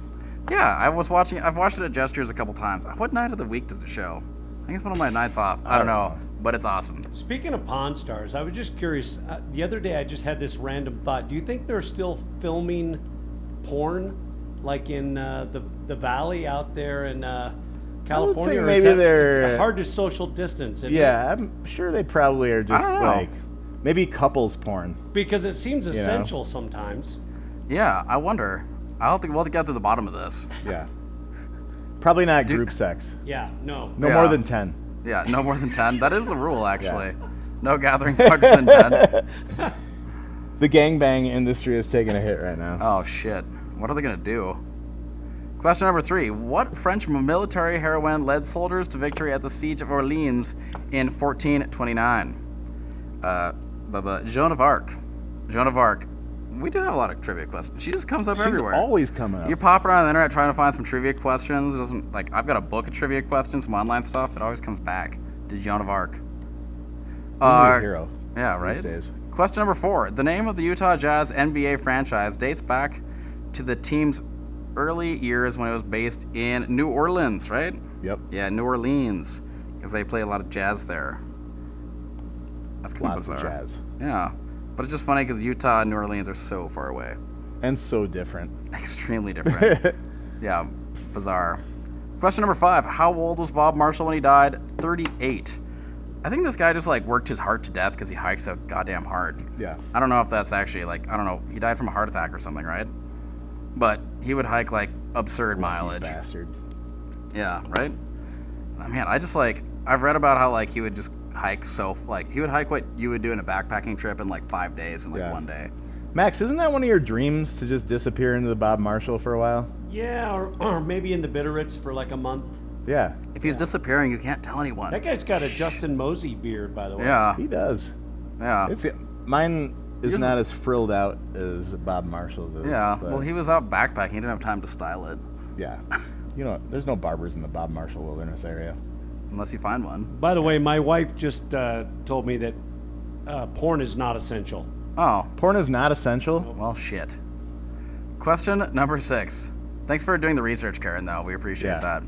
Yeah, I've watched it at Gestures a couple times. What night of the week does it show? I think it's one of my nights off. I don't know, but it's awesome. Speaking of Pawn Stars, I was just curious. The other day, I just had this random thought. Do you think they're still filming porn, like in the valley out there in California? think or maybe is that they're- hard to social distance. isn't it? Yeah, I'm sure they probably are just don't know. like maybe couples porn. Because it seems essential sometimes. Yeah, I wonder. We'll have to get to the bottom of this. Yeah. Probably not group sex. Yeah, no. No Yeah. more than 10. Yeah, no more than 10. That is the rule, actually. No gatherings larger than 10. The gangbang industry is taking a hit right now. Oh, shit. What are they going to do? Question number 3. What French military heroine led soldiers to victory at the Siege of Orleans in 1429? Joan of Arc. Joan of Arc. We do have a lot of trivia questions. She just comes up She's everywhere. always coming up. You're popping around the internet trying to find some trivia questions. It doesn't like I've got a book of trivia questions, some online stuff. It always comes back to Joan of Arc. You're a hero. Yeah, right. These days. Question number 4. The name of the Utah Jazz NBA franchise dates back to the team's early years when it was based in New Orleans, right? Yep. Yeah, New Orleans, because they play a lot of jazz there. That's kind Lots of of bizarre. jazz. Yeah, but it's just funny because Utah and New Orleans are so far away. And so different. Extremely different. Yeah, bizarre. Question number 5. How old was Bob Marshall when he died? 38. I think this guy just like worked his heart to death because he hikes so goddamn hard. Yeah. I don't know if that's actually like, I don't know. He died from a heart attack or something, right? But he would hike like absurd mileage. Bastard. Yeah, right? Oh, man, I just like, I've read about how like he would just hike he would hike what you would do in a backpacking trip in like 5 days in like Yeah. 1 day. Max, isn't that one of your dreams to just disappear into the Bob Marshall for a while? Yeah, or maybe in the Bitterroots for like a month. Yeah, If he's disappearing, you can't tell anyone. That guy's got a Justin Mosey beard, by the way. Yeah, he does. yeah. Mine is Yours not as frilled out as Bob Marshall's is. Yeah, but well, he was out backpacking. He didn't have time to style it, yeah. You know, there's no barbers in the Bob Marshall Wilderness area. unless you find one. By the way, my wife just told me that porn is not essential. Oh, Porn is not essential. well, shit. Question number 6. Thanks for doing the research, Karen, though. We appreciate Yeah. that.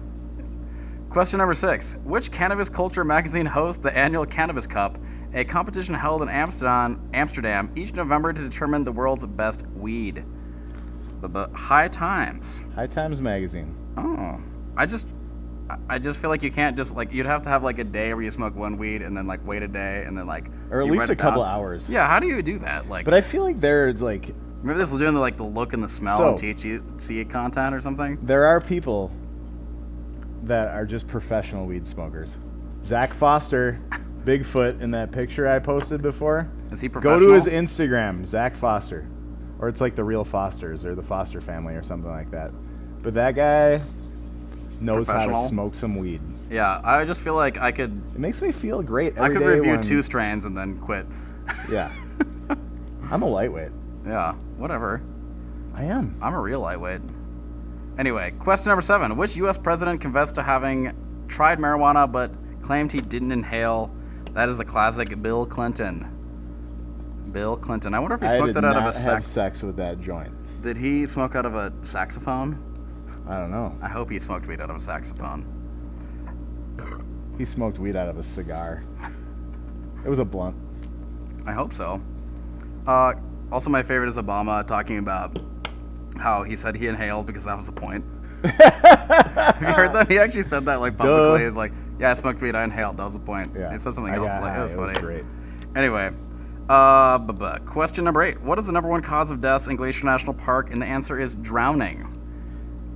Question number 6. Which cannabis culture magazine hosts the annual Cannabis Cup, a competition held in Amsterdam each November to determine the world's best weed? The High Times. High Times Magazine. Oh, I just feel like you can't just like you'd have to have like a day where you smoke one weed and then like wait a day and then like Or at you least write a it couple down. hours. Yeah, how do you do that? Like, But I feel like there's like, maybe this is doing the like the look and the smell So- and THC content or something. there are people that are just professional weed smokers. Zach Foster, Bigfoot in that picture I posted before. Is he Go professional? to his Instagram, Zach Foster. Or it's like the Real Fosters or the Foster family or something like that. But that guy knows how to Professional? smoke some weed. Yeah, I just feel like I could It makes me feel great I every could day review when- 2 strains and then quit. Yeah. I'm a lightweight. Yeah, whatever. I am. I'm a real lightweight. Anyway, question number 7. Which U.S. president confessed to having tried marijuana but claimed he didn't inhale? That is a classic Bill Clinton. Bill Clinton. I wonder if he I smoked did that out of not a have sex with that joint. Did he smoke out of a saxophone? I don't know. I hope he smoked weed out of a saxophone. He smoked weed out of a cigar. It was a blunt. I hope so. Also, my favorite is Obama talking about how he said he inhaled because that was the point. Have you heard that? He actually said that like publicly. He's like, "Yeah, I smoked weed. I inhaled. That was the point." Yeah. He said something else. Like, it was funny. great. Anyway, question number 8. What is the number one cause of deaths in Glacier National Park? And the answer is drowning.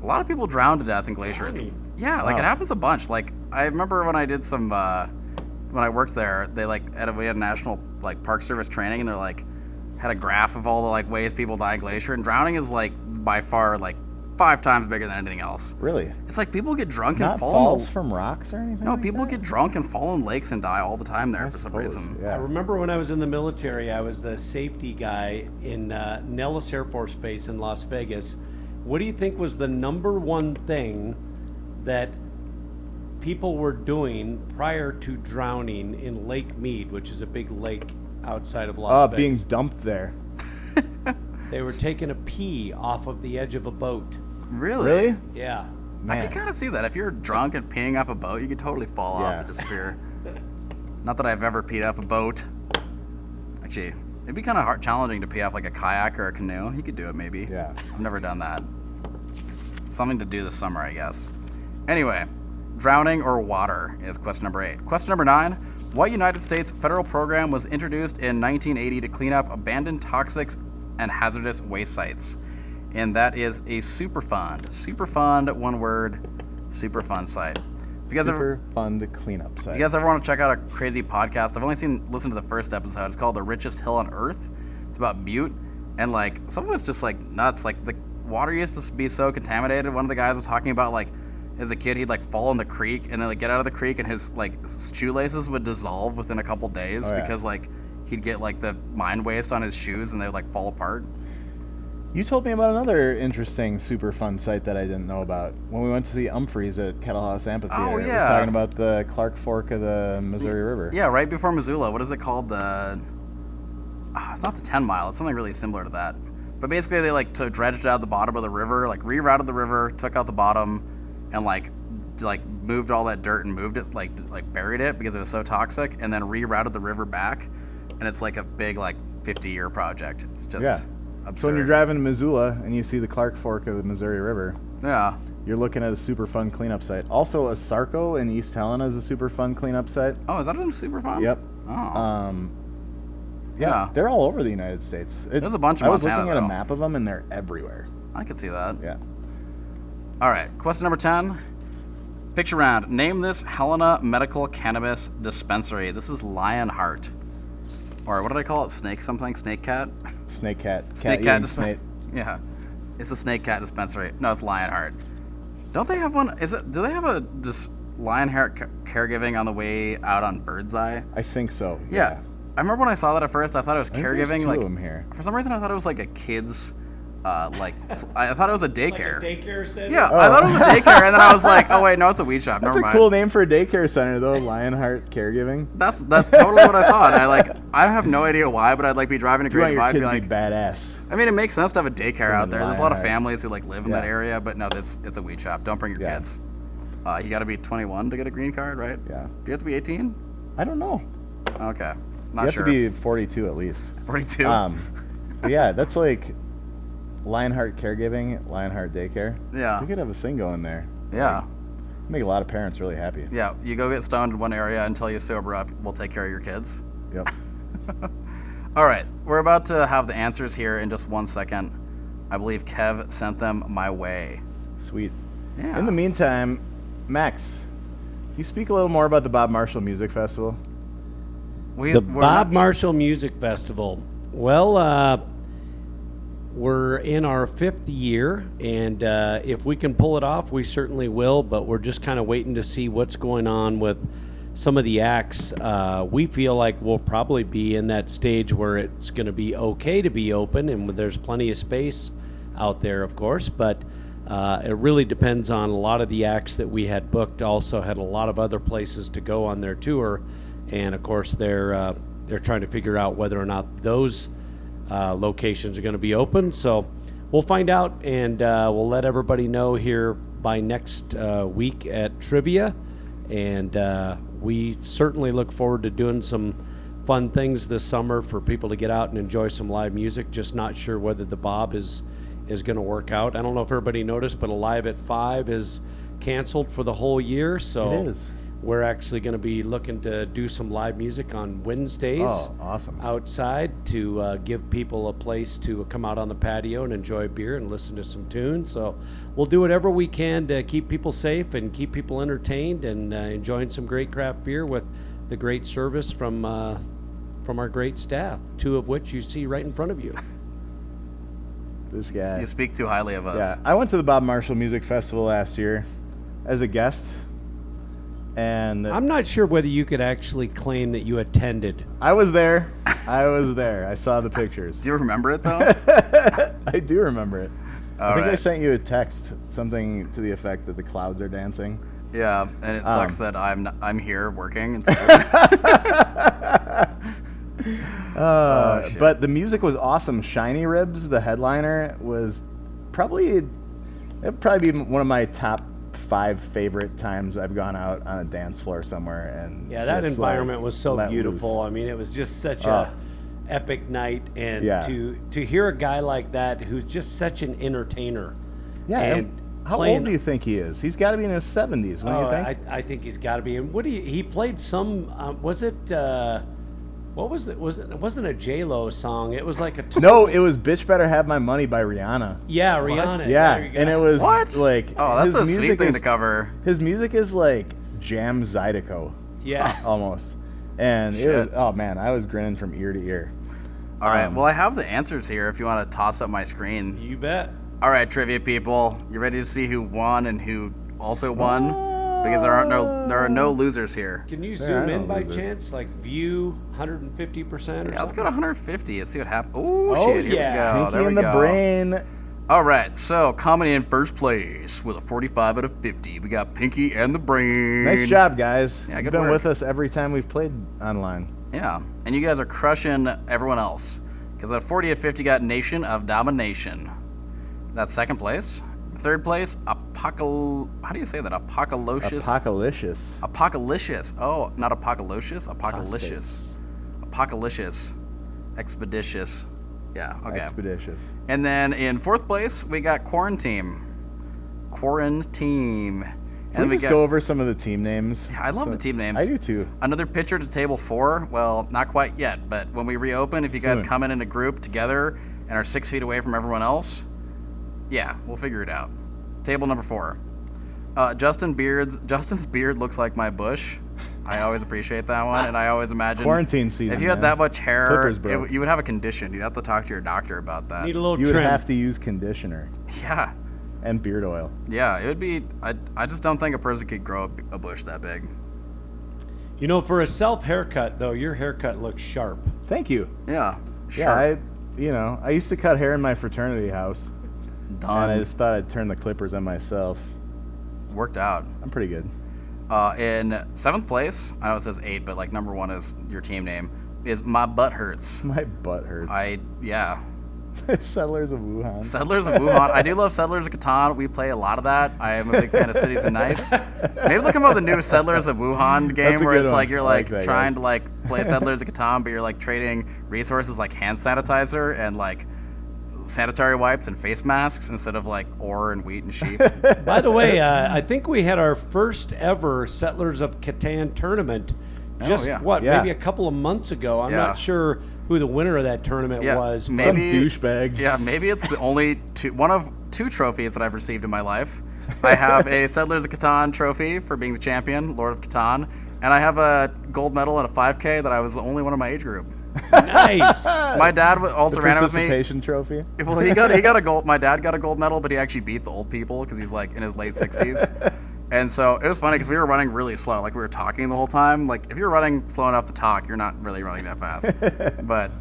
A lot of people drown to death in Glacier. Yeah, like it happens a bunch. Like I remember when I did some when I worked there, they we had a national like Park Service training, and they're like had a graph of all the like ways people die in Glacier, and drowning is like by far like 5 times bigger than anything else. Really? It's like people get drunk Not and fall falls from rocks or anything? No, like people that? get drunk and fall in lakes and die all the time there I for some suppose, reason. I Yeah. remember when I was in the military, I was the safety guy in Nellis Air Force Base in Las Vegas. What do you think was the number one thing that people were doing prior to drowning in Lake Mead, which is a big lake outside of Las Vegas? Being dumped there. They were taking a pee off of the edge of a boat. Really? Really? Yeah. I Man. can kind of see that. If you're drunk and peeing off a boat, you could totally fall off Yeah. and disappear. Not that I've ever peed off a boat. Actually, it'd be kind of challenging to pee off like a kayak or a canoe. You could do it maybe. Yeah. I've never done that. Something to do this summer, I guess. Anyway, drowning or water is question number 8. Question number 9. What United States federal program was introduced in 1980 to clean up abandoned toxic and hazardous waste sites? And that is a Superfund. Superfund, one word, Superfund site. If you guys Super fun to cleanup site. you guys ever want to check out a crazy podcast? I've only listened to the first episode. It's called The Richest Hill on Earth. It's about Butte, and like some of it's just like nuts. Like the water used to be so contaminated. One of the guys was talking about like as a kid he'd like fall in the creek and then like get out of the creek and his like shoelaces would dissolve within a couple days Oh, yeah. because like he'd get like the mine waste on his shoes and they would like fall apart. You told me about another interesting super fun site that I didn't know about. When we went to see Humphreys at Kettle House Amphitheater. Oh, We yeah. were talking about the Clark Fork of the Missouri River. Yeah, right before Missoula. What is it called? It's not the 10 mile. It's something really similar to that. But basically, they like dredged out the bottom of the river, like rerouted the river, took out the bottom, and like moved all that dirt and moved it, like buried it because it was so toxic, and then rerouted the river back. And it's like a big 50-year project. It's just Yeah. absurd. So when you're driving to Missoula and you see the Clark Fork of the Missouri River, Yeah. you're looking at a super fun cleanup site. Also, Asarco in East Helena is a super fun cleanup site. Oh, is that a super fun? Yep. Oh. Yeah, they're all over the United States. There's a bunch of I was Montana, looking at a though. map of them, and they're everywhere. I could see that. Yeah. All right, question number 10. Picture round. Name this Helena Medical Cannabis Dispensary. This is Lionheart. Or what did I call it? Snake something? Snake cat? Snake cat. Snake cat cat snake. Yeah. It's a Snake Cat Dispensary. No, it's Lionheart. Don't they have one? Do they have a Lionheart caregiving on the way out on Birdseye? I think so. Yeah. I remember when I saw that at first, I thought it was I think there's caregiving. two Like of them here. For some reason, I thought it was like a kid's, I thought it was a daycare. Daycare center? Yeah, I thought it was a daycare, and then I was like, oh wait, no, it's a weed shop. That's Never a mind. cool name for a daycare center, though. Lionheart Caregiving. That's totally what I thought. I have no idea why, but I'd be driving to You want Great your Divide kid and to be be like, badass. I mean, it makes sense to have a daycare out there. There's a lot of Lionheart. families who live in that Yeah. area, but no, it's a weed shop. Don't bring your Yeah. kids. You got to be 21 to get a green card, right? Yeah. Do you have to be 18? I don't know. Okay, You not have sure. to be 42 at least. 42. But yeah, that's like Lionheart Caregiving, Lionheart Daycare. Yeah. We could have a thing going there. Yeah. Make a lot of parents really happy. Yeah, you go get stoned in one area until you sober up. We'll take care of your kids. Yep. All right, we're about to have the answers here in just 1 second. I believe Kev sent them my way. Sweet. Yeah. In the meantime, Max, can you speak a little more about the Bob Marshall Music Festival? The Bob Marshall Music Festival. Well, we're in our 5th year, and if we can pull it off, we certainly will, but we're just kind of waiting to see what's going on with some of the acts. We feel like we'll probably be in that stage where it's going to be okay to be open, and there's plenty of space out there, of course, but it really depends on a lot of the acts that we had booked. Also had a lot of other places to go on their tour, and of course they're trying to figure out whether or not those locations are going to be open. So we'll find out, and we'll let everybody know here by next week at Trivia. And we certainly look forward to doing some fun things this summer for people to get out and enjoy some live music. Just not sure whether the Bob is going to work out. I don't know if everybody noticed, but Alive at 5 is canceled for the whole year. So It is. we're actually going to be looking to do some live music on Wednesdays. Oh, awesome. Outside to give people a place to come out on the patio and enjoy beer and listen to some tunes. So we'll do whatever we can to keep people safe and keep people entertained and enjoying some great craft beer with the great service from our great staff, 2 of which you see right in front of you. This guy. You speak too highly of us. Yeah, I went to the Bob Marshall Music Festival last year as a guest, and I'm not sure whether you could actually claim that you attended. I was there. I saw the pictures. Do you remember it though? I do remember it. I think I right. sent you a text, something to the effect that the clouds are dancing. Yeah, and it sucks that I'm here working. Shit. But the music was awesome. Shiny Ribs, the headliner, was it'd probably be one of my top 5 favorite times I've gone out on a dance floor somewhere. And Yeah, that just, environment like, was so let beautiful. loose. I mean, it was just such a epic night, and Yeah. to hear a guy like that who's just such an entertainer. Yeah. and How playing- old do you think he is? He's got to be in his 70s. What do you think? I think he's got to be. And he played some? Was it? What was it? It wasn't a J-Lo song. It was like a No, it was "Bitch Better Have My Money" by Rihanna. Yeah, Rihanna. Yeah, There you go. and it was What? like Oh, that's his a music sweet thing is, to cover. His music is like jam Zydeco Yeah. almost, and it Shit. was, oh man, I was grinning from ear to ear. All right. Well, I have the answers here if you want to toss up my screen. You bet. All right, trivia people, you ready to see who won and who also won? Because there are no losers here. Can you There zoom are no in by losers. chance? Like view 150% or Yeah, let's something? go to 150. Let's see what happens. Ooh, Oh, shit. Here yeah. we go. Pinky There we in the go. brain. All right, so coming in first place with a 45 out of 50, we got Pinky and the Brain. Nice job, guys. Yeah, You've good been work. with us every time we've played online. Yeah, and you guys are crushing everyone else. Because at 40 out of 50 got Nation of Domination. That's second place. Third place, how do you say that? Apocalypse. Apocalypse. Oh, not apocalypse. Apocalypse. Apocalypse. Expeditious. Yeah, okay. Expeditious. And then in fourth place, we got Quarantine. Can we just go over some of the team names? I love the team names. I do too. Another pitcher to table 4. Well, not quite yet, but when we reopen, if you guys Soon. come in a group together and are 6 feet away from everyone else, yeah, we'll figure it out. Table number 4. Justin's beard looks like my bush. I always appreciate that one, and I always imagine Quarantine season. if you had man. that much hair, Clippers broke. you would have a condition. You'd have to talk to your doctor about that. Need a little You would trim. have to use conditioner Yeah, and beard oil. yeah, it would be. I just don't think a person could grow a bush that big. You know, for a self haircut though, your haircut looks sharp. Thank you. Yeah, Yeah, I used to cut hair in my fraternity house, and I done. just thought I'd turn the clippers on myself. Worked out. I'm pretty good. In 7th place, I know it says 8, but like number 1 is your team name, is My Butt Hurts. My butt hurts. Settlers of Wuhan. Settlers of Wuhan. I do love Settlers of Catan. We play a lot of that. I am a big fan of Cities and Nights. Maybe look about the new Settlers of Wuhan game That's a where good it's one. like you're I like like that, trying guys. to like play Settlers of Catan, but you're like trading resources like hand sanitizer and like sanitary wipes and face masks instead of like ore and wheat and sheep. By the way, I think we had our first ever Settlers of Catan tournament just, yeah. Yeah. maybe a couple of months ago. I'm Yeah. not sure who the winner of that tournament Yeah, was. but- Some maybe douchebag. Yeah, maybe it's the only one of 2 trophies that I've received in my life. I have a Settlers of Catan trophy for being the champion, Lord of Catan, and I have a gold medal in a 5K that I was the only one in my age group. Nice. My dad also The ran it with me. participation trophy. Well, he got a gold. My dad got a gold medal, but he actually beat the old people because he's like in his late 60s. And so it was funny because we were running really slow. Like we were talking the whole time. Like if you're running slow enough to talk, you're not really running that fast. But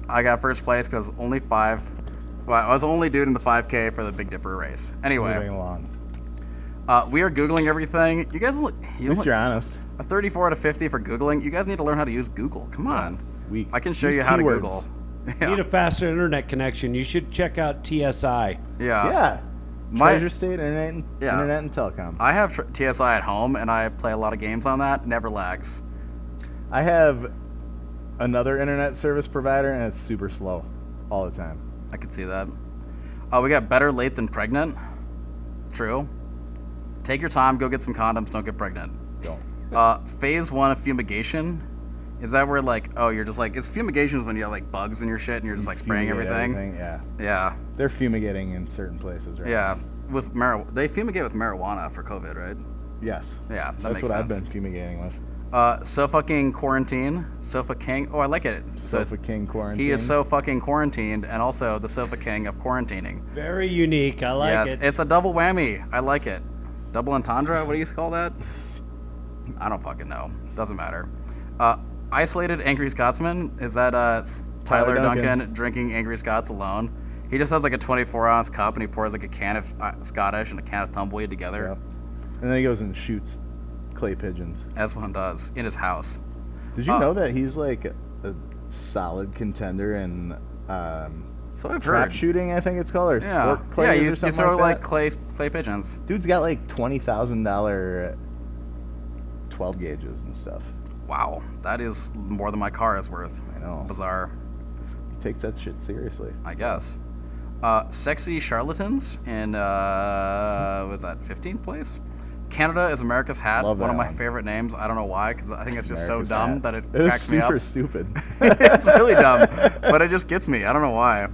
I got first place because only 5. Well, I was the only dude in the 5K for the Big Dipper race. Moving Anyway, along. we are Googling everything. You guys, At least you're honest. a 34 out of 50 for Googling. You guys need to learn how to use Google. Come on. Weak. I can show Use you how to keywords. Google. Yeah. Need a faster internet connection. You should check out TSI. Yeah. Treasure State Internet Yeah. and Telecom. I have TSI at home, and I play a lot of games on that. Never lags. I have another internet service provider, and it's super slow all the time. I could see that. We got better late than pregnant. True. Take your time. Go get some condoms. Don't get pregnant. Don't. Phase 1 of fumigation. Is that where, like, you're just like, it's fumigations when you have, like, bugs in your shit and you're just, like, spraying Fumigate everything? Yeah. Yeah. They're fumigating in certain places, right? Yeah. With they fumigate with marijuana for COVID, right? Yes. Yeah, that That's makes what I've sense. been fumigating with. So fucking quarantine. Sofa King. Oh, I like it. So Sofa King quarantine. he is so fucking quarantined, and also the Sofa King of quarantining. Very unique. I like Yes, it. it's a double whammy. I like it. Double entendre? What do you call that? I don't fucking know. Doesn't matter. Isolated Angry Scotsman. Is that Tyler Duncan drinking Angry Scots alone? He just has like a 24-ounce cup, and he pours like a can of Scottish and a can of tumbleweed together. Yeah. And then he goes and shoots clay pigeons. As one does in his house. Did you know that he's like a solid contender in So I've trap heard. shooting? I think it's called, or Yeah, sport clays you or something throw like like that. clay pigeons. Dude's got like $20,000 12 gauges and stuff. Wow, that is more than my car is worth. I know. Bizarre, He takes that shit seriously. I guess. Sexy Charlatans in was that 15th place? Canada is America's Hat. Love One of that my one. favorite names. I don't know why, because I think it's just America's so dumb Hat. that it It is cracks me super up. stupid. It's really dumb, but it just gets me. I don't know why.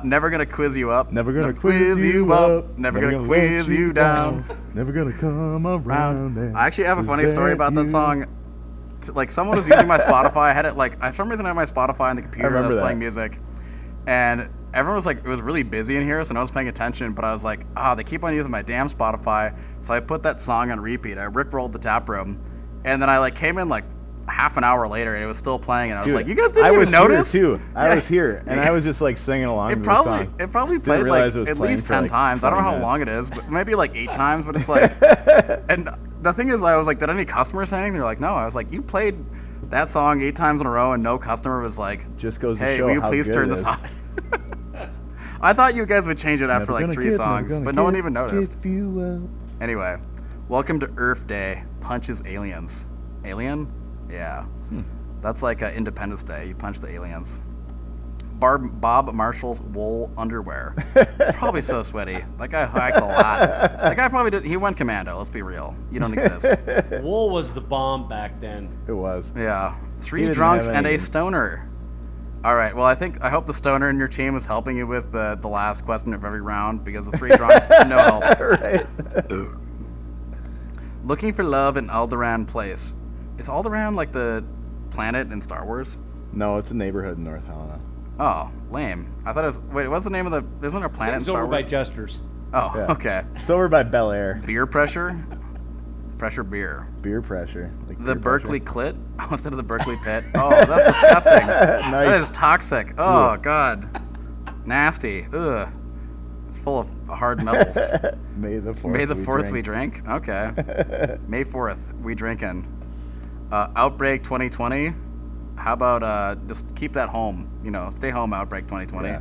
Never gonna quiz you up. Never gonna quiz you up. Never gonna quiz let you down. Never gonna come around. and I actually have a funny story about that present song. Like, someone was using my Spotify. I had it, like, for some reason I had my Spotify on the computer that remember was that. playing music. And everyone was like, it was really busy in here, so no one was paying attention. But I was like, they keep on using my damn Spotify. So I put that song on repeat. I rickrolled the Taproom. And then I, like, came in, like, half an hour later, and it was still playing. And I was Dude, like, you guys didn't I even was notice? here too. I Yeah. was here, and I was just like singing along It to the probably song. played like realize it was at playing least for, 10 like, times. I don't know 20 how long it minutes. is, but maybe like 8 times. But it's like, and the thing is, I was like, did any customers say anything? They're like, no. I was like, you played that song 8 times in a row, and no customer was like, Just goes to hey, show will you how please good turn it this is. off? I thought you guys would change it after like 3 songs, but no one even noticed. Anyway, welcome to Earth Day. Punches aliens. Alien? Yeah. That's like Independence Day. You punch the aliens. Bob Marshall's wool underwear. Probably so sweaty. That guy hiked a lot. That guy probably did. He went commando. Let's be real. You don't exist. Wool was the bomb back then. It was. Yeah. He 3 didn't drunks have and a any- stoner. All right. Well, I hope the stoner in your team is helping you with the last question of every round, because the 3 drunks, no help. Right. Looking for love in Alderaan Place. Is Alderaan like the planet in Star Wars? No, it's a neighborhood in North Helena. Oh, lame. I thought it was. Wait, what's the name of the? Isn't there a planet in It's Star over Wars? by Jester's. Oh, Yeah. okay. It's over by Bel Air. Beer pressure. Pressure beer. Beer pressure. Like The beer Berkeley pressure. clit instead of the Berkeley pit. Oh, that's disgusting. That Nice. is toxic. Oh God, nasty. Ugh. It's full of hard metals. May the 4th. May the 4th we drink. Okay. May 4th we drinking. Outbreak 2020. How about just keep that home? You know, stay home. Outbreak 2020. Yeah.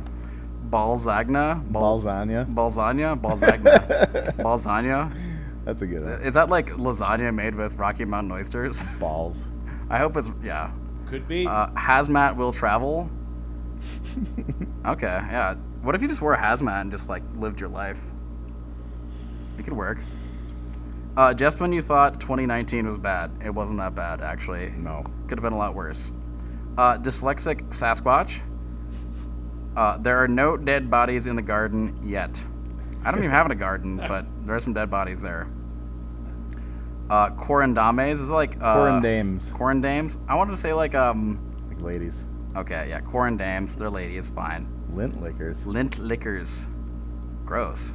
Balzagna. Balzania. Balzania. Balzagna. Balzania. That's a good one. Is that like lasagna made with Rocky Mountain oysters? Balls. I hope it's, yeah. Could be. Hazmat will travel. Okay, yeah. What if you just wore a hazmat and just like lived your life? It could work. Just when you thought 2019 was bad, it wasn't that bad actually. No. Could have been a lot worse. Dyslexic Sasquatch. There are no dead bodies in the garden yet. I don't even have a garden, but there are some dead bodies there. Corandames is it like Corandames. Corandames. I wanted to say like Like ladies. Okay, yeah, Corandames. They're ladies, fine. Lint liquors. Lint liquors. Gross.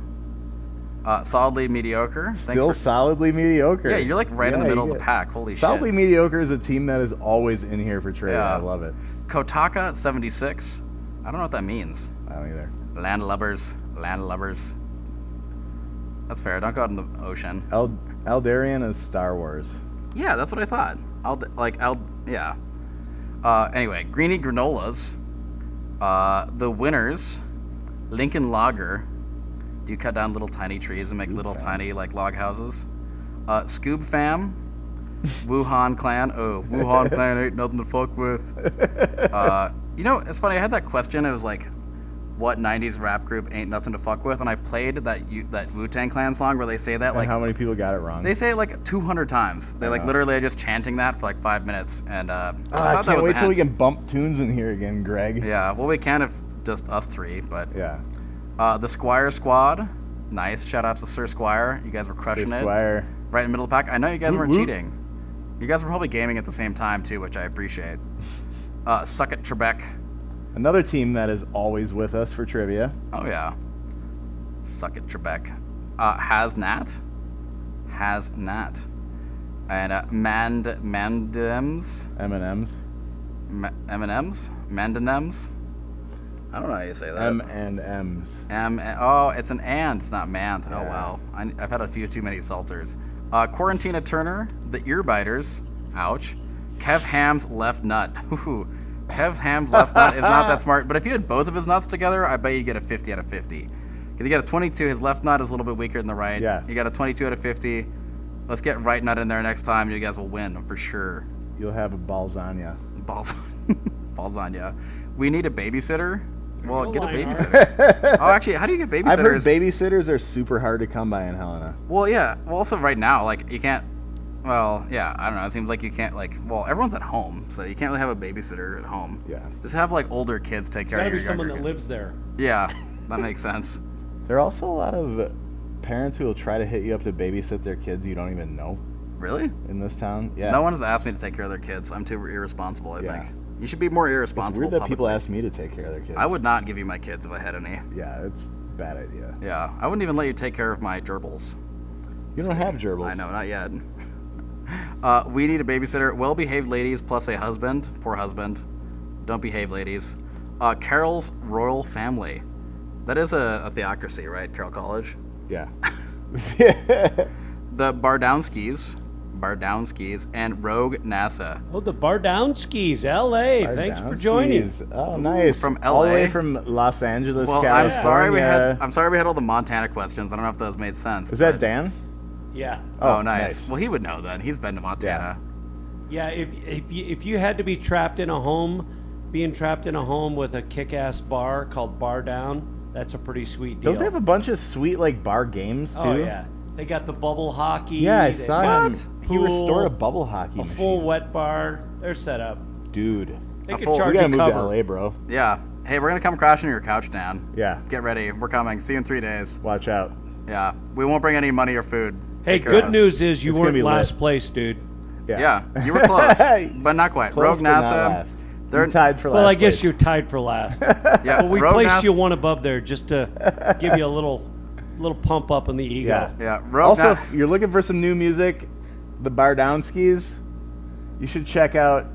Solidly mediocre. Thanks Still for- solidly mediocre. Yeah, you're like right in the Yeah, middle you of the get- pack. Holy Solidly shit. mediocre is a team that is always in here for trade. Yeah. I love it. Kotaka 76. I don't know what that means. I don't either. Landlubbers. Landlubbers. That's fair. Don't go out in the ocean. Eldarian is Star Wars. Yeah, that's what I thought. Yeah. Anyway, greeny granolas. The winners, Lincoln Logger. Do you cut down little tiny trees and make little tiny like log houses? Scoob Fam, Wuhan Clan. Oh, Wuhan Clan ain't nothing to fuck with. It's funny. I had that question. It was like, what 90s rap group ain't nothing to fuck with? And I played that Wu-Tang Clan song where they say that like. And how many people got it wrong? They say it like 200 times. They like literally are just chanting that for like 5 minutes. And I can't wait till we can bump tunes in here again, Greg. Yeah, well, we can if just us three, but. Yeah. The Squire Squad. Nice. Shout out to Sir Squire. You guys were crushing Sir it. Squire. Right in the middle of the pack. I know you guys weren't whoop. cheating. You guys were probably gaming at the same time, too, which I appreciate. Suck it, Trebek. Another team that is always with us for trivia. Oh, yeah. Suck it, Trebek. Hasnat. And Mandems. M&M's. M&M's? Mandenems? I don't know how you say that. M&M's. Oh, it's an and. It's not mant. Yeah. Oh, wow. I've had a few too many seltzers. Quarantina Turner, the Earbiters. Ouch. Kev Ham's left nut. Ooh. Kev's Ham's left nut is not that smart, but if you had both of his nuts together, I bet you get a 50 out of 50. Because you got a 22, his left nut is a little bit weaker than the right. Yeah. You got a 22 out of 50. Let's get right nut in there next time. You guys will win for sure. You'll have a balzania. Balzania. We need a babysitter. Well, get a babysitter. Oh, actually, how do you get babysitters? I've heard babysitters are super hard to come by in Helena. Well, yeah. Well, also right now, like, you can't. Well, yeah, I don't know. It seems like you can't, like, well, everyone's at home, so you can't really have a babysitter at home. Yeah. Just have, like, older kids take care of Gotta your be someone younger that kids. lives there. Yeah, that makes sense. There are also a lot of parents who will try to hit you up to babysit their kids you don't even know Really? in this town. Yeah. No one has asked me to take care of their kids. I'm too irresponsible, I Yeah. think. You should be more It's irresponsible. weird that people publicly. ask me to take care of their kids. I would not give you my kids if I had any. Yeah, it's a bad idea. Yeah, I wouldn't even let you take care of my gerbils. You don't have gerbils. I know, not yet. We need a babysitter. Well-behaved ladies plus a husband. Poor husband. Don't behave, ladies. Carol's Royal Family. That is a theocracy, right? Carroll College. Yeah. The Bardowskis, and Rogue NASA. Oh, the Bardowskis, L.A. Thanks for joining. Oh, nice. From All the way LA? from Los Angeles, Well, California. I'm sorry we had all the Montana questions. I don't know if those made sense. Was that but- Dan? Yeah. Oh, nice. Well, he would know then. He's been to Montana. Yeah, if you had to be trapped in a home, being trapped in a home with a kick-ass bar called Bar Down, that's a pretty sweet deal. Don't they have a bunch of sweet like bar games too? Oh, yeah. They got the bubble hockey. Yeah, I they saw got him. He pool, restored a bubble hockey a machine. full wet bar. They're set up. Dude, They A could full- charge we gotta you move cover. to LA, bro. Yeah. Hey, we're gonna come crashing your couch, Dan. Yeah, Get ready. We're coming. See you in 3 days. watch out. Yeah. We won't bring any money or food. Hey, Take care of good us. news is you It's gonna weren't be last lit. place, dude. Yeah, you were close, but not quite. Close, Rogue but not NASA. last. They're You tied for last. Well, I guess place. you're tied for last. Yeah, But we Rogue placed NASA you one above there just to give you a little pump up in the ego. Yeah. Yeah. Rogue Also, Na- if you're looking for some new music, the Bardowskis, you should check out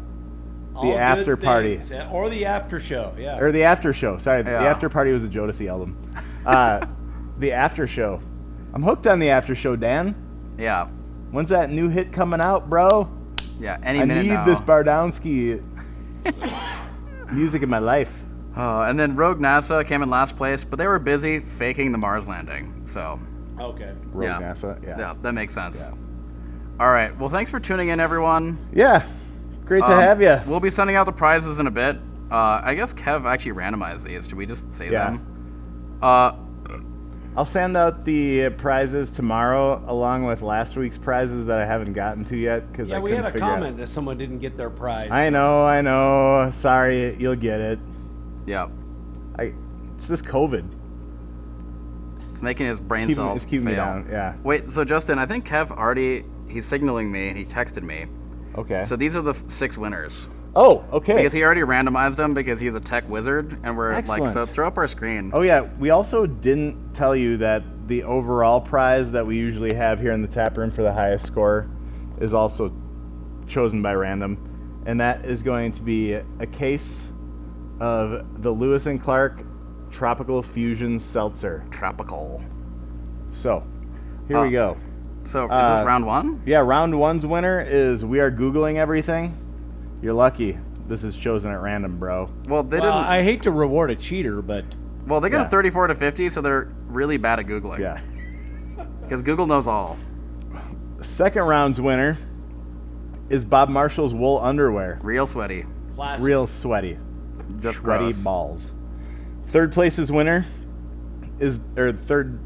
All the good after party. things, yeah, or the after show. Yeah. Or the after show. Sorry, the Yeah. after party was a Jodeci album. The after show. I'm hooked on the after show, Dan. Yeah. When's that new hit coming out, bro? Yeah. Any I minute need now. this Bardowski music in my life. Oh, and then Rogue NASA came in last place, but they were busy faking the Mars landing. So, Okay. Rogue Yeah. NASA. yeah, that makes sense. Yeah. All right. Well, thanks for tuning in, everyone. Yeah. Great to have you. We'll be sending out the prizes in a bit. I guess Kev actually randomized these. Should we just say Yeah. them? I'll send out the prizes tomorrow, along with last week's prizes that I haven't gotten to yet because Yeah, I we couldn't had a figure out- comment that someone didn't get their prize. I know. Sorry, you'll get it. Yeah. It's this COVID. It's making his brain It's cells keeping me fail. down. Yeah. Wait, so Justin, I think Kev already, he's signaling me and he texted me. Okay. So these are the 6 winners. Oh, okay. Because he already randomized them because he's a tech wizard, and we're like, Excellent. so throw up our screen. Oh yeah, we also didn't tell you that the overall prize that we usually have here in the tap room for the highest score is also chosen by random, and that is going to be a case of the Lewis and Clark Tropical Fusion Seltzer. Tropical. So, here we go. So is this round 1? Yeah, round one's winner is We Are Googling Everything. You're lucky. this is chosen at random, bro. Well, they Well, didn't. I hate to reward a cheater, but Well, they got Yeah. a 34 to 50, so they're really bad at Googling. Yeah. Because Google knows all. Second round's winner is Bob Marshall's wool underwear. Real sweaty. classic. Real sweaty. Just Sweaty gross. balls. Third place's winner third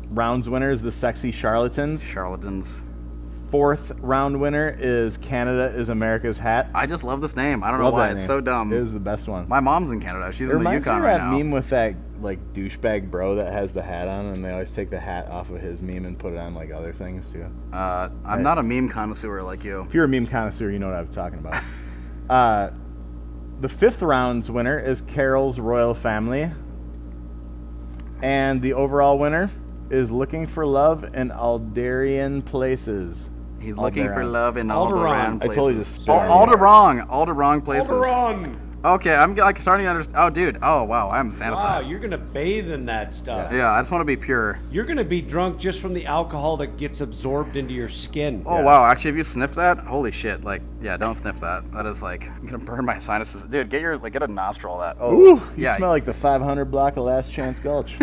round's winner is the Sexy Charlatans. Charlatans. Fourth round winner is Canada is America's Hat. I just love this name. I don't know Love why. that It's name. so dumb. It was the best one. My mom's in Canada. She's It in the reminds me Yukon of right that now. meme with that like douchebag bro that has the hat on, and they always take the hat off of his meme and put it on like other things too. I'm not a meme connoisseur like you. If you're a meme connoisseur, you know what I'm talking about. The fifth round's winner is Carol's Royal Family, and the overall winner is Looking for Love in Alderian Places. He's looking for Alderan. love in Alderan. Alderan I places. totally just spit Oh, on you. Alderong places. Wrong. Okay, I'm like starting to understand. Oh, dude. Oh, wow. I'm sanitized. Wow, you're gonna bathe in that stuff. Yeah, I just want to be pure. You're gonna be drunk just from the alcohol that gets absorbed into your skin. Oh, wow. Actually, if you sniff that, holy shit. Like, yeah, don't sniff that. That is like, I'm going to burn my sinuses. Dude, get a nostril of that. Oh, Ooh, you yeah. smell like the 500 block of Last Chance Gulch.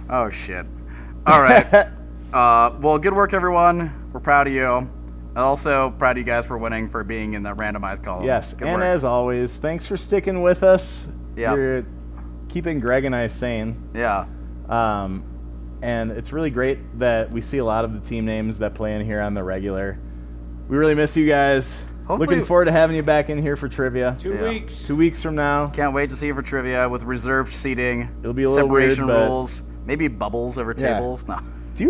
Oh, shit. All right. Well, good work, everyone. We're proud of you. And also proud of you guys for winning, for being in the randomized column. Yes, Good and work. as always, thanks for sticking with us. Yeah. You're keeping Greg and I sane. Yeah. And it's really great that we see a lot of the team names that play in here on the regular. We really miss you guys. Hopefully- Looking forward to having you back in here for trivia. 2 Yeah. weeks. 2 weeks from now. Can't wait to see you for trivia with reserved seating. It'll be a little separation weird, but- rules. Maybe bubbles over Yeah. tables. No. Do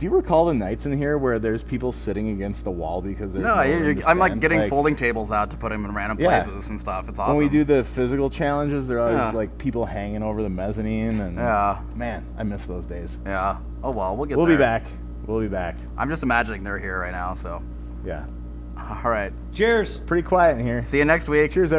you recall the nights in here where there's people sitting against the wall because there's No, no room to I'm like stand? getting folding tables out to put them in random Yeah. places and stuff. It's awesome. When we do the physical challenges, there are always Yeah. like people hanging over the mezzanine, and Yeah. man, I miss those days. Yeah. Oh, well, we'll get We'll there. be back. We'll be back. I'm just imagining they're here right now, so. Yeah. All right. Cheers. Pretty quiet in here. See you next week. Cheers,